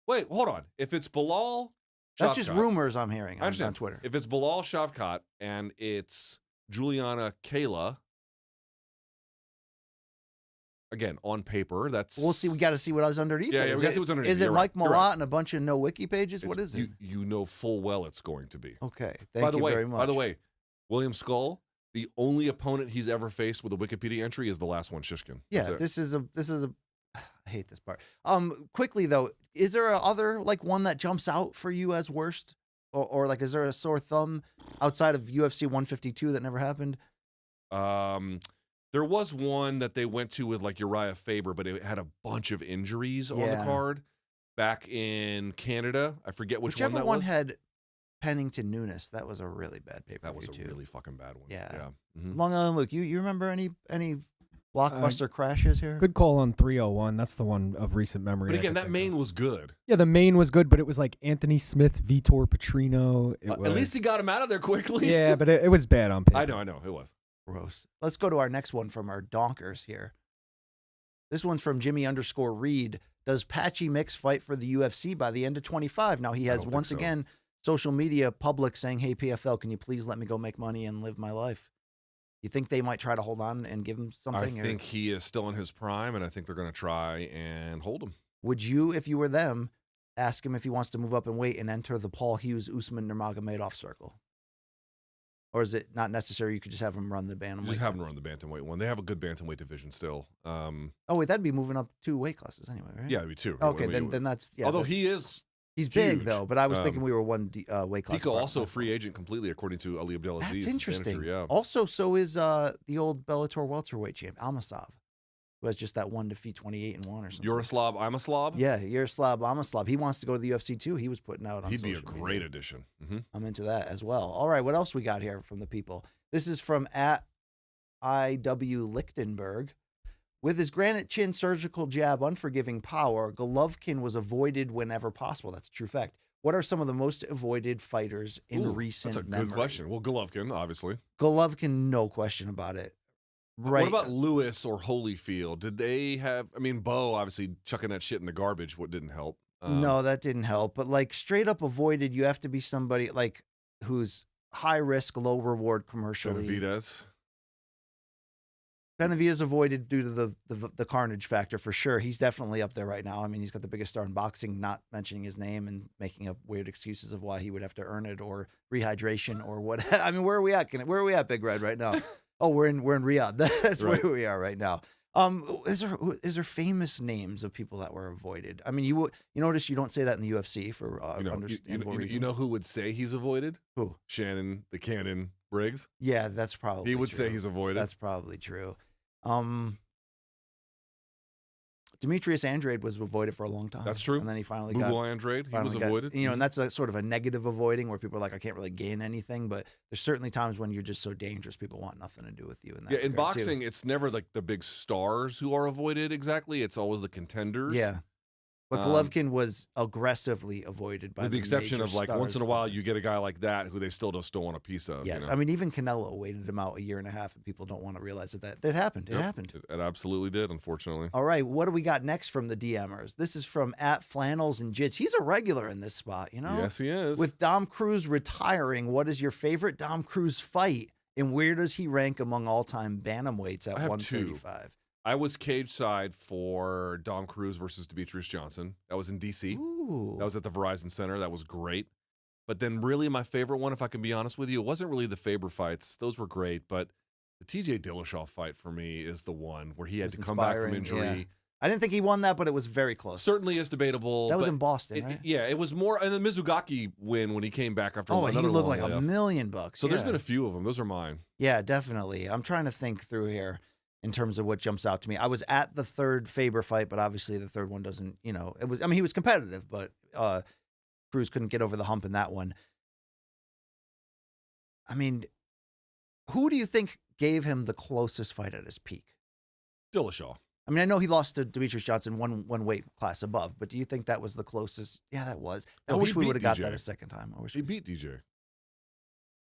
Wait, hold on. If it's Bilal That's Shavkat, just rumors I'm hearing I understand. on Twitter. If it's Bilal Shavkat and it's Juliana Kayla, again, on paper, that's... We'll see. We got to see what I was underneath. Yeah, it. we Is got to it- see what's underneath. Is it You're Mike right. You're Malott right. and a bunch of no wiki pages? What is it? You know full well it's going to be. Okay. By Thank the you way, very much. By the way, William Skull, the only opponent he's ever faced with a Wikipedia entry is the last one, Shishkin. Yeah, That's it. this is a. I hate this part. Quickly though, is there a other like one that jumps out for you as worst, or like is there a sore thumb outside of UFC 152 that never happened? There was one that they went to with like Uriah Faber, but it had a bunch of injuries on the Yeah. card back in Canada. I forget whichever Whichever that one was. had Pennington Nunes, that was a really bad pay-per-view. That was a too. really fucking bad one. Yeah. Yeah. Mhm. Long Island Luke, you remember any blockbuster crashes here? Good call on 301. That's the one of recent memory. But I again, could that think main was good. Yeah, the main was good, but it was like Anthony Smith, Vitor Petrino. At least he got him out of there quickly. Yeah, but it was bad on paper. I know, it was. Gross. Let's go to our next one from our donkers here. This one's from Jimmy_Reed. Does Patchy Mix fight for the UFC by the end of 25? Now he has don't think once so. again social media public saying, "Hey PFL, can you please let me go make money and live my life?" You think they might try to hold on and give him something? I think he is still in his prime, and I think they're going to try and hold him. Would you, if you were them, ask him if he wants to move up in weight and enter the Paul Hughes Usman Nurmagomedov circle? Or is it not necessary? You could just have him run the bantamweight. Just have him run the bantamweight one. They have a good bantamweight division still. Oh wait, that'd be moving up 2 weight classes anyway, right? Yeah, it'd be 2. Okay, then that's yeah. Although that's- he's big huge. though, but I was thinking we were one weight class. Pico apart. also a free agent completely, according to Ali Abdelaziz. That's interesting. Manager, yeah. Also, so is the old Bellator welterweight champ Almasov, who has just that one defeat, 28-1 or something. Yaroslav Imaslav? Yeah, Yaroslav Amaslav. He wants to go to the UFC too. He was putting out on. He'd be a social great media. addition. Mm-hmm. I'm into that as well. All right, what else we got here from the people? This is from at IW Lichtenberg. With his granite chin, surgical jab, unforgiving power, Golovkin was avoided whenever possible. That's a true fact. What are some of the most avoided fighters in recent That's a memory? good question. Well, Golovkin, obviously. Golovkin, no question about it. Right. What about Lewis or Holyfield? Did they have? I mean, Bo obviously chucking that shit in the garbage. What didn't help? No, that didn't help. But like straight up avoided, you have to be somebody like who's high risk, low reward commercially. Benavidez. Benavidez avoided due to the carnage factor for sure. He's definitely up there right now. I mean, he's got the biggest star in boxing, not mentioning his name and making up weird excuses of why he would have to earn it or rehydration or what. I mean, where are we at? Where are we at, Big Red, right now? Oh, we're in Riyadh. That's Right. where we are right now. Is there famous names of people that were avoided? I mean, you notice you don't say that in the UFC for understandable reasons. You know who would say he's avoided? Who? Shannon the Cannon Briggs. Yeah, that's probably He would true. say he's avoided. That's probably true. Demetrius Andrade was avoided for a long time. That's true. And then he finally Google Andrade, he was avoided. And that's a sort of a negative avoiding where people are like, I can't really gain anything. But there's certainly times when you're just so dangerous, people want nothing to do with you. In that Yeah, in regard, too. boxing, it's never like the big stars who are avoided exactly. It's always the contenders. Yeah. But Golovkin was aggressively avoided by with the exception major of like stars. once in a while you get a guy like that who they still want a piece of. Yes, you know? I mean even Canelo waited him out 1.5 years, and people don't want to realize that happened. It Yep, happened. It absolutely did, unfortunately. All right, what do we got next from the DMers? This is from at Flannels and Jits. He's a regular in this spot, you know. Yes, he is. With Dom Cruz retiring, what is your favorite Dom Cruz fight, and where does he rank among all-time bantamweights at I have 135? I was cage side for Dom Cruz versus Demetrius Johnson. That was in D.C. Ooh. That was at the Verizon Center. That was great. But then really my favorite one, if I can be honest with you, it wasn't really the Faber fights. Those were great, but the T.J. Dillashaw fight for me is the one where he had to come back from injury. Yeah. I didn't think he won that, but it was very close. Certainly is debatable. That was in Boston, right? Yeah, it was more. And the Mizugaki win when he came back after and another he looked long like layoff. $1 million. So there's been a few of them. Those are mine. Yeah, definitely. I'm trying to think through here in terms of what jumps out to me. I was at the third Faber fight, but obviously the third one doesn't, it was, he was competitive, but Cruz couldn't get over the hump in that one. I mean, who do you think gave him the closest fight at his peak? Dillashaw. I mean, I know he lost to Demetrius Johnson one weight class above, but do you think that was the closest? Yeah, that was. I wish we would have got that a second time. I wish he beat DJ.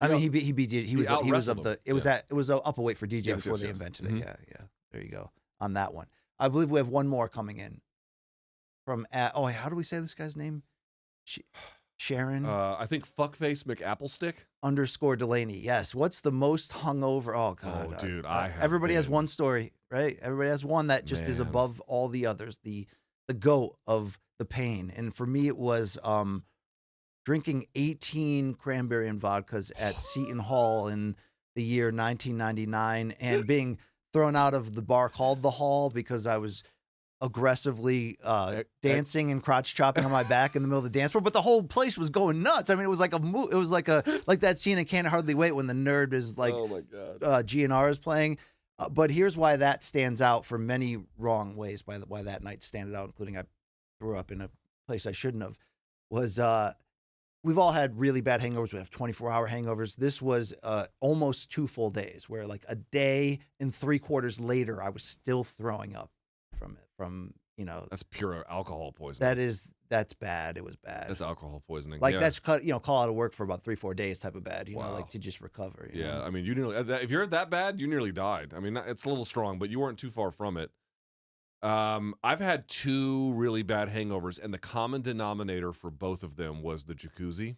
I mean, he beat he was up the it was up a weight for DJ before they invented it. Mm-hmm. Yeah. There you go on that one. I believe we have one more coming in from how do we say this guy's name? Sharon. I think fuckface McApplestick _ Delaney. Yes. What's the most hungover? Oh God, dude, everybody has one story, right? Everybody has one that just is above all the others. The goat of the pain, and for me, it was drinking 18 cranberry and vodkas at Seton Hall in the year 1999, and being thrown out of the bar called the Hall because I was aggressively dancing and crotch chopping on my back in the middle of the dance floor, but the whole place was going nuts. I mean, it was like it was like that scene in Can't Hardly Wait when the nerd is like, oh my God, GNR is playing. But here's why that stands out for many wrong ways. Why that night stands out, including I grew up in a place I shouldn't have. Was we've all had really bad hangovers. We have 24-hour hangovers. This was almost 2 full days, where like a day and 3/4 later, I was still throwing up from it. That's pure alcohol poisoning. That's bad. It was bad. That's alcohol poisoning. Like that's call out of work for about 3-4 days type of bad. Like to just recover. You know? I mean, you nearly if you're that bad, you nearly died. I mean, it's a little strong, but you weren't too far from it. I've had 2 really bad hangovers, and the common denominator for both of them was the jacuzzi.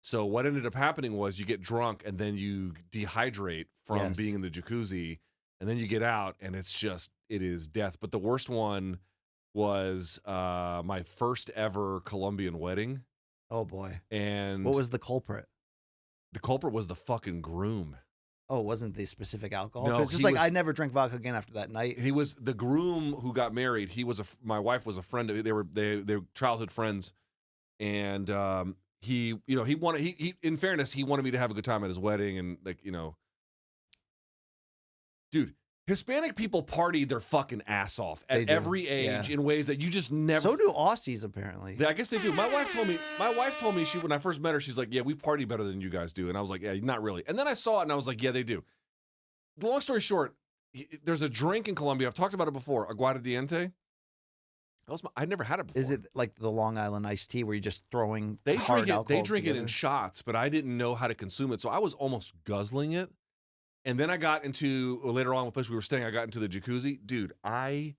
So what ended up happening was you get drunk and then you dehydrate from being in the jacuzzi, and then you get out and it is death. But the worst one was my first ever Colombian wedding. Oh boy. And what was the culprit? The culprit was the fucking groom. Oh, it wasn't the specific alcohol? No, just like I never drank vodka again after that night. He was the groom who got married. My wife was a friend. They were childhood friends, and he in fairness, he wanted me to have a good time at his wedding, and dude, Hispanic people party their fucking ass off at every age in ways that you just never. So do Aussies, apparently. I guess they do. My wife told me when I first met her, she's like, yeah, we party better than you guys do. And I was like, yeah, not really. And then I saw it and I was like, yeah, they do. The long story short, there's a drink in Colombia. I've talked about it before. Aguardiente. I'd never had it before. Is it like the Long Island iced tea where you're just throwing They hard alcohols They drink together? it in shots, but I didn't know how to consume it. So I was almost guzzling it. And then I got into, later on, the place we were staying, I got into the jacuzzi. Dude, I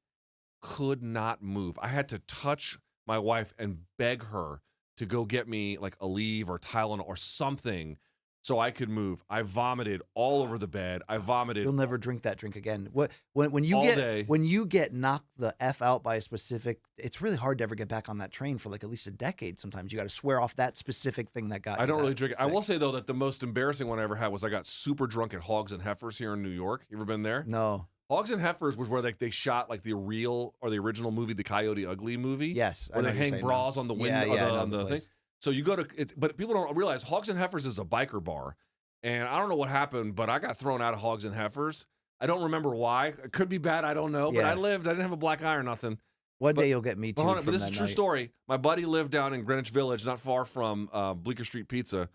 could not move. I had to touch my wife and beg her to go get me like Aleve or Tylenol or something so I could move. I vomited all over the bed. I vomited. You'll never drink that drink again. When you get knocked the F out by a specific, it's really hard to ever get back on that train for like at least a decade. Sometimes you got to swear off that specific thing that got you. I don't really drink it. I will say though that the most embarrassing one I ever had was I got super drunk at Hogs and Heifers here in New York. You ever been there? No. Hogs and Heifers was where they shot like the real or the original movie, the Coyote Ugly movie. Yes. Where they hang bras on the window on the thing. So you go to it, but people don't realize Hogs and Heifers is a biker bar. And I don't know what happened, but I got thrown out of Hogs and Heifers. I don't remember why. It could be bad. I don't know. But I didn't have a black eye or nothing. One day you'll get me too. But this is a true story. My buddy lived down in Greenwich Village, not far from Bleecker Street Pizza.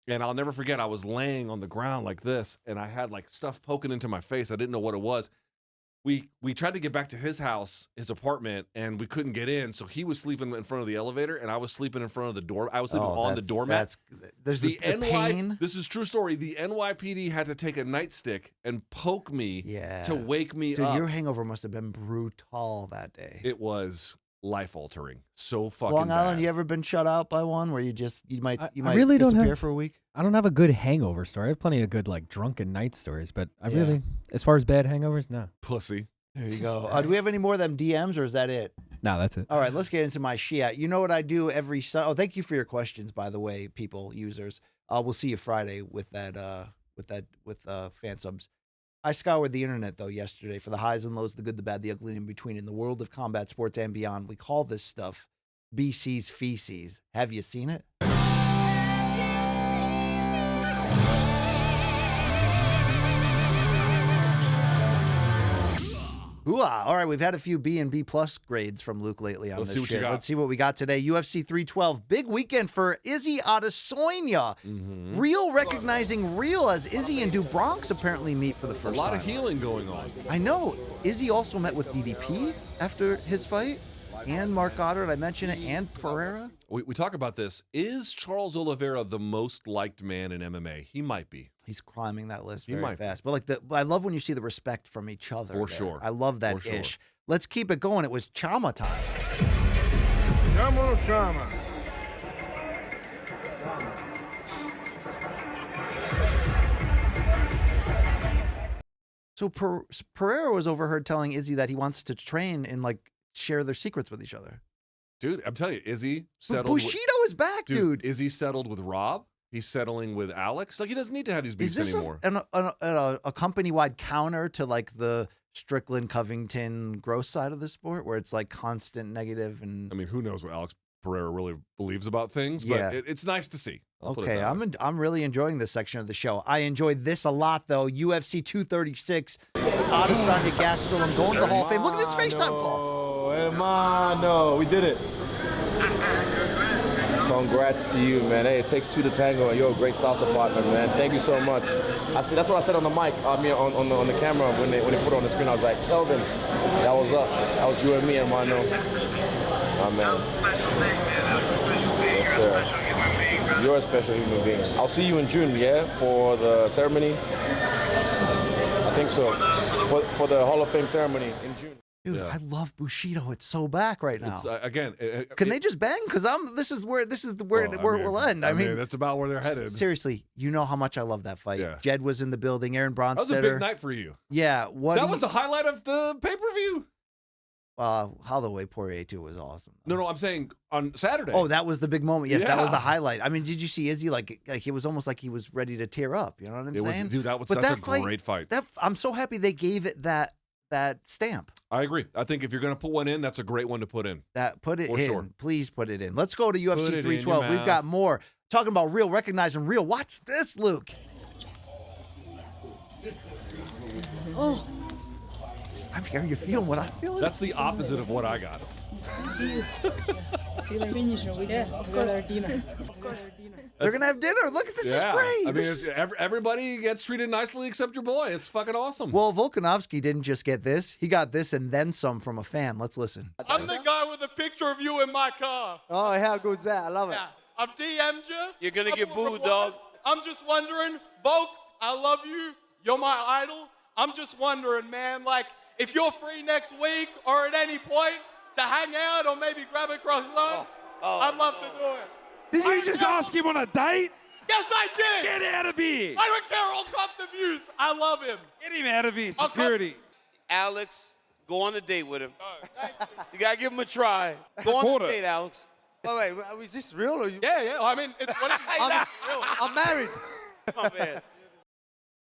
And I'll never forget, I was laying on the ground like this, and I had like stuff poking into my face. I didn't know what it was. We tried to get back to his house, his apartment, and we couldn't get in. So he was sleeping in front of the elevator, and I was sleeping in front of the door. I was sleeping on the doormat. There's the pain. This is true story. The NYPD had to take a nightstick and poke me to wake me up. Your hangover must have been brutal that day. It was life altering. So fucking Long Island, bad. you ever been shut out by one where you might really disappear for a week? I don't have a good hangover story. I have plenty of good like drunken night stories, but I really, as far as bad hangovers, no. Pussy. There you go. Do we have any more of them DMs, or is that it? No, that's it. All right, let's get into my Shia. You know what I do every Sunday? Oh, thank you for your questions, by the way, users. We'll see you Friday with fan subs. I scoured the internet though yesterday for the highs and lows, the good, the bad, the ugly, and in between. In the world of combat sports and beyond, we call this stuff BC's feces. Have you seen it? Hooah. All right, we've had a few B and B plus grades from Luke lately on this shit. Let's see what we got today. UFC 312, big weekend for Izzy Adesanya. Real recognizing real as Izzy and Do Bronx apparently meet for the first time. A lot of healing going on. I know. Izzy also met with DDP after his fight, and Mark Goddard, I mentioned it, and Pereira. We talk about this. Is Charles Oliveira the most liked man in MMA? He might be. He's climbing that list very fast. But I love when you see the respect from each other. For sure. I love that ish. Let's keep it going. It was Chama time. Chama. So Pereira was overheard telling Izzy that he wants to train and share their secrets with each other. Dude, I'm telling you, Izzy settled. Bushido is back, dude. Izzy settled with Rob. He's settling with Alex. He doesn't need to have these beefs anymore. Is this a company-wide counter to the Strickland, Covington, gross side of the sport, where it's constant negative? And I mean, who knows what Alex Pereira really believes about things? But it's nice to see. Okay, I'm really enjoying this section of the show. I enjoyed this a lot, though. UFC 236, Adesanya Gastelum going to the Hall of Fame. Look at this FaceTime call. Hermano, we did it. Congrats to you, man. Hey, it takes two to tango, and you're a great salsa partner, man. Thank you so much. That's what I said on the mic, on the camera when they put it on the screen. I was like, Kelvin, that was us. That was you and me, hermano. My man. Yes, sir. You're a special human being. I'll see you in June, yeah, for the ceremony. I think so. For the Hall of Fame ceremony in June. Dude, I love Bushido. It's so back right now. It's, can they just bang? Because this is where it will end. I mean, that's about where they're headed. Seriously, you know how much I love that fight. Yeah. Jed was in the building. Aaron Bronstetter. That was a big night for you. Yeah. That was the highlight of the pay-per-view. Holloway Poirier 2 was awesome. No, I'm saying on Saturday. Oh, that was the big moment. Yes, that was the highlight. I mean, did you see Izzy? It was almost like he was ready to tear up. You know what I'm saying? Dude, that's a great fight. I'm so happy they gave it that stamp. I agree. I think if you're going to put one in, that's a great one to put in. Put it in. Sure. Please put it in. Let's go to UFC 312. We've got more. Talking about real, recognizing real. Watch this, Luke. Oh. I'm here. You feeling what I feel? That's the opposite of what I got. They're going to have dinner. Look at this. Is great. I mean, everybody gets treated nicely except your boy. It's fucking awesome. Well, Volkanovski didn't just get this. He got this and then some from a fan. Let's listen. I'm the guy with a picture of you in my car. Oh, how good's that? I love it. Yeah. I've DM'd you. You're going to get booed, dog. I'm just wondering, Volk, I love you. You're my idol. I'm just wondering, man, if you're free next week or at any point to hang out or maybe grab a cross line, I'd love to do it. Did you just ask him on a date? Yes, I did. Get out of here. I don't care. I'll cop the views. I love him. Get him out of here. Security. Alex, go on a date with him. You got to give him a try. Go on a date, Alex. Oh, wait, is this real? Or you... Yeah. I mean, it's what I'm married. Oh, man.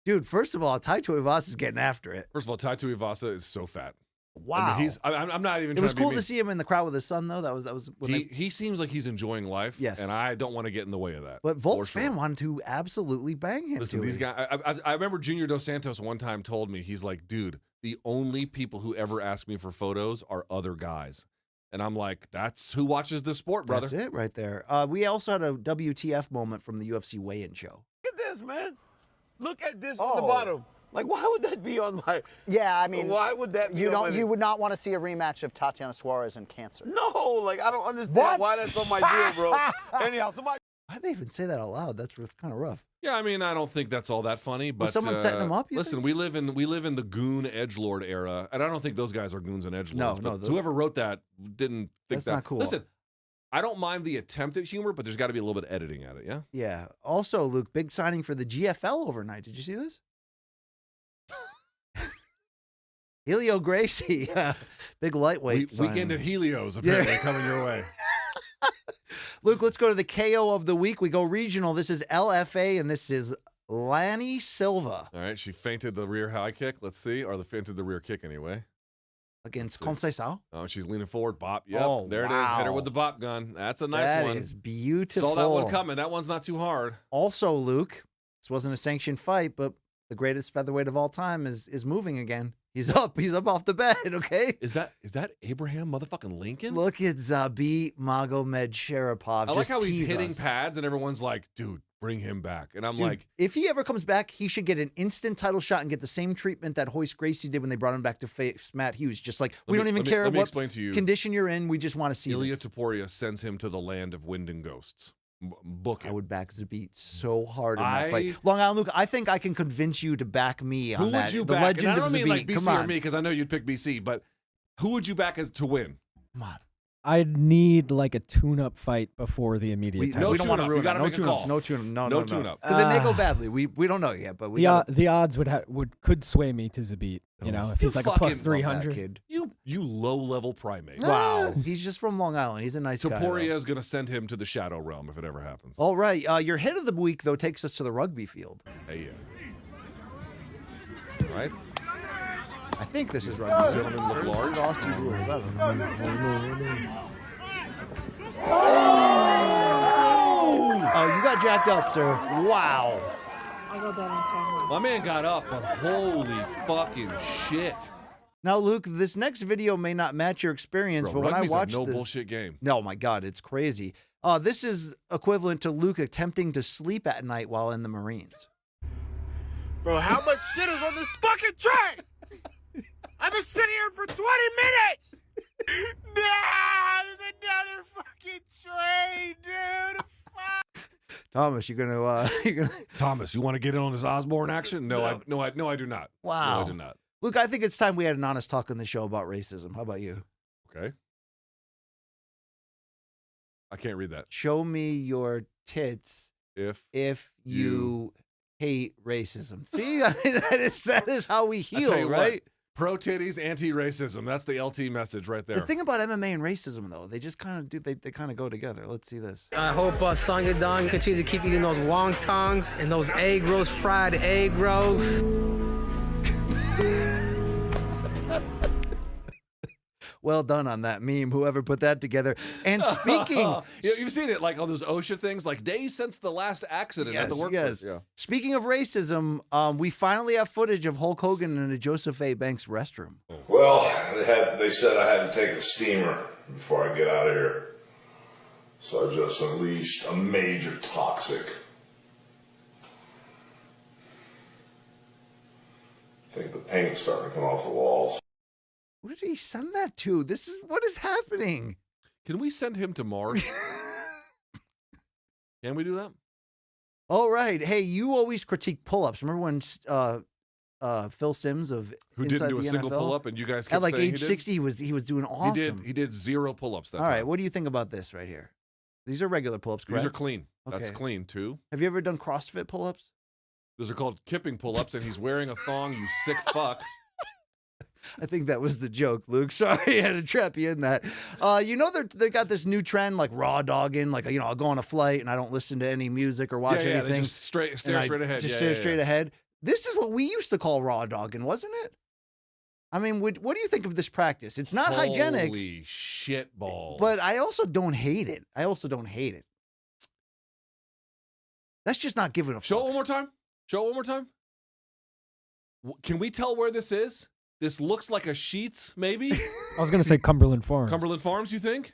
Dude, first of all, Tai Tuivasa is getting after it. First of all, Tai Tuivasa is so fat. Wow. I mean, I'm not even. It was cool to see him in the crowd with his son, though. That was. He seems like he's enjoying life. Yes. And I don't want to get in the way of that. But Volk's fan wanted to absolutely bang him. Listen, these guys. I remember Junior Dos Santos one time told me, he's like, dude, the only people who ever ask me for photos are other guys. And I'm like, that's who watches this sport, brother. That's it right there. We also had a WTF moment from the UFC weigh-in show. Look at this, man. Look at this on the bottom. Why would that be on my? Yeah, I mean, why would that be? You would not want to see a rematch of Tatiana Suarez and cancer. No, I don't understand why that's on my deal, bro. Anyhow, somebody. Why'd they even say that out loud? That's kind of rough. Yeah, I mean, I don't think that's all that funny. But was someone setting him up? Listen, we live in the goon edgelord era, and I don't think those guys are goons and edgelords. No, whoever wrote that didn't think that's that. Not cool. Listen, I don't mind the attempt at humor, but there's got to be a little bit of editing at it. Yeah. Yeah. Also, Luke, big signing for the GFL overnight. Did you see this? Helio Gracie, big lightweight. Weekend at Helio's apparently coming your way. Luke, let's go to the KO of the week. We go regional. This is LFA, and this is Lanny Silva. All right, she feinted the rear high kick. Let's see. Or feinted the rear kick anyway. Against Conceição. Oh, she's leaning forward. Bop. Yep. Oh, there it is. Hit her with the bop gun. That's a nice one. That is beautiful. Saw that one coming. That one's not too hard. Also, Luke, this wasn't a sanctioned fight, but the greatest featherweight of all time is moving again. He's up. He's up off the bed, okay? Is that Abraham motherfucking Lincoln? Look at Zabit Magomed Sharapov. I like how he's hitting us. pads and everyone's like, dude, bring him back. And I'm Dude, like, if he ever comes back, he should get an instant title shot and get the same treatment that Hoist Gracie did when they brought him back to face Matt Hughes. Just like, we don't even care let me what explain to you. condition you're in. We just want to see Ilya this. Taporia sends him to the land of wind and ghosts. Book him. I would back Zabit so hard in that fight. Long Island Luke, I think I can convince you to back me on Who that. would you the back? legend And I don't of mean Zabit. like Come BC or on. me because I know you'd pick BC, but who would you back as to win? Come on. I'd need like a tune-up fight before the immediate title. We don't want to ruin You gotta that. make a call. No tune-ups. No tune-up. Because it may go badly. We don't know yet, but we the odds could sway me to Zabit. You know, if he's like a plus 300. kid. You low-level primate. Wow. He's just from Long Island. He's a nice guy. Taporia is going to send him to the shadow realm if it ever happens. All right. Your hit of the week, though, takes us to the rugby field. Hey, yeah. Right? I think this is rugby. Gentlemen look large. Lost two rules. I don't know. Oh, you got jacked up, sir. Wow. My man got up, but holy fucking shit. Now, Luke, this next video may not match your experience, Bro, but when I rugby's a watched no this, bullshit game. No, my God, it's crazy. This is equivalent to Luke attempting to sleep at night while in the Marines. Bro, how much shit is on this fucking train? I've been sitting here for 20 minutes! Nah, there's another fucking train, dude! Fuck! Thomas, you're gonna. Thomas, you want to get in on this Osborne action? No, I do not. Wow. No, I do not. Luke, I think it's time we had an honest talk on the show about racism. How about you? Okay. I can't read that. Show me your tits if you hate racism. See, I mean, that is how we I tell heal, you right? what, pro titties, anti-racism. That's the LT message right there. The thing about MMA and racism, though, they just kind of do. They kind of go together. Let's see this. I hope Sangedong continues to keep eating those wontongs and those egg rolls, fried egg rolls. Well done on that meme, whoever put that together. And speaking... You've seen it, like all those OSHA things, like days since the last accident at the workplace. Yeah. Speaking of racism, we finally have footage of Hulk Hogan in a Joseph A. Banks restroom. Well, they said I had to take a steamer before I get out of here. So I just unleashed a major toxic. I think the paint's starting to come off the walls. Who did he send that to? What is happening? Can we send him to Mars? Can we do that? All right. Hey, you always critique pull-ups. Remember when Phil Simms of Who Inside didn't do a the single NFL? pull-up, and you guys kept at like saying age he did? 60, he was doing awesome. He did 0 pull-ups that All time. right. What do you think about this right here? These are regular pull-ups, correct? These are clean. That's Okay. clean, too. Have you ever done CrossFit pull-ups? Those are called kipping pull-ups, and he's wearing a thong, you sick fuck. I think that was the joke, Luke. Sorry, I had to trap you in that. You know, they got this new trend like raw dogging. Like, I'll go on a flight and I don't listen to any music or watch anything. They just stare straight ahead. Just stare straight ahead. This is what we used to call raw dogging, wasn't it? I mean, what do you think of this practice? It's not hygienic. Holy shit balls. But I also don't hate it. That's just not giving a fuck. Show it one more time. Can we tell where this is? This looks like a Sheetz, maybe? I was going to say Cumberland Farms. Cumberland Farms, you think?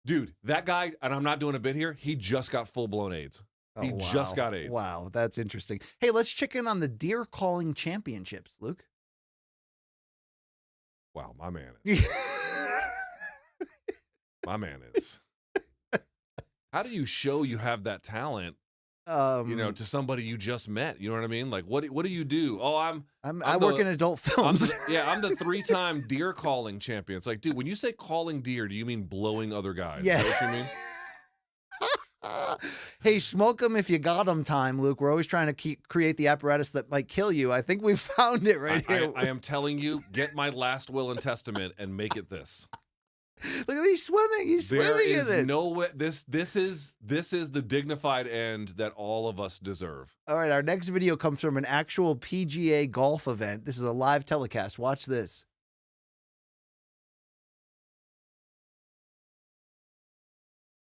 Dude, that guy, and I'm not doing a bit here, he just got full-blown AIDS. He just got AIDS. Wow, that's interesting. Hey, let's check in on the deer calling championships, Luke. Wow, my man is. My man is. How do you show you have that talent? To somebody you just met, you know what I mean? Like, what do you do? Oh, I work in adult films. I'm the 3-time deer calling champion. It's like, dude, when you say calling deer, do you mean blowing other guys? Yeah. Is that what you mean? Hey, smoke them if you got them time, Luke. We're always trying to create the apparatus that might kill you. I think we found it right here. I am telling you, get my last will and testament and make it this. Look at he's swimming. He's swimming in it. No way. This is the dignified end that all of us deserve. All right, our next video comes from an actual PGA golf event. This is a live telecast. Watch this.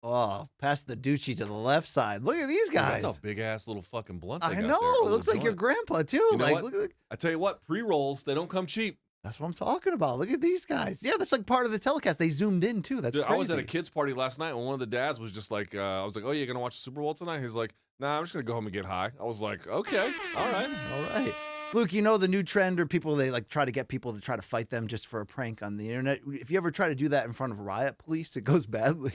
Oh, past the Ducci to the left side. Look at these guys. That's a big ass little fucking blunt. I know. It looks like your grandpa too. You know like, what? look. I tell you what, pre-rolls, they don't come cheap. That's what I'm talking about. Look at these guys. Yeah, that's like part of the telecast. They zoomed in too. That's Dude, crazy. I was at a kid's party last night and one of the dads was just like, I was like, oh, you're going to watch the Super Bowl tonight? He's like, nah, I'm just going to go home and get high. I was like, okay, all right. All right. Luke, you know the new trend or people, they like try to get people to try to fight them just for a prank on the internet. If you ever try to do that in front of riot police, it goes badly.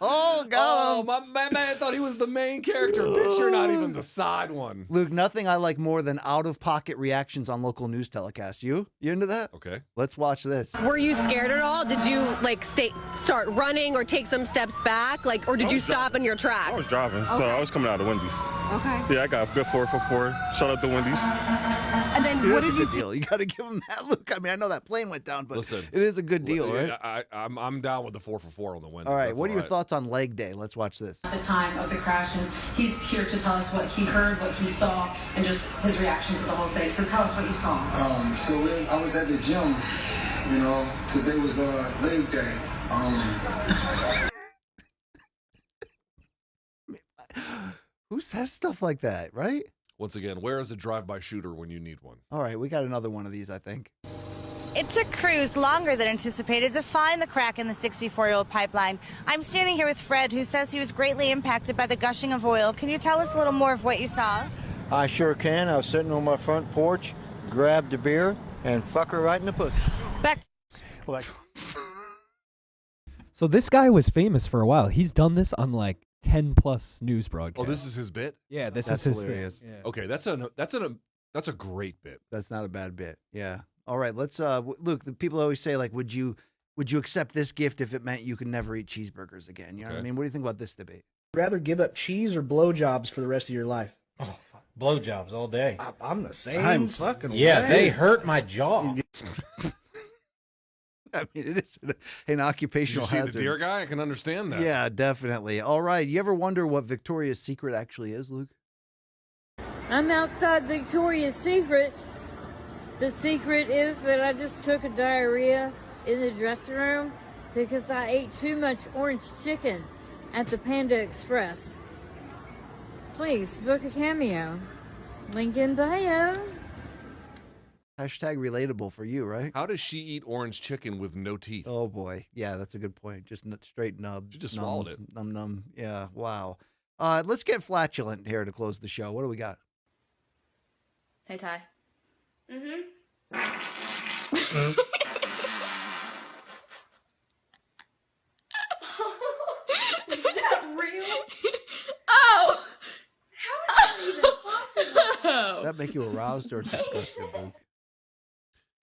Oh, God. Oh, my man thought he was the main character. Bitch, you're not even the side one. Luke, nothing I like more than out-of-pocket reactions on local news telecasts. You into that? Okay. Let's watch this. Were you scared at all? Did you like start running or take some steps back? Like, or did you stop in your track? I was driving, so I was coming out of Wendy's. Okay. Yeah, I got a good 4 for 4. Shout out to Wendy's. And then It is a good deal. You got to give him that look. I mean, I know that plane went down, but Listen, it is a good deal, right? I'm down with the 4 for 4 on the Wendy's. All right. What are your thoughts on leg day? Let's watch this. At the time of the crash, and he's here to tell us what he heard, what he saw, and just his reaction to the whole thing. So tell us what you saw. I was at the gym. You know, today was leg day. Who says stuff like that, right? Once again, where is a drive-by shooter when you need one? All right, we got another one of these, I think. It took crews longer than anticipated to find the crack in the 64-year-old pipeline. I'm standing here with Fred, who says he was greatly impacted by the gushing of oil. Can you tell us a little more of what you saw? I sure can. I was sitting on my front porch, grabbed a beer, and fuck her right in the pussy. Back. So this guy was famous for a while. He's done this on like 10+ news broadcasts. Oh, this is his bit? Yeah, this That's is his hilarious. thing. Yeah. Okay, that's a great bit. That's not a bad bit. Yeah. All right, let's Luke, the people always say like would you accept this gift if it meant you could never eat cheeseburgers again? You know what I mean? What do you think about this debate? Rather give up cheese or blowjobs for the rest of your life? Oh, blowjobs all day. I'm the same fucking way. Yeah, they hurt my jaw. I mean, it is an occupational Did you see hazard. the deer guy? I can understand that. Yeah, definitely. All right, you ever wonder what Victoria's Secret actually is, Luke? I'm outside Victoria's Secret. The secret is that I just took a diarrhea in the dressing room because I ate too much orange chicken at the Panda Express. Please book a cameo. Link in bio. Hashtag relatable for you, right? How does she eat orange chicken with no teeth? Oh boy, yeah, that's a good point. Just straight nub. She just swallowed it. Num. Yeah, wow. Let's get flatulent here to close the show. What do we got? Hey, Ty. Mm-hmm. Is that real? Oh! How is that even possible? That make you aroused or disgusted, Luke?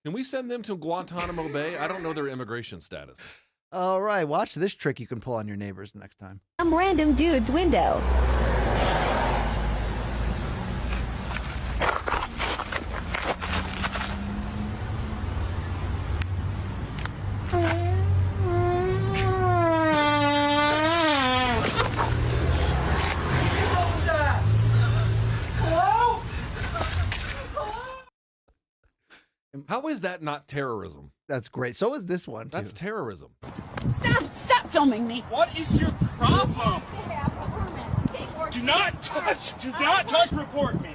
Can we send them to Guantanamo Bay? I don't know their immigration status. All right, watch this trick you can pull on your neighbors next time. Some random dude's window. How is that not terrorism? That's great. So is this one, too. That's terrorism. Stop filming me. What is your problem? Do not touch report me.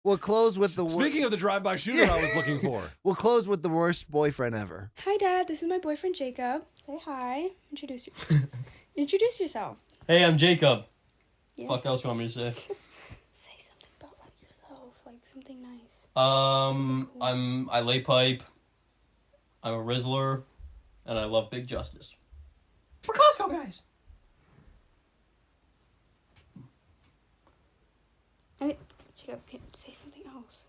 We'll close with the Speaking of the drive-by shooter I was looking for. We'll close with the worst boyfriend ever. Hi, Dad. This is my boyfriend, Jacob. Say hi. Introduce yourself. Hey, I'm Jacob. Yeah. Fuck else you want me to say? Say something about like yourself, like something nice. I lay pipe. I'm a Rizzler, and I love Big Justice. For Costco, guys. Jacob, say something else.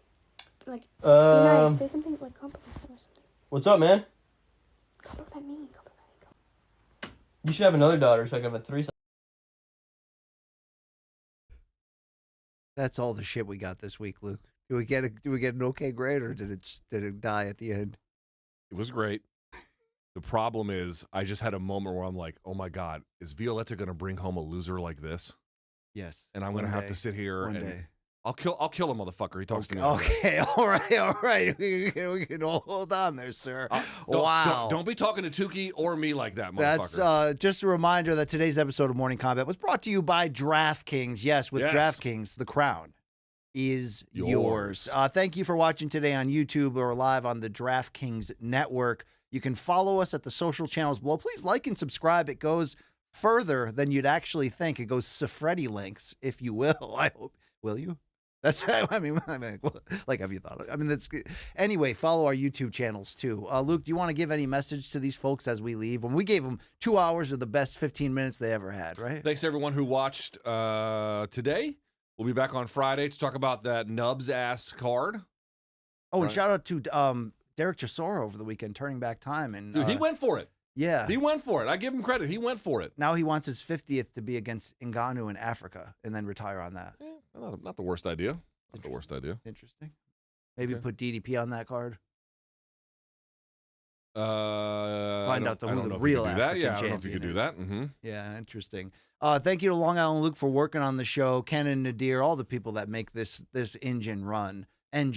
Like, be Um, nice. Say something like compliment him or something. What's up, man? Compliment me. You should have another daughter so I can have a threesome. That's all the shit we got this week, Luke. Do we get an okay grade, or did it die at the end? It was great. The problem is, I just had a moment where I'm like, oh my God, is Violetta going to bring home a loser like this? Yes. And I'm going to have to sit here One and day. I'll kill a motherfucker. He talks to me. Okay, all right. We can hold on there, sir. Wow. Don't be talking to Tuki or me like that, motherfucker. That's just a reminder that today's episode of Morning Combat was brought to you by DraftKings. Yes, with DraftKings, the crown is yours. Thank you for watching today on YouTube or live on the DraftKings network. You can follow us at the social channels below. Please like and subscribe. It goes further than you'd actually think. It goes Safredi links, if you will. I hope. Will you? That's, I mean, like, have you thought of it? I mean, that's good. Anyway, follow our YouTube channels too. Luke, do you want to give any message to these folks as we leave? When we gave them 2 hours of the best 15 minutes they ever had, right? Thanks to everyone who watched today. We'll be back on Friday to talk about that Nubs ass card. Oh, and shout out to Derek Chisora over the weekend, turning back time. And dude, he went for it. Yeah. He went for it. I give him credit. He went for it. Now he wants his 50th to be against Ngannou in Africa and then retire on that. Yeah, not the worst idea. Not the worst idea. Interesting. Maybe put DDP on that card. Find out who the real African champion is. Yeah, I don't know if you could do that. Mm-hmm. Yeah, interesting. Thank you to Long Island Luke for working on the show. Ken and Nadir, all the people that make this engine run. And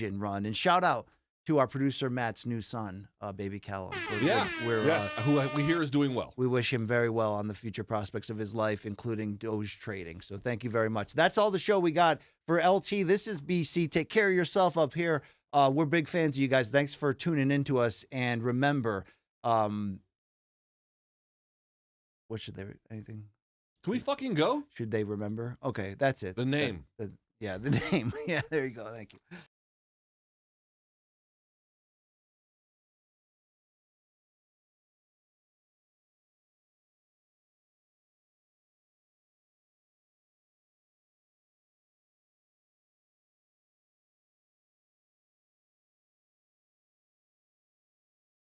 shout out to our producer Matt's new son, baby Callum. Who we hear is doing well. We wish him very well on the future prospects of his life, including Doge trading. So thank you very much. That's all the show we got for LT. This is BC. Take care of yourself up here. We're big fans of you guys. Thanks for tuning in to us. And remember, what should they? Anything? Can we fucking go? Should they remember? Okay, that's it. The name. The name. Yeah, there you go. Thank you.